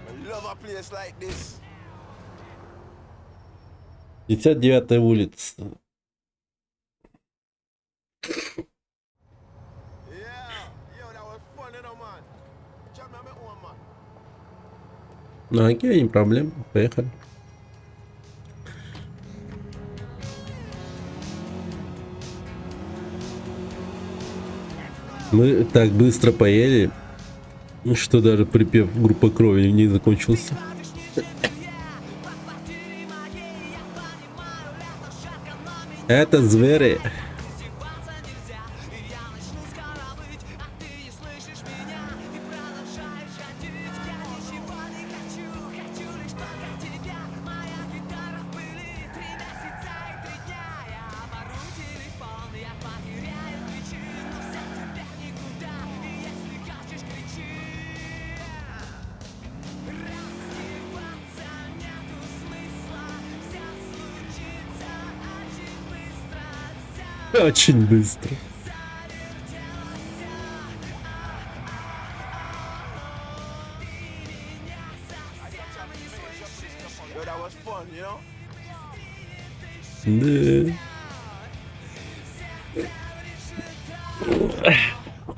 I love a place like this. 59-я улица. Ну, окей, не проблема. Поехали. Мы так быстро поели, что даже припев группы крови не закончился. Это звери. Очень быстро. Да.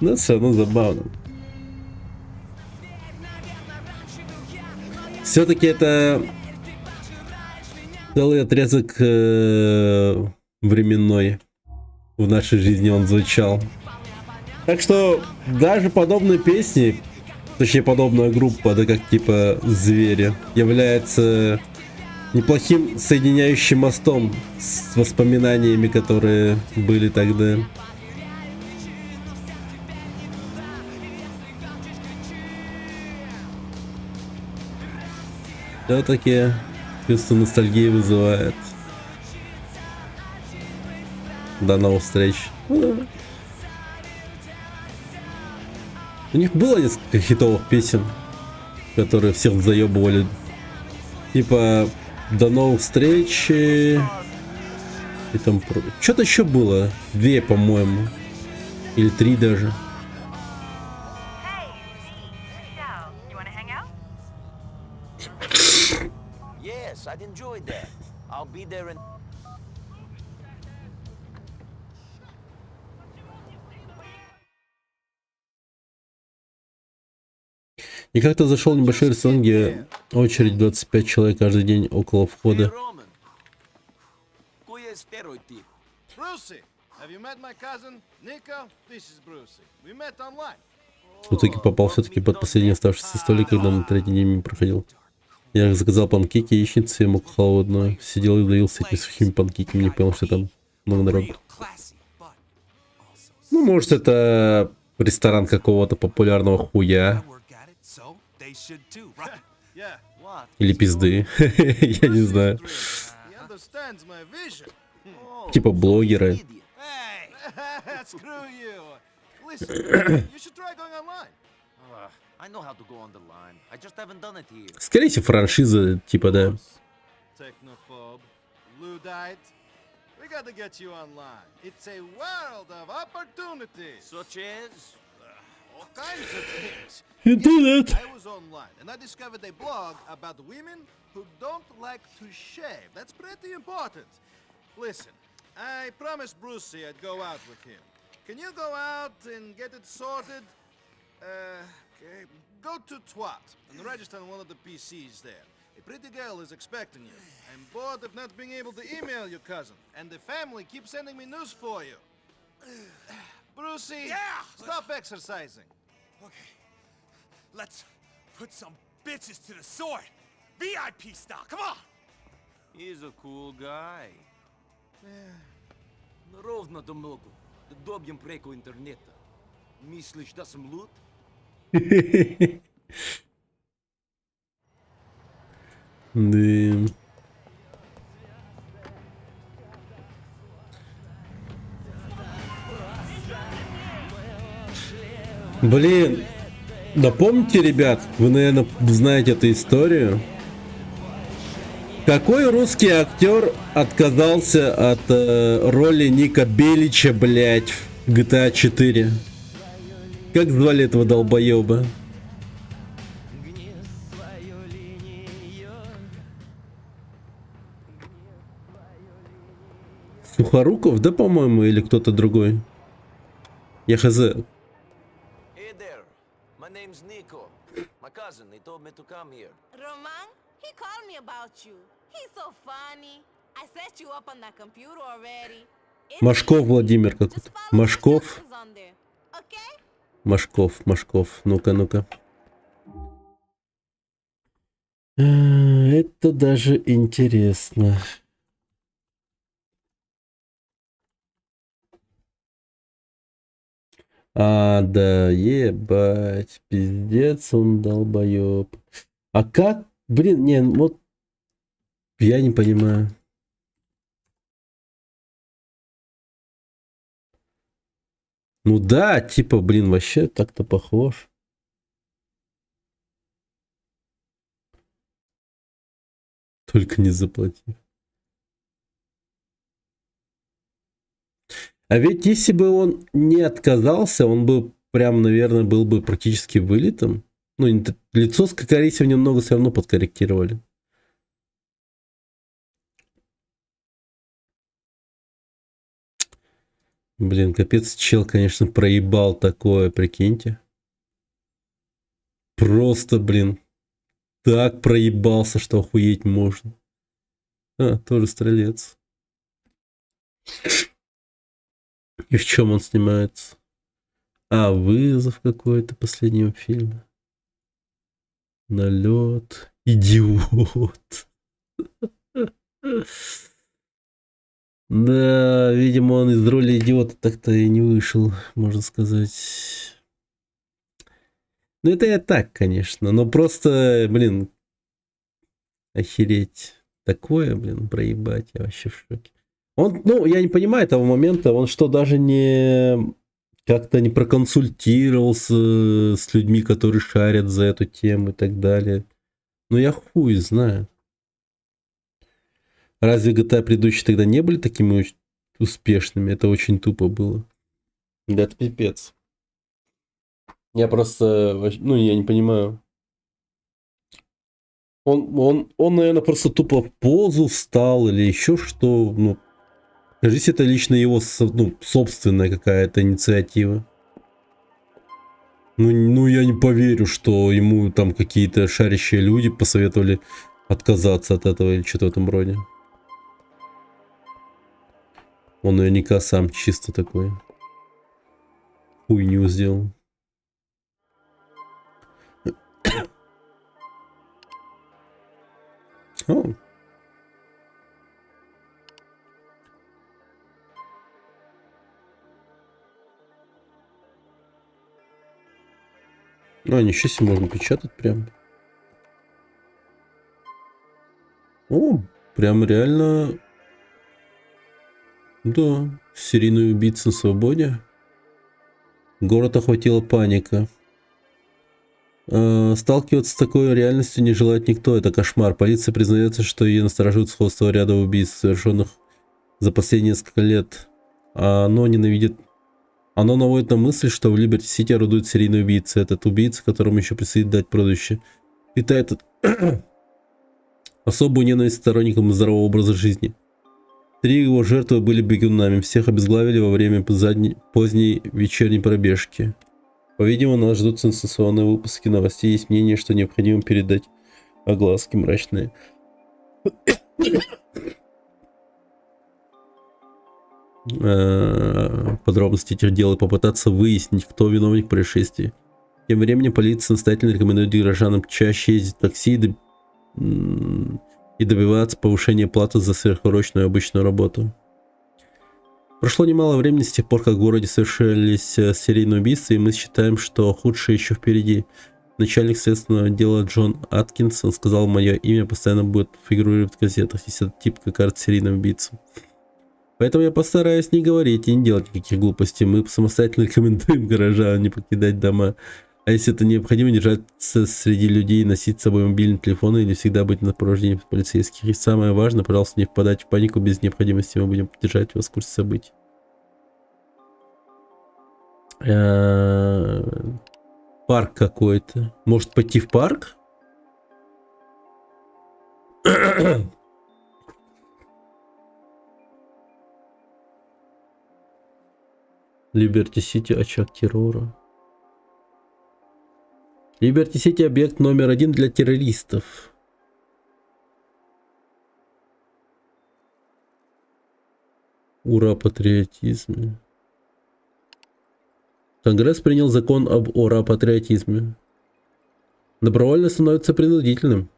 Но все равно забавно. Все-таки это целый отрезок временной. В нашей жизни он звучал. Так что даже подобные песни, точнее подобная группа, да как типа звери, является неплохим соединяющим мостом с воспоминаниями, которые были тогда. Все-таки чувство ностальгии вызывает. До новых встреч. У них было несколько хитовых песен, которые всех заебывали. Типа до новых встреч. И там что-то еще было. 2, по-моему. Или 3 даже. Yes, I'd enjoy that. I'll be there in... И как-то зашел в небольшой ресторан, где очередь 25 человек каждый день около входа. Brucey, have you met my cousin Nico? This is Brucey. We met online. В итоге попал все-таки под последний оставшийся столик, когда на 3-й день мимо проходил. Я заказал панкейки, яичницы, муку холодную. Сидел и давился этими сухими панкейками, не понял, что там много народу. Ну, может, это ресторан какого-то популярного хуя. Или пизды. Я не знаю. Типа блогеры. Скорее всего, франшиза, типа, да. We gotta get you online. It's a world of opportunities. Such as? All kinds of things. Internet. I was online and I discovered a blog about women who don't like to shave. That's pretty important. Listen, I promised Brucey I'd go out with him. Can you go out and get it sorted? Okay. Go to Twat and register on one of the PCs there. A pretty girl is expecting you. I'm bored of not being able to email your cousin, and the family keeps sending me news for you. Brucey, Yeah! stop exercising. Okay. Let's put some bitches to the sword. VIP style, come on! He's a cool guy. Ровно до много. Добьем преку интернета. Мислишь, да сам лут? Да. Блин, напомните, ребят, вы, наверное, знаете эту историю. Какой русский актер отказался от роли Ника Белича, блять, в GTA 4? Как звали этого долбоеба? Сухоруков, да, по-моему, или кто-то другой? Я хз. Hey there. My name's Nico. My cousin, he told me to come here. Roman, he called me about you. He's so funny. I set you up on that computer already. Машков Владимир какой-то. Машков. Машков. Ну-ка, ну-ка. Это даже интересно. А, да, ебать. Пиздец, он долбоеб. А как? Блин, не, вот я не понимаю. Ну да, типа, блин, вообще так-то похож. Только не заплатив. А ведь если бы он не отказался, он бы прям, наверное, был бы практически вылитым. Ну, лицо, скорее всего, немного все равно подкорректировали. Блин, капец, чел, конечно, проебал такое, прикиньте. Просто, блин, так проебался, что охуеть можно. А, тоже стрелец. И в чем он снимается? А, вызов какой-то последнего фильма. Налет. Идиот. Да, видимо, он из роли идиота так-то и не вышел, можно сказать. Ну, это я так, конечно. Но просто, блин, охереть. Такое, блин, проебать. Я вообще в шоке. Он, ну, я не понимаю того момента, он что, даже не как-то не проконсультировался с людьми, которые шарят за эту тему и так далее. Ну, я хуй знаю. Разве GTA предыдущие тогда не были такими успешными? Это очень тупо было. Да, это пипец. Я просто, ну, я не понимаю. Он, наверное, просто тупо в позу встал или еще что, ну, кажется, это лично его, ну, собственная какая-то инициатива. Ну, я не поверю, что ему там какие-то шарящие люди посоветовали отказаться от этого или что-то в этом роде. Он наверняка сам чисто такой хуйню сделал. О. А, ничего себе, можно печатать прям. О, прям реально. Да, серийный убийца на свободе. Город охватила паника. Сталкиваться с такой реальностью не желает никто. Это кошмар. Полиция признается, что ее настораживает сходство ряда убийств, совершенных за последние несколько лет. Оно наводит на мысль, что в Либерти-Сити орудует серийный убийца. Этот убийца, которому еще предстоит дать прозвище, питает особую ненависть сторонникам здорового образа жизни. 3 его жертвы были бегунами. Всех обезглавили во время поздней вечерней пробежки. По-видимому, нас ждут сенсационные выпуски новостей. Есть мнение, что необходимо передать огласки мрачные. Подробности этих дел и попытаться выяснить, кто виновник происшествия. Тем временем полиция настоятельно рекомендует горожанам чаще ездить в такси и добиваться повышения платы за сверхурочную обычную работу. Прошло немало времени с тех пор, как в городе совершались серийные убийства, и мы считаем, что худшее еще впереди. Начальник следственного отдела Джон Аткинсон сказал, мое имя постоянно будет фигурировать в газетах, если этот тип как кажется серийным убийцем. Поэтому я постараюсь не говорить и не делать никаких глупостей. Мы самостоятельно рекомендуем горожанам не покидать дома. А если это необходимо, держаться среди людей, носить с собой мобильный телефон или всегда быть на сопровождении полицейских. И самое важное, пожалуйста, не впадать в панику без необходимости. Мы будем держать вас в курсе событий. Парк какой-то. Может пойти в парк? Либерти-Сити, очаг террора. Либерти-Сити объект номер 1 для террористов. Ура патриотизме. Конгресс принял закон об ура патриотизме. Добровольно становится принудительным.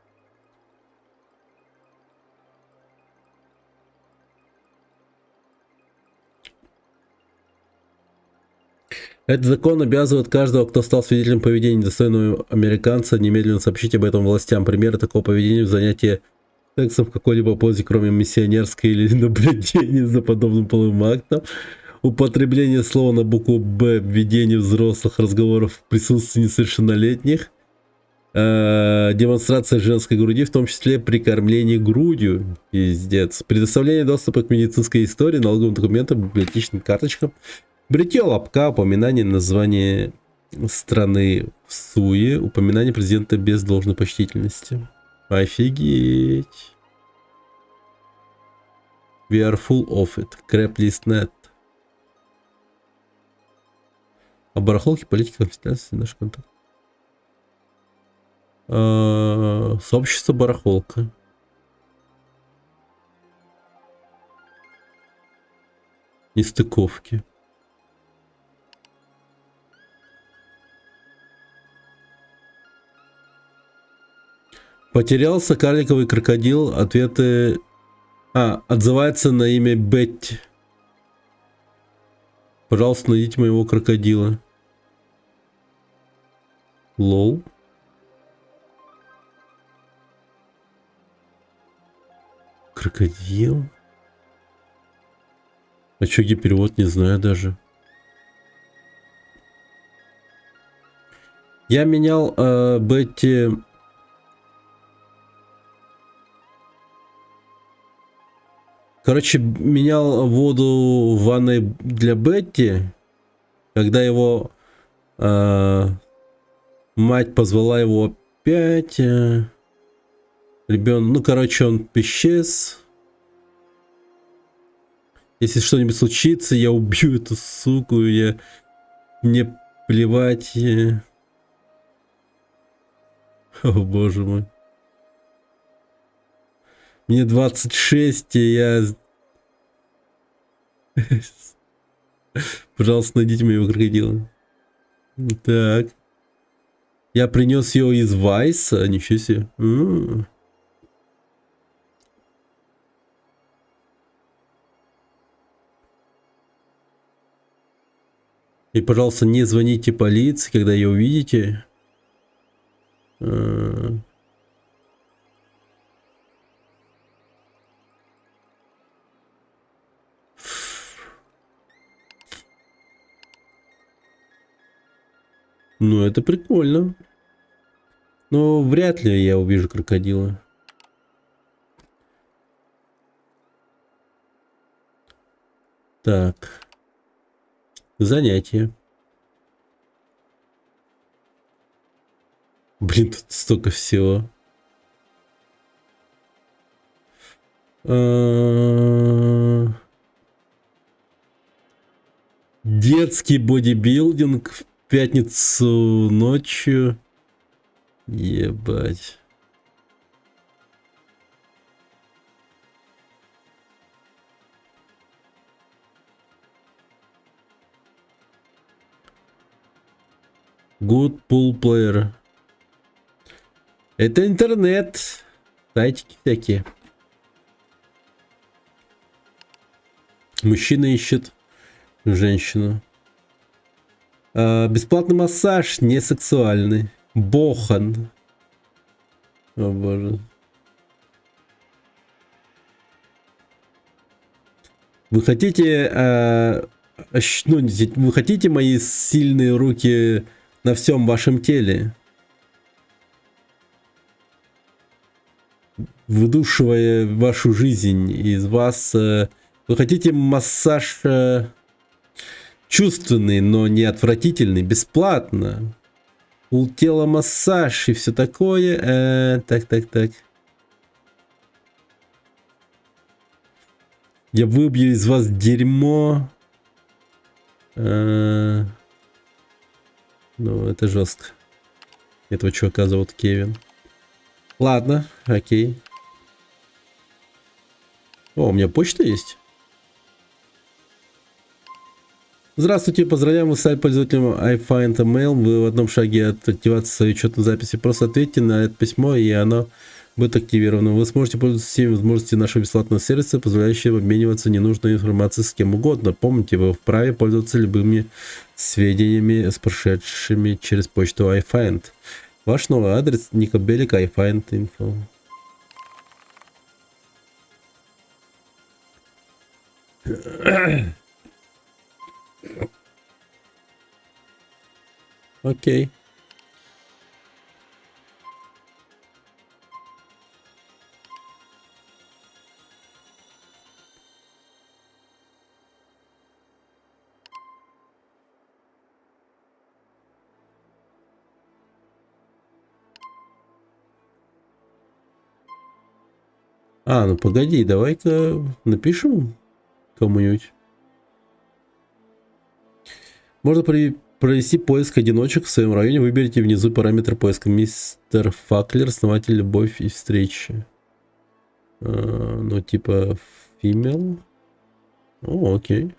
Этот закон обязывает каждого, кто стал свидетелем поведения недостойного американца, немедленно сообщить об этом властям. Примеры такого поведения в занятии сексом в какой-либо позе, кроме миссионерской или наблюдения за подобным половым актом, употребление слова на букву «Б», введение взрослых разговоров в присутствии несовершеннолетних, демонстрация женской груди, в том числе при кормлении грудью, пиздец, предоставление доступа к медицинской истории, налоговым документам, библиотечным карточкам, бритье лобка, упоминание названия страны в суе, упоминание президента без должной почтительности. Офигеть. We are full of it. Crap.list.net. А барахолки, политики, конфиденциальности, наш контакт. Сообщество барахолка. Нестыковки. Потерялся карликовый крокодил. Ответы... отзывается на имя Бетти. Пожалуйста, найдите моего крокодила. Лол. Крокодил? А чё, где перевод, не знаю даже. Я менял Бетти... Короче, менял воду в ванной для Бетти, когда его мать позвала его опять. Ребенок, ну, короче, он исчез. Если что-нибудь случится, я убью эту суку, мне плевать. О, боже мой. Мне 26, и я... Пожалуйста, найдите моего крокодила. Так. Я принес его из Вайса. Ничего себе. И, пожалуйста, не звоните полиции, когда ее увидите. Ну, это прикольно. Но вряд ли я увижу крокодила. Так. Занятие. Блин, тут столько всего. Детский бодибилдинг. пятницу ночью. Ебать. Good pool player. Это интернет. Сайтики всякие. Мужчина ищет женщину. Бесплатный массаж, не сексуальный. Бохан. О боже. Вы хотите, вы хотите мои сильные руки на всем вашем теле, выдушивая вашу жизнь из вас? Вы хотите массаж чувственный, но не отвратительный, бесплатно? Полтела массаж и все такое. Так. Я выбью из вас дерьмо. Ну, это жестко. Этого чувака зовут Кевин. Ладно, окей. О, у меня почта есть. Здравствуйте, поздравляем, вы стали пользователем iFindMail. Вы в одном шаге от активации своей учетной записи. Просто ответьте на это письмо, и оно будет активировано. Вы сможете пользоваться всеми возможностями нашего бесплатного сервиса, позволяющего обмениваться ненужной информацией с кем угодно. Помните, вы вправе пользоваться любыми сведениями, прошедшими через почту iFind. Ваш новый адрес Никобелик iFind Info. Окей. Ну погоди, давай-ка напишем кому-нибудь. Можно провести поиск одиночек в своем районе. Выберите внизу параметры поиска. Мистер Факлер, основатель любовь и встречи. Ну, типа, female. О, окей.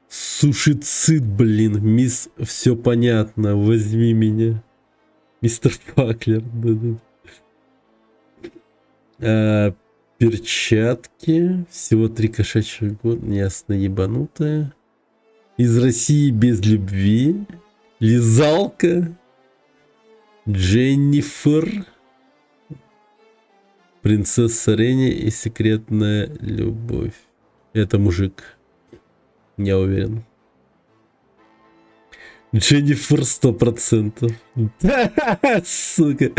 Сушицид, блин. Мисс, все понятно. Возьми меня. Мистер Факлер. Перчатки. Всего 3 кошачьих года. Ясно, ебанутая. Из России без любви. Лизалка. Дженнифер. Принцесса Ренни и секретная любовь. Это мужик. Я уверен. Дженнифер 100%. Сука.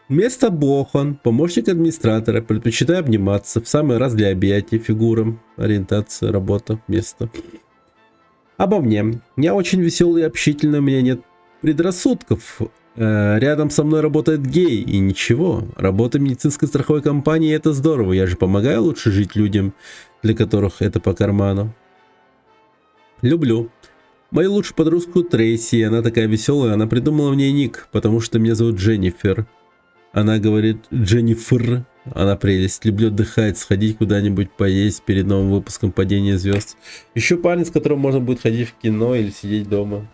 Место Бохан, помощник администратора, предпочитаю обниматься, в самый раз для объятий, фигурам, ориентация, работа, место. Обо мне. Я очень веселый и общительный, у меня нет предрассудков. Рядом со мной работает гей, и ничего. Работа медицинской страховой компании — это здорово, я же помогаю лучше жить людям, для которых это по карману. Люблю. Мою лучшую подружку Трейси, она такая веселая, она придумала мне ник, потому что меня зовут Дженнифер. Она говорит Дженнифер, она прелесть. Люблю отдыхать, сходить куда-нибудь поесть перед новым выпуском «Падение звезд». Еще парень, с которым можно будет ходить в кино или сидеть дома.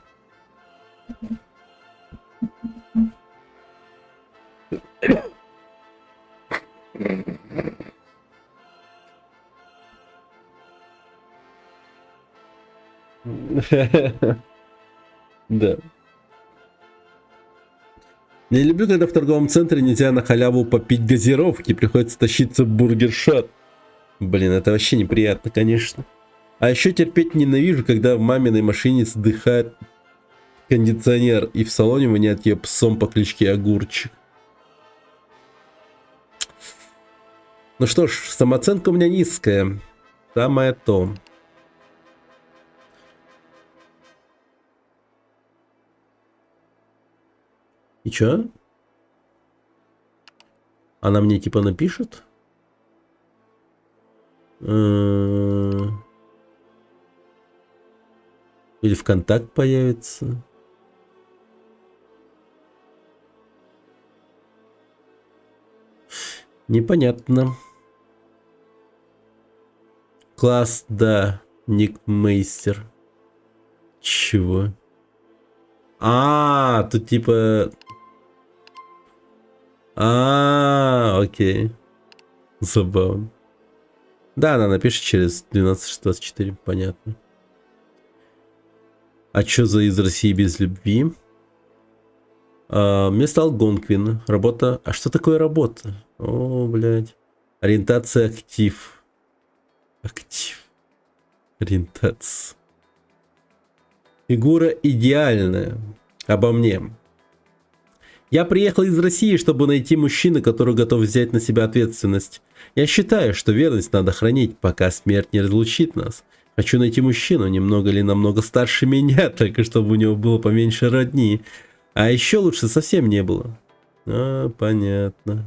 Да. Не люблю, когда в торговом центре нельзя на халяву попить газировки, приходится тащиться в бургер-шот. Блин, это вообще неприятно, конечно. А еще терпеть ненавижу, когда в маминой машине сдыхает кондиционер и в салоне воняет ее псом по кличке Огурчик. Ну что ж, самооценка у меня низкая. Самое то. И чё? Она мне типа напишет? Или ВКонтакт появится. Непонятно. Класс, да. Никмейстер. Чего? Тут типа... окей. Забавно. Да, она напишет через 12.24, понятно. А чё за из России без любви? Мне стал Гонквин. Работа... А что такое работа? О, блядь. Ориентация актив. Актив. Ориентация. Фигура идеальная. Обо мне. Я приехал из России, чтобы найти мужчину, который готов взять на себя ответственность. Я считаю, что верность надо хранить, пока смерть не разлучит нас. Хочу найти мужчину, немного или намного старше меня, только чтобы у него было поменьше родни. А еще лучше совсем не было. Понятно.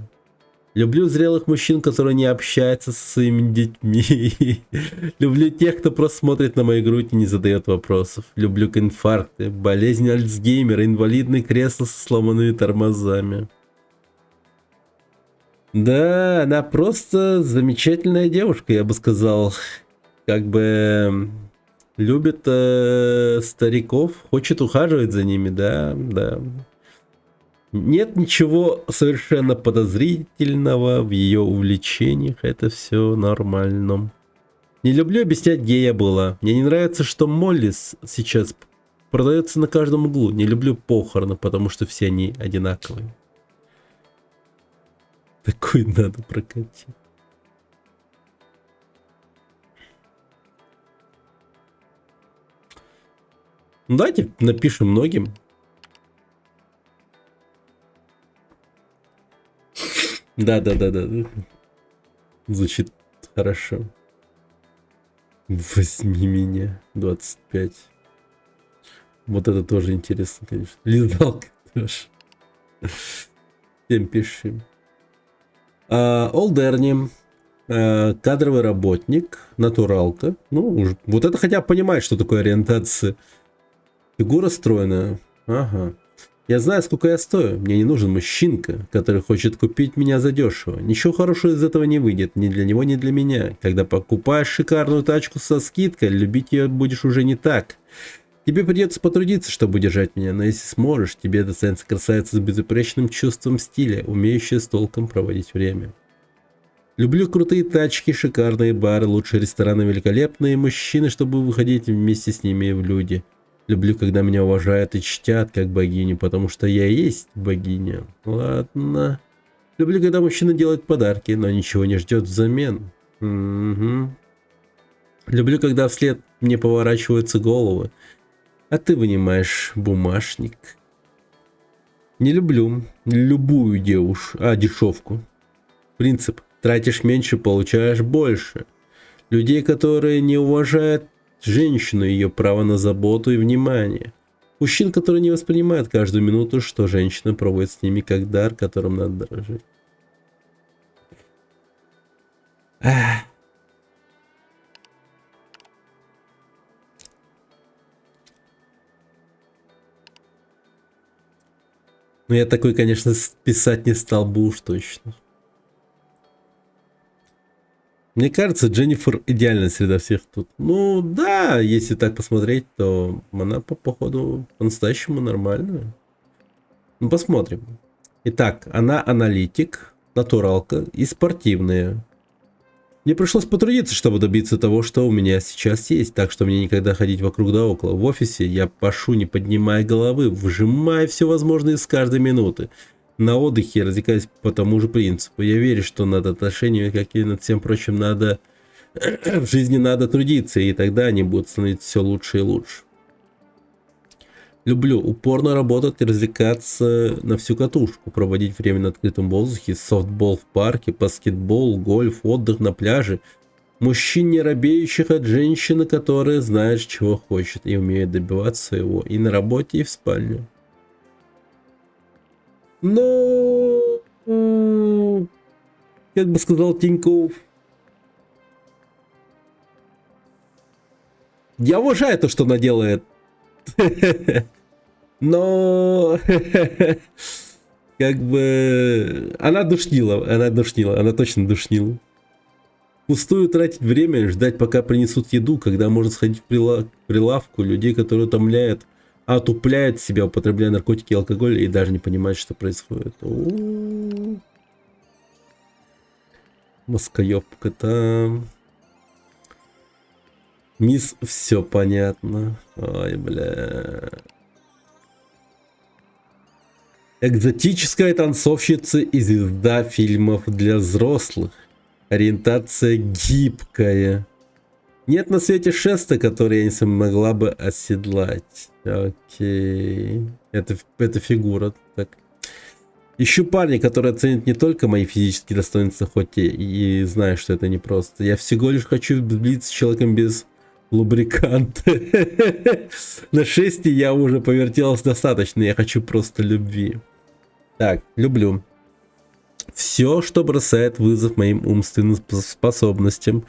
Люблю зрелых мужчин, которые не общаются со своими детьми. Люблю тех, кто просто смотрит на мою грудь и не задает вопросов. Люблю инфаркты, болезнь Альцгеймера, инвалидные кресла со сломанными тормозами. Да, она просто замечательная девушка, я бы сказал. Как бы любит стариков, хочет ухаживать за ними, да. Нет ничего совершенно подозрительного в ее увлечениях, это все нормально. Не люблю объяснять, где я была. Мне не нравится, что Молли сейчас продается на каждом углу. Не люблю похороны, потому что все они одинаковые. Такой надо прокатить. Давайте напишем многим. Да. Звучит хорошо. Возьми меня. 25. Вот это тоже интересно, конечно. Лизалка тоже. Всем пишем. Олдерни. Кадровый работник. Натуралка. Ну, вот это хотя бы понимает, что такое ориентация. Фигура стройная. Ага. Я знаю, сколько я стою. Мне не нужен мужчинка, который хочет купить меня задешево. Ничего хорошего из этого не выйдет. Ни для него, ни для меня. Когда покупаешь шикарную тачку со скидкой, любить ее будешь уже не так. Тебе придется потрудиться, чтобы удержать меня. Но если сможешь, тебе достанется красавица с безупречным чувством стиля, умеющая с толком проводить время. Люблю крутые тачки, шикарные бары, лучшие рестораны, великолепные мужчины, чтобы выходить вместе с ними в люди. Люблю, когда меня уважают и чтят как богиню, потому что я и есть богиня. Ладно. Люблю, когда мужчина делает подарки, но ничего не ждет взамен. Угу. Люблю, когда вслед мне поворачиваются головы, а ты вынимаешь бумажник. Не люблю любую дешевку. Принцип: тратишь меньше, получаешь больше. Людей, которые не уважают женщину, ее право на заботу и внимание. Мужчин, которые не воспринимают каждую минуту, что женщина проводит с ними как дар, которым надо дорожить. Но я такой, конечно, писать не стал бы уж точно. Мне кажется, Дженнифер идеальная среда всех тут. Ну да, если так посмотреть, то она походу по-настоящему нормальная. Ну посмотрим. Итак, она аналитик, натуралка и спортивная. Мне пришлось потрудиться, чтобы добиться того, что у меня сейчас есть. Так что мне никогда ходить вокруг да около. В офисе я пашу, не поднимая головы, вжимая все возможное с каждой минуты. На отдыхе я развлекаюсь по тому же принципу. Я верю, что над отношениями, как и над всем прочим, надо в жизни надо трудиться, и тогда они будут становиться все лучше и лучше. Люблю упорно работать и развлекаться на всю катушку, проводить время на открытом воздухе, софтбол в парке, баскетбол, гольф, отдых на пляже. Мужчин, не робеющих от женщины, которая знает, чего хочет и умеет добиваться своего и на работе, и в спальне. Но, как бы сказал Тиньков, я уважаю то, что она делает Но как бы она душнила, она точно душнила. Пустую тратить время, ждать, пока принесут еду, когда можно сходить к прилавку, людей, которые отупляют себя, употребляя наркотики и алкоголь, и даже не понимают, что происходит. Москоёбка там. Мисс, все понятно. Ой, бля. Экзотическая танцовщица и звезда фильмов для взрослых. Ориентация гибкая. Нет на свете шеста, который я не смогла бы оседлать. Окей. Это фигура. Так. Ищу парня, который оценит не только мои физические достоинства, хоть и знаю, что это непросто. Я всего лишь хочу влиться с человеком без лубриканта. На шесте я уже повертелась достаточно. Я хочу просто любви. Так, люблю. Все, что бросает вызов моим умственным способностям.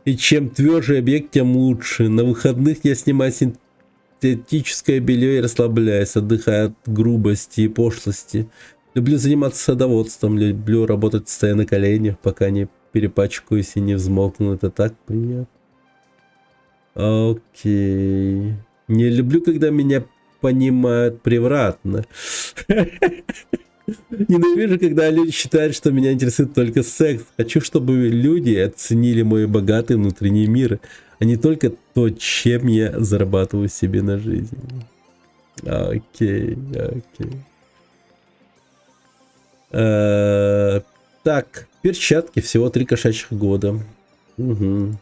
И чем тверже объект, тем лучше. На выходных я снимаю синтетическое белье и расслабляюсь, отдыхая от грубости и пошлости. Люблю заниматься садоводством, люблю работать стоя на коленях, пока не перепачкаюсь и не взмокну. Это так приятно. Окей. Не люблю, когда меня понимают превратно. Ненавижу, когда люди считают, что меня интересует только секс. Хочу, чтобы люди оценили мой богатый внутренний мир, а не только то, чем я зарабатываю себе на жизнь. Окей, окей. Так, перчатки, всего 3 кошачьих года. Угу.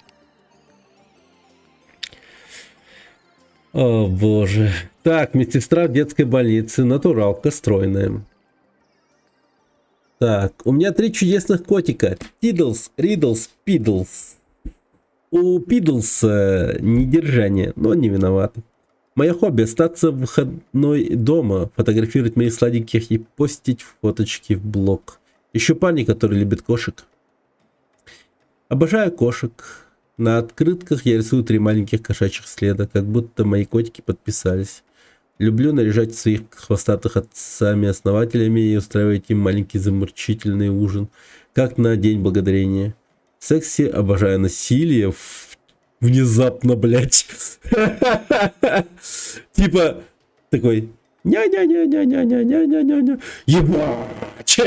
О боже. Так, медсестра в детской больнице, натуралка, стройная. Так, у меня 3 чудесных котика. Тидлс, Ридлс, Пидлс. У Пидлса недержание, но не виноват. Мое хобби остаться в выходной дома, фотографировать моих сладеньких и постить фоточки в блог. Ищу парня, который любит кошек. Обожаю кошек. На открытках я рисую 3 маленьких кошачьих следа, как будто мои котики подписались. Люблю наряжать своих хвостатых отцами-основателями и устраивать им маленький заморчительный ужин, как на День Благодарения. В сексе обожаю насилие. Внезапно, блять. Типа такой ня-ня-ня-ня-ня-ня-ня-ня-ня. Ебать.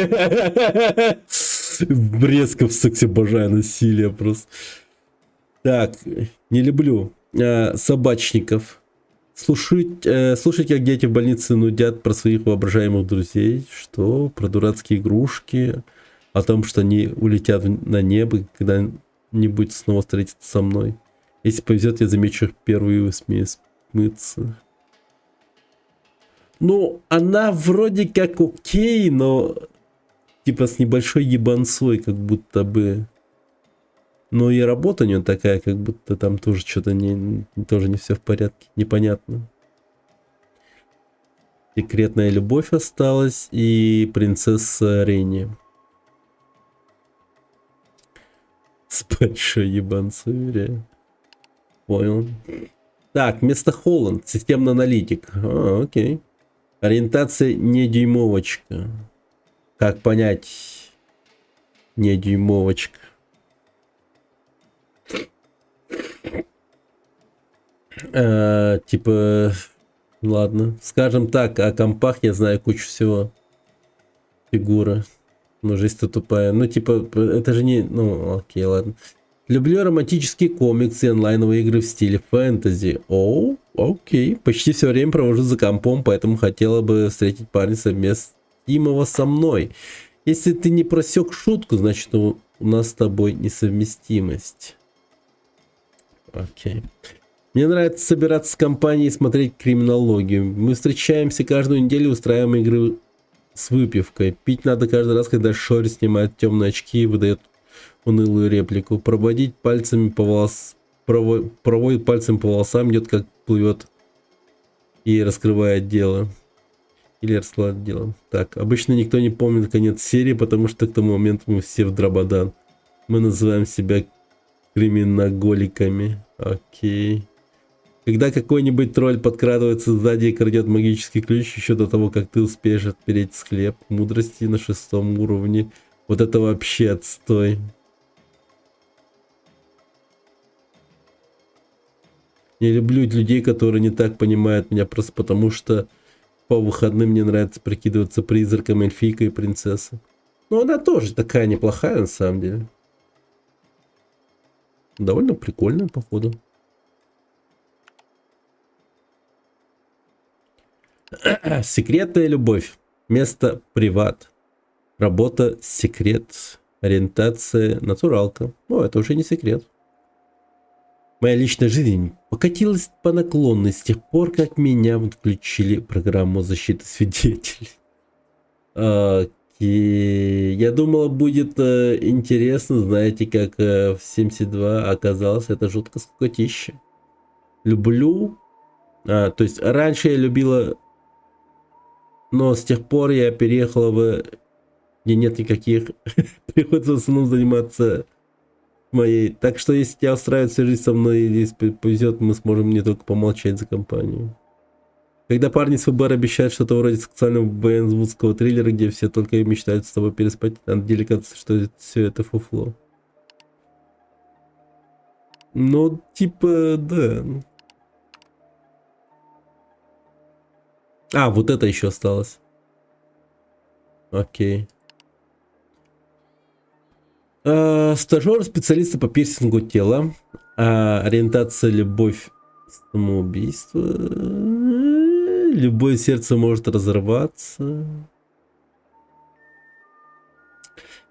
Резко в сексе обожаю насилие просто. Так, не люблю собачников. Слушать, как дети в больнице нудят про своих воображаемых друзей. Что? Про дурацкие игрушки. О том, что они улетят на небо, когда-нибудь снова встретятся со мной. Если повезет, я замечу их первую и смеюсь смыться. Ну, она вроде как окей, но типа с небольшой ебанцой, как будто бы. Но и работа у нее такая, как будто там тоже что-то тоже не все в порядке. Непонятно. Секретная любовь осталась и принцесса Рейни. С большой ебанцой, реально. Понял. Так, вместо Холланд. Системный аналитик. Окей. Ориентация не дюймовочка. Как понять? Не дюймовочка. Типа, ладно. Скажем так, о компах я знаю кучу всего. Фигура. Ну, жизнь-то тупая. Ну, типа, это же не... Ну, окей, ладно. Люблю романтические комиксы и онлайновые игры в стиле фэнтези. О, окей. Почти все время провожу за компом, поэтому хотела бы встретить парня совместимого со мной. Если ты не просек шутку, значит у нас с тобой несовместимость. Окей. Мне нравится собираться с компанией и смотреть криминологию. Мы встречаемся каждую неделю, устраиваем игры с выпивкой. Пить надо каждый раз, когда Шори снимает темные очки и выдает унылую реплику. Проводить пальцами по проводит пальцем по волосам, идет как плывет и раскрывает дело. Или раскрывает дело. Так, обычно никто не помнит конец серии, потому что к тому моменту мы все в Драбадан. Мы называем себя криминоголиками. Окей. Когда какой-нибудь тролль подкрадывается сзади и крадет магический ключ еще до того, как ты успеешь отпереть склеп мудрости на 6-м уровне. Вот это вообще отстой. Не люблю людей, которые не так понимают меня просто потому, что по выходным мне нравится прикидываться призраком, эльфийкой и принцессой. Но она тоже такая неплохая на самом деле. Довольно прикольная, походу. Секретная любовь. Место приват. Работа секрет. Ориентация натуралка. О, это уже не секрет. Моя личная жизнь покатилась по наклонной с тех пор, как меня включили программу защиты свидетелей. Окей. Я думала, будет интересно, знаете, как в 72 оказалось, это жутко скукотища. Люблю. То есть раньше я любила, но с тех пор я переехала где нет никаких, приходится в основном заниматься моей. Так что если тебя устраивает всю жизнь со мной, или если повезет, мы сможем не только помолчать за компанию. Когда парни с ФБР обещают что-то вроде сексуального военвудского триллера, где все только и мечтают с тобой переспать, на деле кажется, что все это фуфло. Ну, типа, да. А, вот это еще осталось. Окей. Стажер специалиста по пирсингу тела. Ориентация любовь, самоубийство. Любое сердце может разорваться.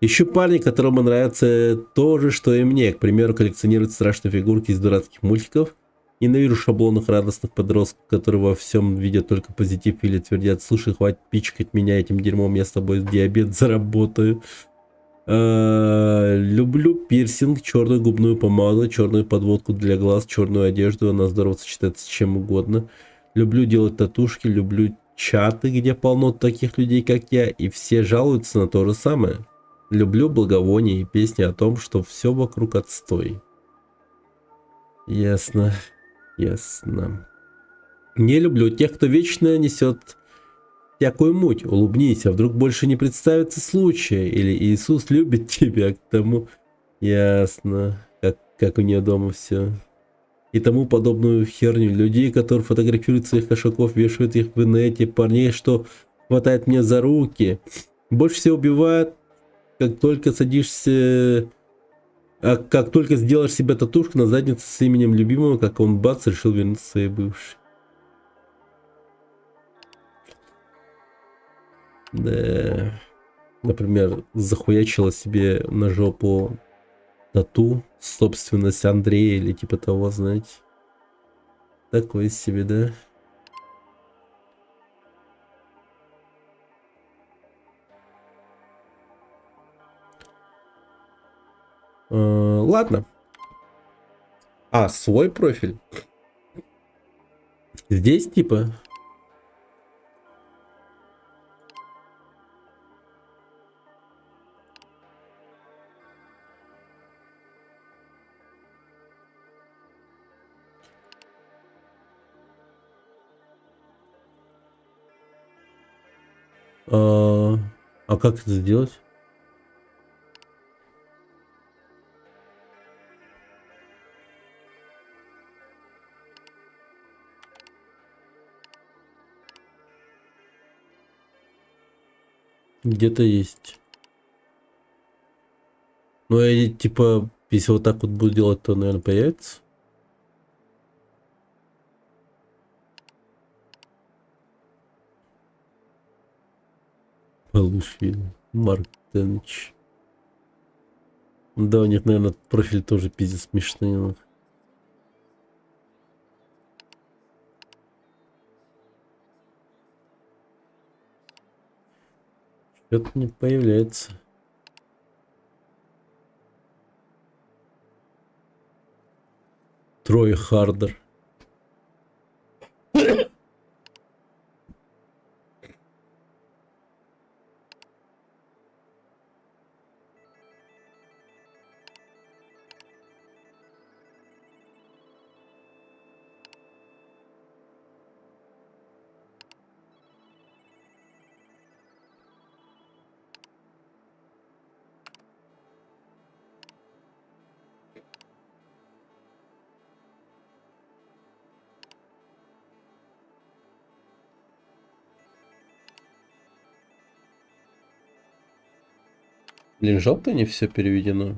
Ищу парня, которому нравится то же, что и мне. К примеру, коллекционирует страшные фигурки из дурацких мультиков. Ненавижу шаблонных радостных подростков, которые во всем видят только позитив или твердят: слушай, хватит пичкать меня этим дерьмом, я с тобой диабет заработаю. Люблю пирсинг, черную губную помаду, черную подводку для глаз, черную одежду, она здорово сочетается с чем угодно. Люблю делать татушки, люблю чаты, где полно таких людей, как я, и все жалуются на то же самое. Люблю благовония и песни о том, что все вокруг отстой. Ясно. Ясно. Не люблю тех, кто вечно несет всякую муть. Улыбнись, а вдруг больше не представится случая. Или Иисус любит тебя, к тому... Ясно. Как у нее дома все. И тому подобную херню. Людей, которые фотографируют своих кошаков, вешают их в инете. Парней, что хватает мне за руки. Больше всего убивает, как только садишься... А как только сделаешь себе татушку на заднице с именем любимого, как он бац, решил вернуться к своей бывшей. Да. Например, захуячила себе на жопу тату, собственность Андрея или типа того, знаете. Такое себе, да. Ладно. Свой профиль. Здесь типа. Как это сделать? Где-то есть. Ну, я типа, если вот так вот буду делать, то, наверное, появится. Полушин. Мартенович. Да, у них, наверное, профиль тоже пиздец смешный. Что-то не появляется. Трой Хардер. Блин, жалко, не все переведено.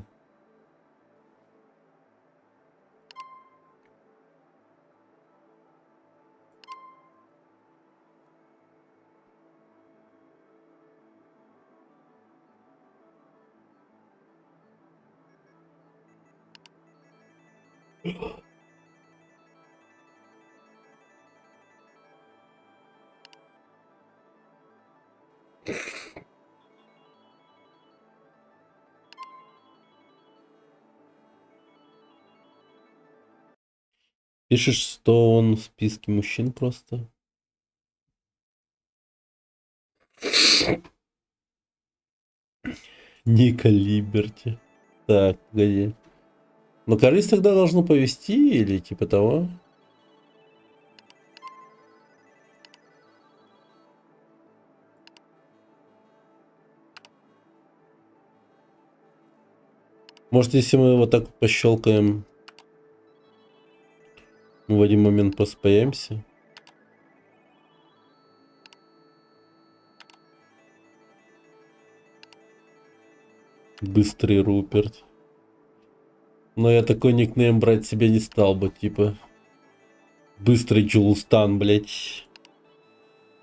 Пишешь, что он в списке мужчин просто. Ника Либерти. Так, погоди. Ну, корысть тогда должно повести или типа того? Может, если мы вот так вот пощелкаем, мы в один момент поспаемся? Быстрый Руперт. Но я такой никнейм брать себе не стал бы, типа. Быстрый Джулстан, блять.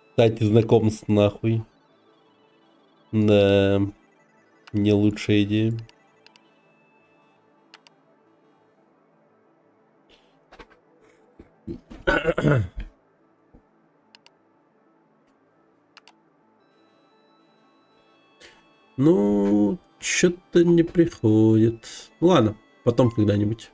Кстати, знакомств нахуй. Да. Не лучшая идея. Ну, что-то не приходит. Ладно, потом когда-нибудь.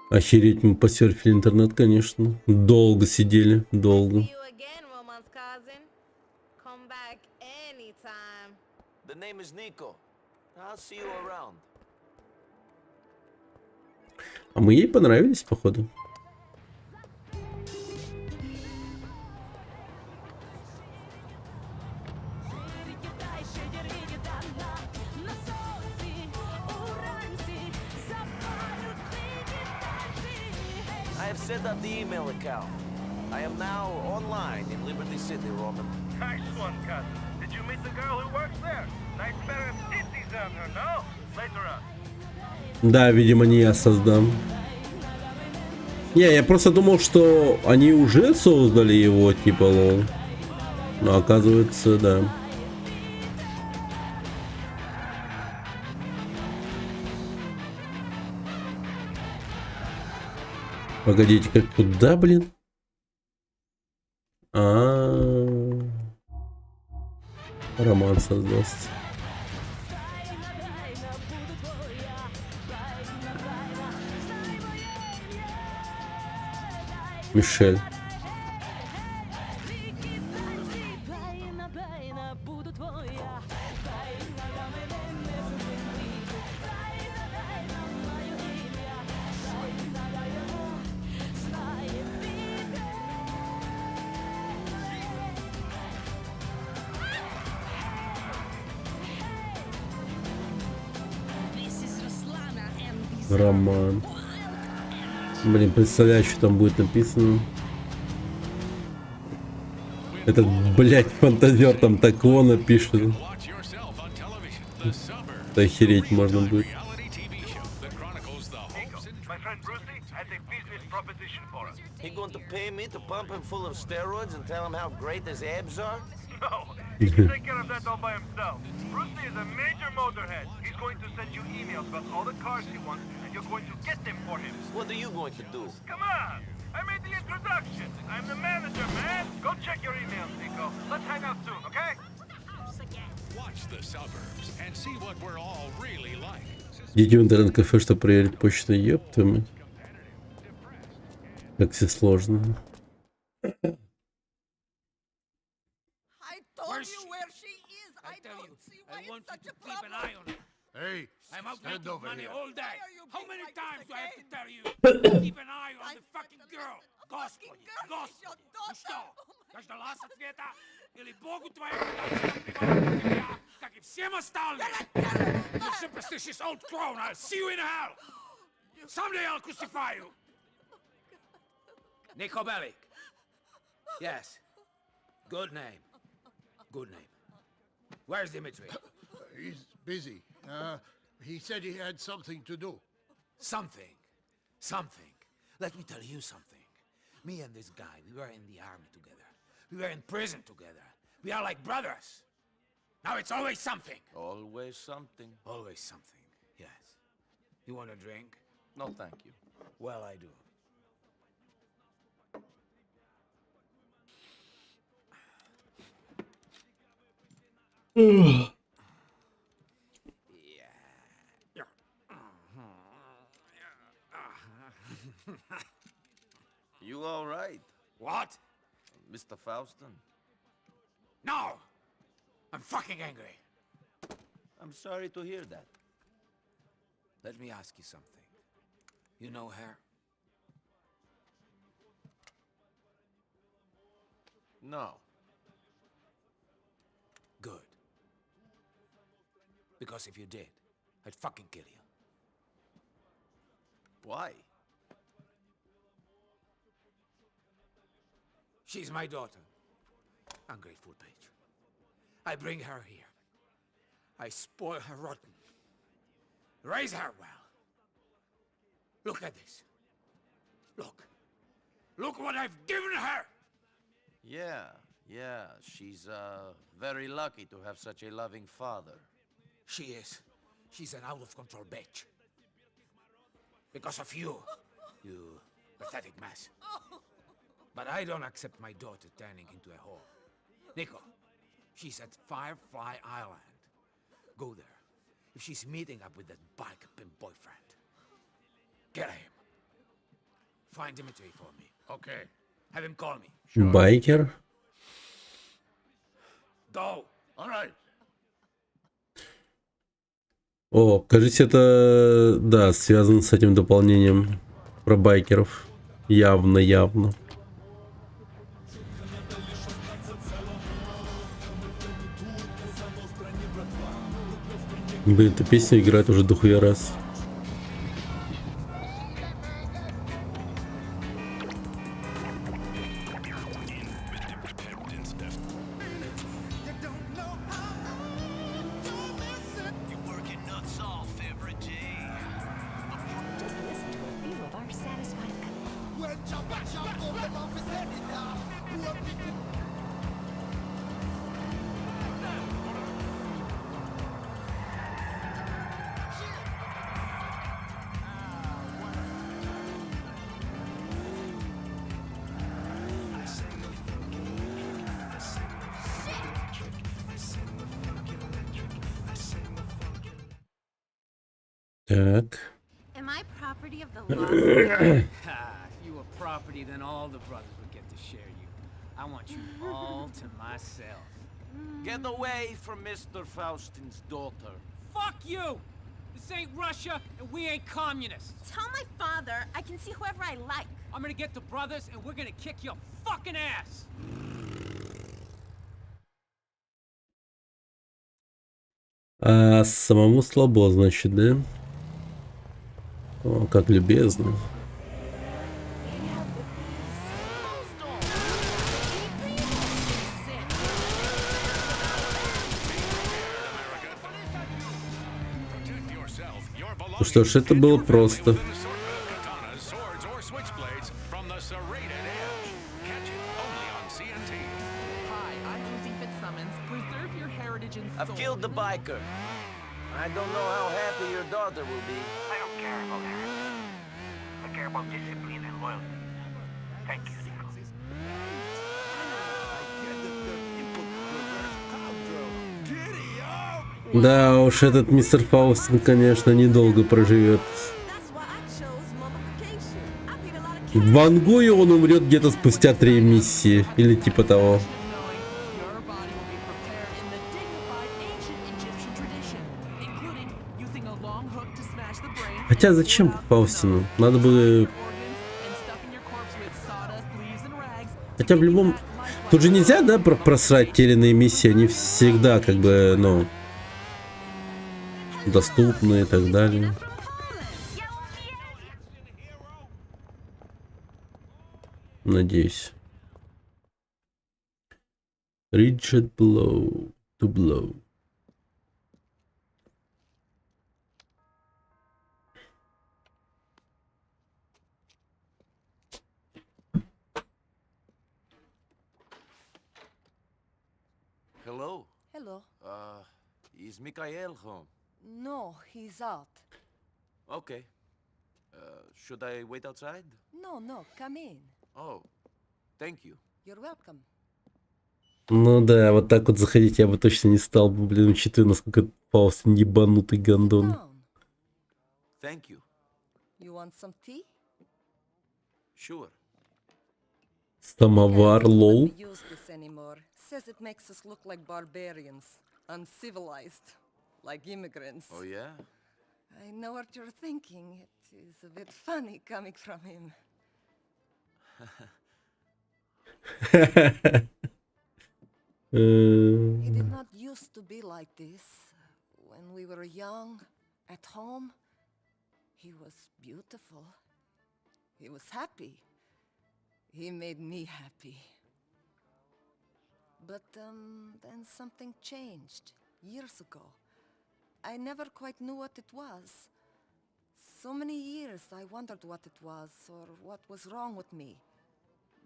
Охереть, мы посерфили интернет, конечно. Долго сидели, долго. The name is Nico. I'll see you around. А мы ей понравились, походу. I have set up the email account. I am now online in Liberty City, Roman. Nice one, cousin. Did you meet the girl who works there? Nice pair of titties on her, no? Later on. Да, видимо, не я создам. Не, я просто думал, что они уже создали его, типа, лол. Но оказывается, да. Погодите, как куда, блин? Роман создаст. Мишель. Роман. Блин, представляю, что там будет написано. Этот, блядь, фантазер там такого напишет. Да охереть можно будет. He going to pay me to pump him full of steroids and tell him how great his abs are? No, he can take care of that all by himself. Bruce Lee is a major motorhead. He's going to send you emails about all the cars he wants, and you're going to get them for him. What are you going to do? Come on! I made the introduction. I'm the manager, man. Go check your emails, Nico. Let's hang out soon, okay? Watch the suburbs and see what we're all really like. Иди в интернет-кафе, чтобы проверить почту, ёпта мать. Как все сложно. Where's she? Where she is. I tell you, I want you to keep an eye on her. Hey, I'm out stand making over money here. all day. How many times do I have to tell you? Keep an eye on the fucking girl. Господи, Господи, ну что, дождалась ответа? Или Богу твоему тебя, как и всем остальным? You superstitious old crone, I'll see you in hell. Someday I'll crucify you. Nico Bellic, Yes. Good name. Good name. Where's Dimitri? He's busy. He said he had something to do. Something. Something. Let me tell you something. Me and this guy, we were in the army together. We were in prison together. We are like brothers. Now it's always something. Always something. Always something, yes. You want a drink? No, thank you. Well, I do. You all right? What? Mr. Faustin? No! I'm fucking angry. I'm sorry to hear that. Let me ask you something. You know her? No. Good. Because if you did, I'd fucking kill you. Why? She's my daughter. Ungrateful bitch. I bring her here. I spoil her rotten. Raise her well. Look at this. Look. Look what I've given her! Yeah. She's, very lucky to have such a loving father. She is. She's an out-of-control bitch. Because of you, you pathetic mess. But I don't accept my daughter turning into a whore. Nico, she's at Firefly Island. Go there. If she's meeting up with that bike pimp boyfriend, get him. Find Dimitri for me. Okay. Have him call me. Байкер? Go. All right. О, кажется, это, да, связано с этим дополнением про байкеров. Явно. Блин, эта песня играет уже дохуя раз. Так. Am I property of the If you were property, then all the brothers would get to share you. I want you all to myself. Get away from Mr. Faustin's daughter. Fuck you! This ain't Russia, and we ain't communists. Tell my father I can see whoever I like. I'm gonna get the brothers, and we're gonna kick your fucking ass. А самому слабо, значит, да? О, как любезно. Ну что ж, это было просто. I've killed the biker. I don't know how happy your daughter will be. I don't care about heritage. I care about discipline and loyalty. Thank you, Nico. Да уж, этот мистер Фаустин, конечно, недолго проживет. В Вангуе он умрет где-то спустя 3 миссии. Или типа того. Хотя зачем Фаустину? Надо бы... Хотя в любом... Тут же нельзя, да, просрать те или иные миссии. Они всегда как бы, ну... доступны и так далее. Надеюсь. Rigid blow to blow. Hello. Hello. Is Mikhail home? No, he's out. Okay. Should I wait outside? No, come in. Oh, thank you. You're welcome. Ну да, вот так вот заходить я бы точно не стал бы, блин, учитывая, насколько это попался ебанутый гондон. Thank you. You want some tea? Sure. Самовар, лол. We use this anymore. Says it makes us look like barbarians, uncivilized, like immigrants. Oh yeah? I know what you're thinking. It is a bit funny coming from him. He did not used to be like this. When we were young, at home, he was beautiful. He was happy. He made me happy. But then something changed years ago. I never quite knew what it was. So many years I wondered what it was or what was wrong with me,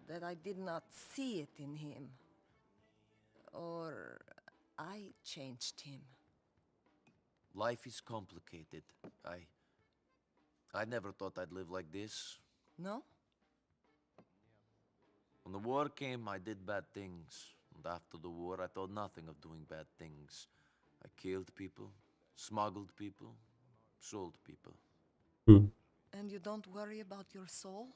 that I did not see it in him. Or I changed him. Life is complicated. I never thought I'd live like this. No? When the war came, I did bad things. And after the war, I thought nothing of doing bad things. I killed people, smuggled people, sold people. And you don't worry about your soul?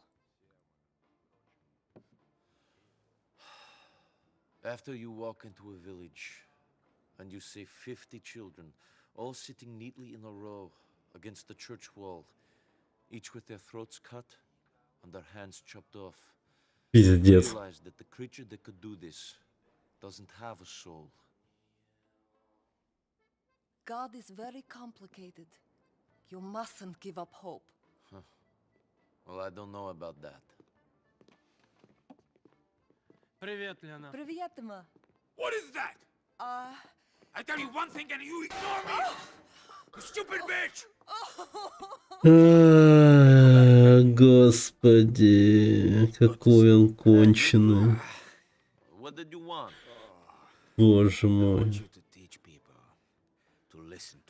After you walk into a village and you see 50 children, all sitting neatly in a row against the church wall, each with their throats cut and their hands chopped off, you Пиздец. realize that the creature that could do this doesn't have a soul. God is very complicated. You mustn't give up hope. Huh. Well, I don't know about that. Привет, Лена. Привет, Emma. What is that? I tell you one thing and you ignore me! You stupid bitch! Господи, какой он конченый. What did you want? Боже мой.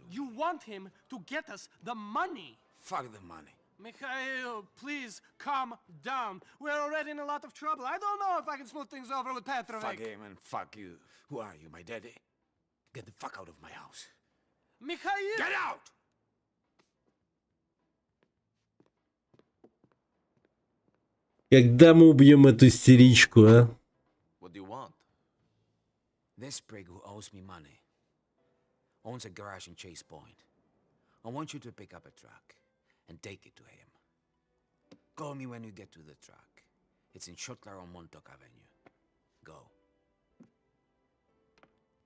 You want him to get us the money. Fuck the money. Mikhail, please calm down. We're already in a lot of trouble. I don't know if I can smooth things over with Petrovic. Fuck him and fuck you. Who are you, my daddy? Get the fuck out of my house. Mikhail! Get out! Когда мы убьем эту истеричку, а? What do you want? This prig who owes me money owns a garage in Chase Point. I want you to pick up a truck and take it to him. Call me when you get to the truck. It's in Shutler on Montauk Avenue. Go.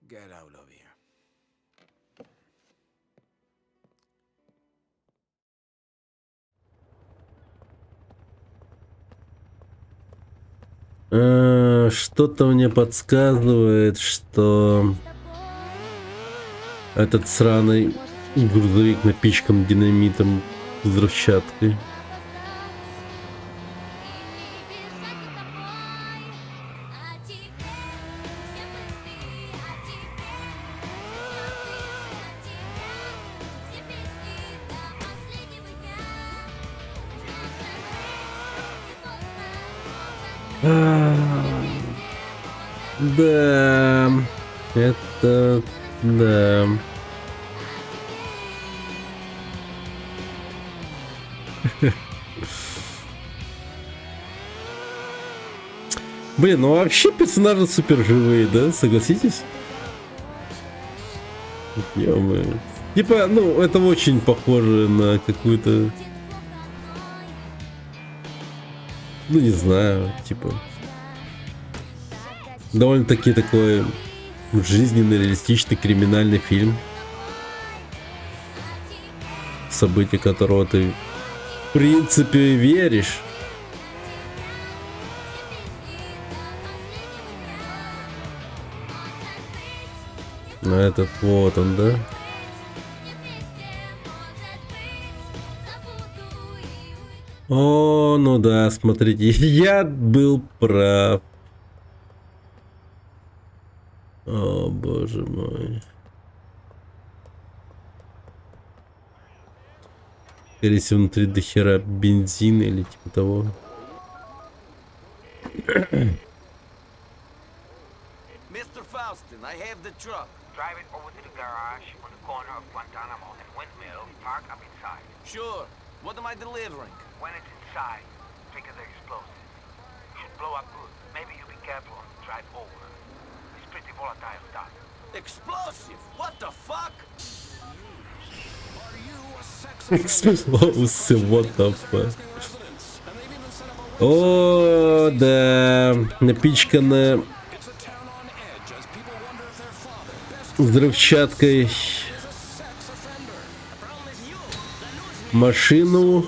Get out of here. Что-то мне подсказывает, что этот сраный грузовик напичкан динамитом, взрывчаткой. Да, это да. Блин, ну вообще персонажи супер живые, да? Согласитесь? Ё-моё. Типа, ну, это очень похоже на какую-то... Ну, не знаю, типа... Довольно-таки такой жизненный, реалистичный, криминальный фильм. В события которого ты, в принципе, веришь. Ну этот вот он, да? О, ну да, смотрите, я был прав. О, боже мой. Скорее всего, внутри дохера бензина или типа того. Mr. Faustin, I have the truck. Drive it over to the garage on the corner of Guantanamo and Windmill. Park up inside. Sure. What am I delivering? When it's inside, trigger the explosive. It should blow up good. Maybe you be careful on the drive over. It's pretty volatile stuff. Explosive? What the fuck? What the fuck? О, да, напичкана взрывчаткой машину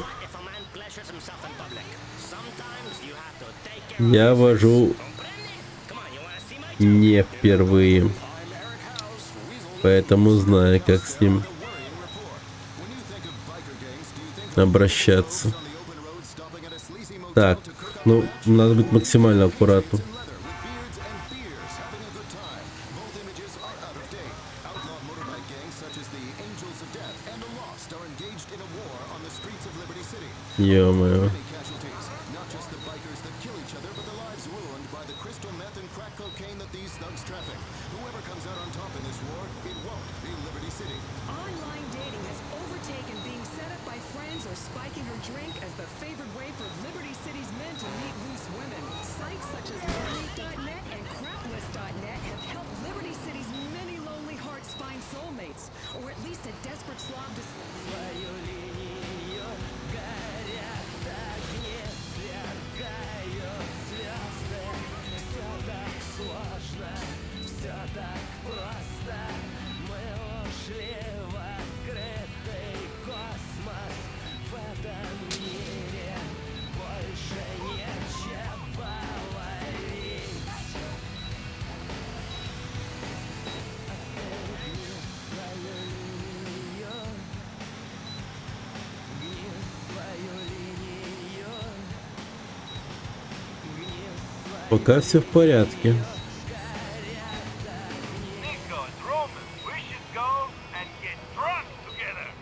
я вожу не впервые, поэтому знаю, как с ним обращаться. Так, ну, надо быть максимально аккуратным. Ё-моё. Online dating has overtaken being set up by friends or spiking her drink as the favored way for Liberty City's men to meet loose women. Sites such as Lonely.net and Crapless.net have helped Liberty City's many lonely hearts find soulmates, or at least a desperate slob to... Пока все в порядке.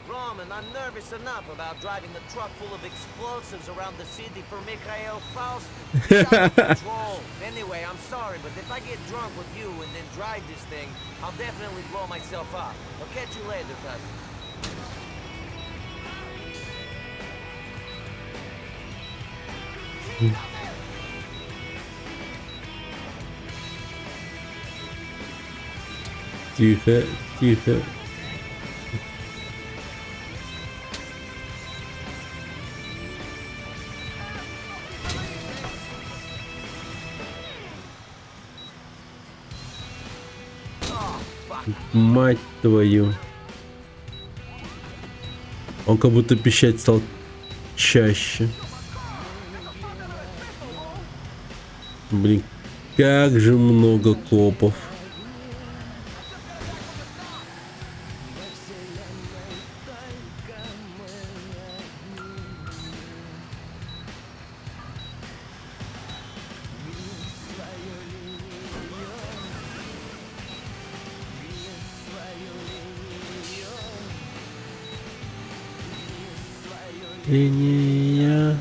Roman, I'm nervous enough about driving a truck full of explosives around the city for Mikhail Faustin. He's out of control. Anyway, I'm sorry, but if I get drunk with you and then drive this thing, I'll definitely blow myself up. I'll catch you later, cousin. Тихо, тихо. Мать твою. Он как будто пищать стал чаще. Блин, как же много копов. Линия.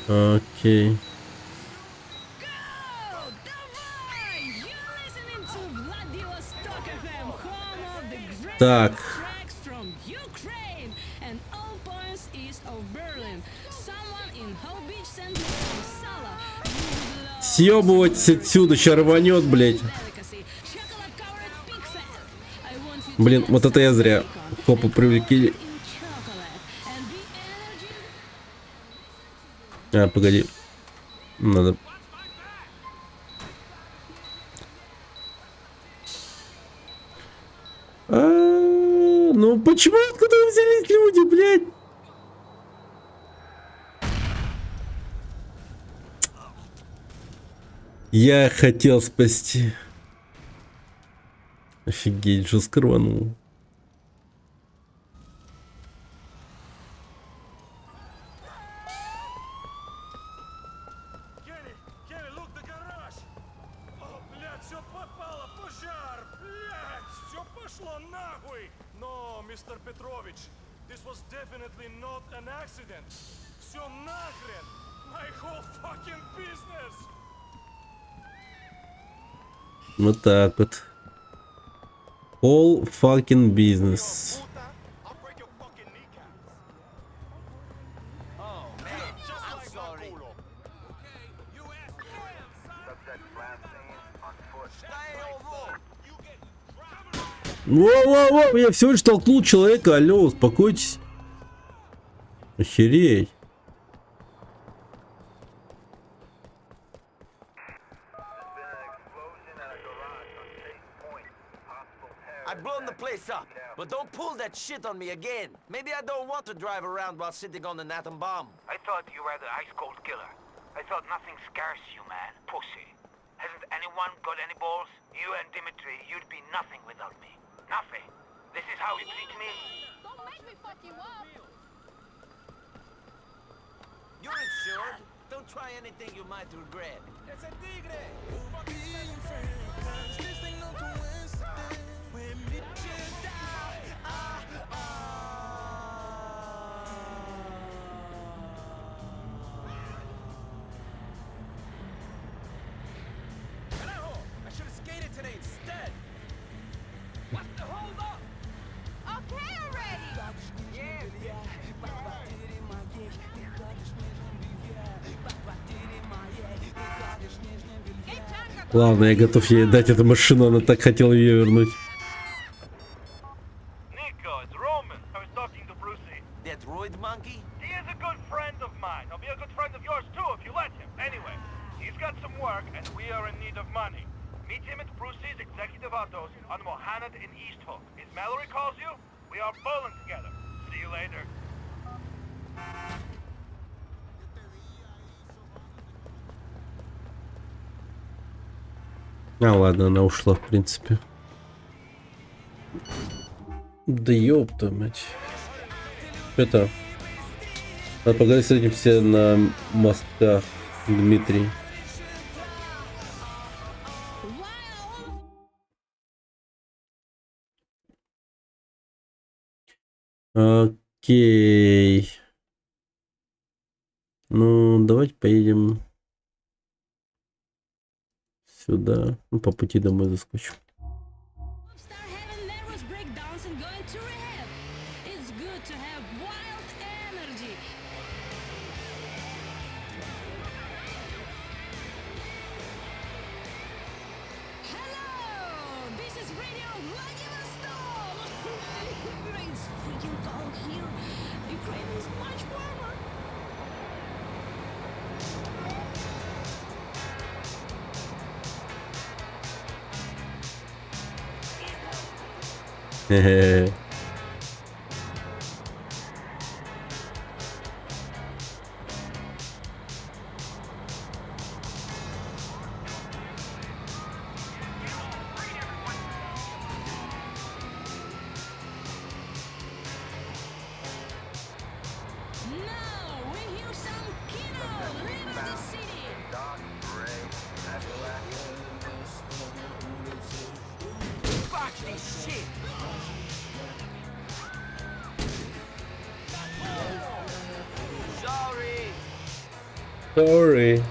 Окей. Так. Съебывать отсюда, ща рванет, блять. Блин, вот это я зря копа привлекли. А, погоди. Надо. Ну почему откуда взялись люди, блядь? Я хотел спасти. Офигеть, жестко рванул. Kenny, look, the garage! О, блядь, все попало, пожар! Блядь, все пошло нахуй! No, Mr. Petrovich, this was definitely not an accident. Все нахрен! My whole fucking business! Вот так вот. All fucking business. Во-во-во, я всего лишь толкнул человека, алло, успокойтесь. Охереть. I've blown the place up, but don't pull that shit on me again. Maybe I don't want to drive around while sitting on an atom bomb. I thought you were the ice-cold killer. I thought nothing scares you, man. Pussy. Hasn't anyone got any balls? You and Dimitri, you'd be nothing without me. Nothing. This is how you treat me? Don't make me fuck you up! You're insured. Don't try anything you might regret. It's a tigre! I should have skated today instead! What the hold up? Okay already! Ладно, я готов ей дать эту машину, она так хотела ее вернуть. Nico, it's Roman. I was talking to Brucey. That roid monkey? He is a good friend of mine. He'll be a good friend of yours too if you let him. Anyway, he's got some work and we are in need of money. Meet him at Brucey's Executive Autos on Mohanad in East Hook. If Mallory calls you, we are bowling together. See you later. А, ладно, она ушла, в принципе. Да ёпта мать. Это... Надо поговорить с этим все на мостах, Дмитрий. Окей. Ну, давайте поедем сюда. Ну, по пути домой заскочу. Хе-хе. Fuck this shit! Sorry! Sorry.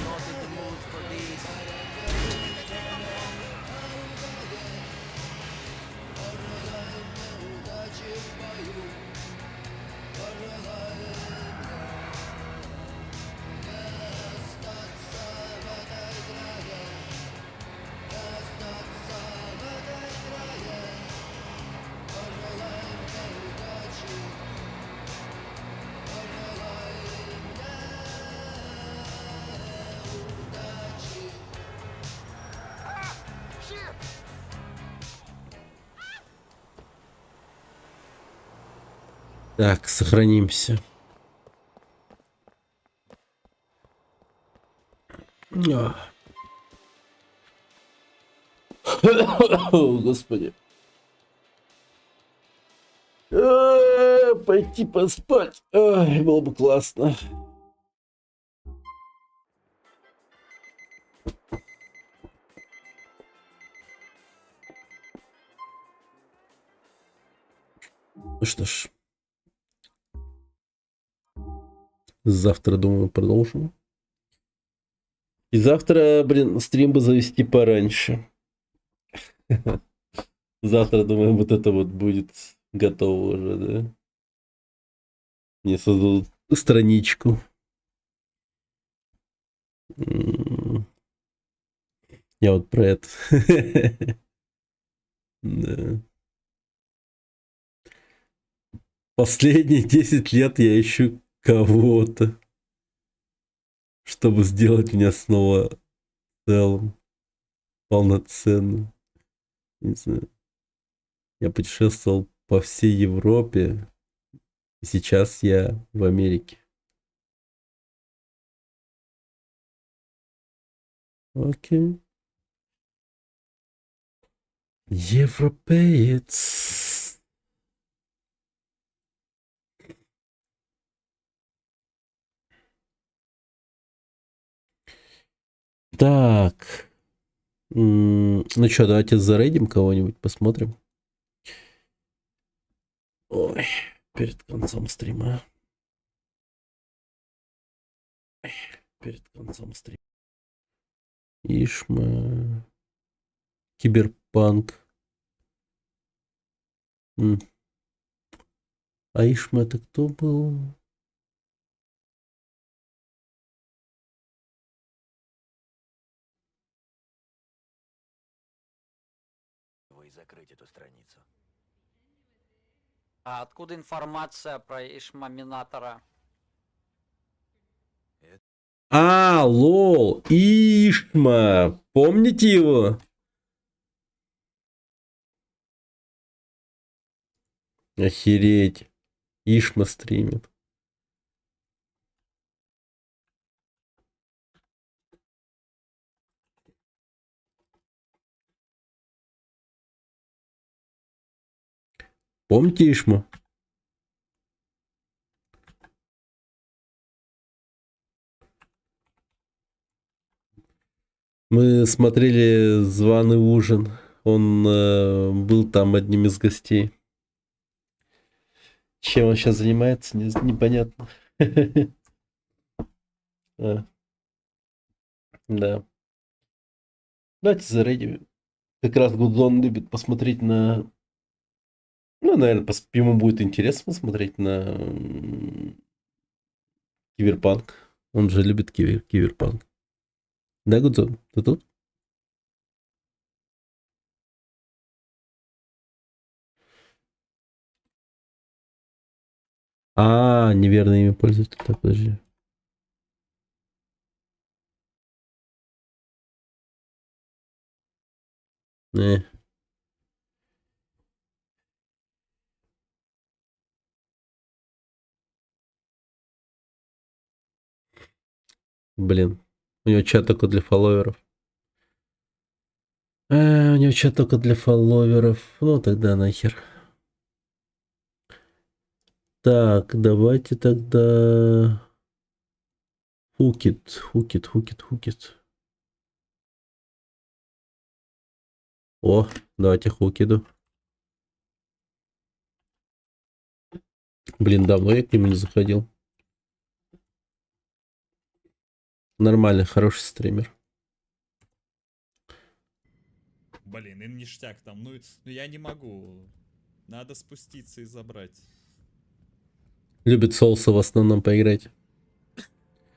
Not in the mood for this. Так, сохранимся. О, Господи. Пойти поспать. Ой, было бы классно. Ну что ж. Завтра, думаю, продолжим. И завтра, блин, стрим бы завести пораньше. Завтра, думаю, вот это вот будет готово уже, да? Мне создадут страничку. Я вот про это. Да. Последние 10 лет я ищу кого-то, чтобы сделать меня снова целым, полноценным. Не знаю. Я путешествовал по всей Европе, и сейчас я в Америке. Окей. Европеец. Так. Ну что, давайте зарейдим кого-нибудь, посмотрим. Ой, перед концом стрима. Перед концом стрима. Ишма. Киберпанк. А Ишма это кто был? И закрыть эту страницу. А откуда информация про Ишмаминатора? А, лол, Ишма. Помните его? Охереть. Ишма стримит. Помните Ишму? Мы смотрели «Званый ужин». Он был там одним из гостей. Чем он сейчас занимается, непонятно. Да. Давайте зарейдим. Как раз Гудзон любит посмотреть на... Ну, наверное, ему будет интересно смотреть на Киберпанк. Он же любит Киберпанк. Да, Гудзон, ты тут? А, неверное имя пользователя. Так, подожди. Блин, у него чат только для фолловеров. У него чат только для фолловеров. Ну, тогда нахер. Так, давайте тогда... Хукит. О, давайте Хукиду. Блин, давно я к нему не заходил. Нормальный, хороший стример. Блин, им ништяк там. Ну я не могу. Надо спуститься и забрать. Любит соуса в основном поиграть.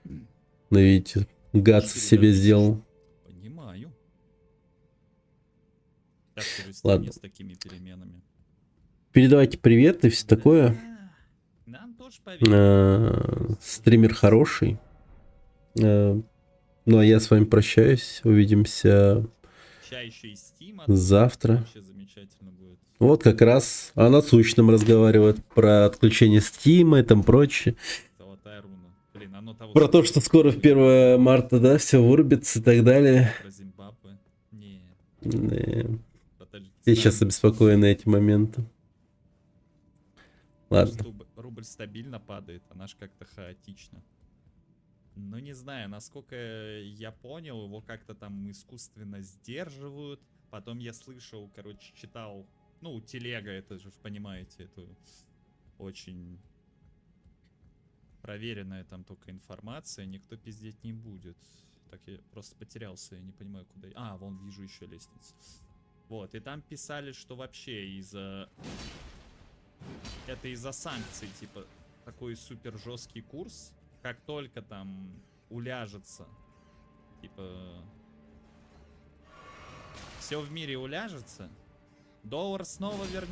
Ну видите, Гац себе сделал. Понимаю. Ладно. С такими переменами. Передавайте привет и все такое. Нам тоже Стример хороший. Ну а я с вами прощаюсь. Увидимся Ща еще и Steam Завтра. вообще замечательно будет. Вот как раз о насущном разговаривают. Про отключение Steam и там прочее. Золотая руна. Блин, оно того Про то, что скоро в 1 марта, да, все вырубится и так далее. Про Зимбабве. Не. Я сейчас обеспокоен эти моменты. Ладно. Рубль стабильно падает, а наш как-то хаотично. Ну, не знаю, насколько я понял, его как-то там искусственно сдерживают. Потом я слышал, короче, читал, ну, телега, это же, понимаете, это очень проверенная там только информация, никто пиздеть не будет. Так я просто потерялся, я не понимаю, куда... А, вон, вижу еще лестницу. Вот, и там писали, что вообще из-за... Это из-за санкций, типа, такой супер жесткий курс. Как только там уляжется, типа, все в мире уляжется, доллар снова вернется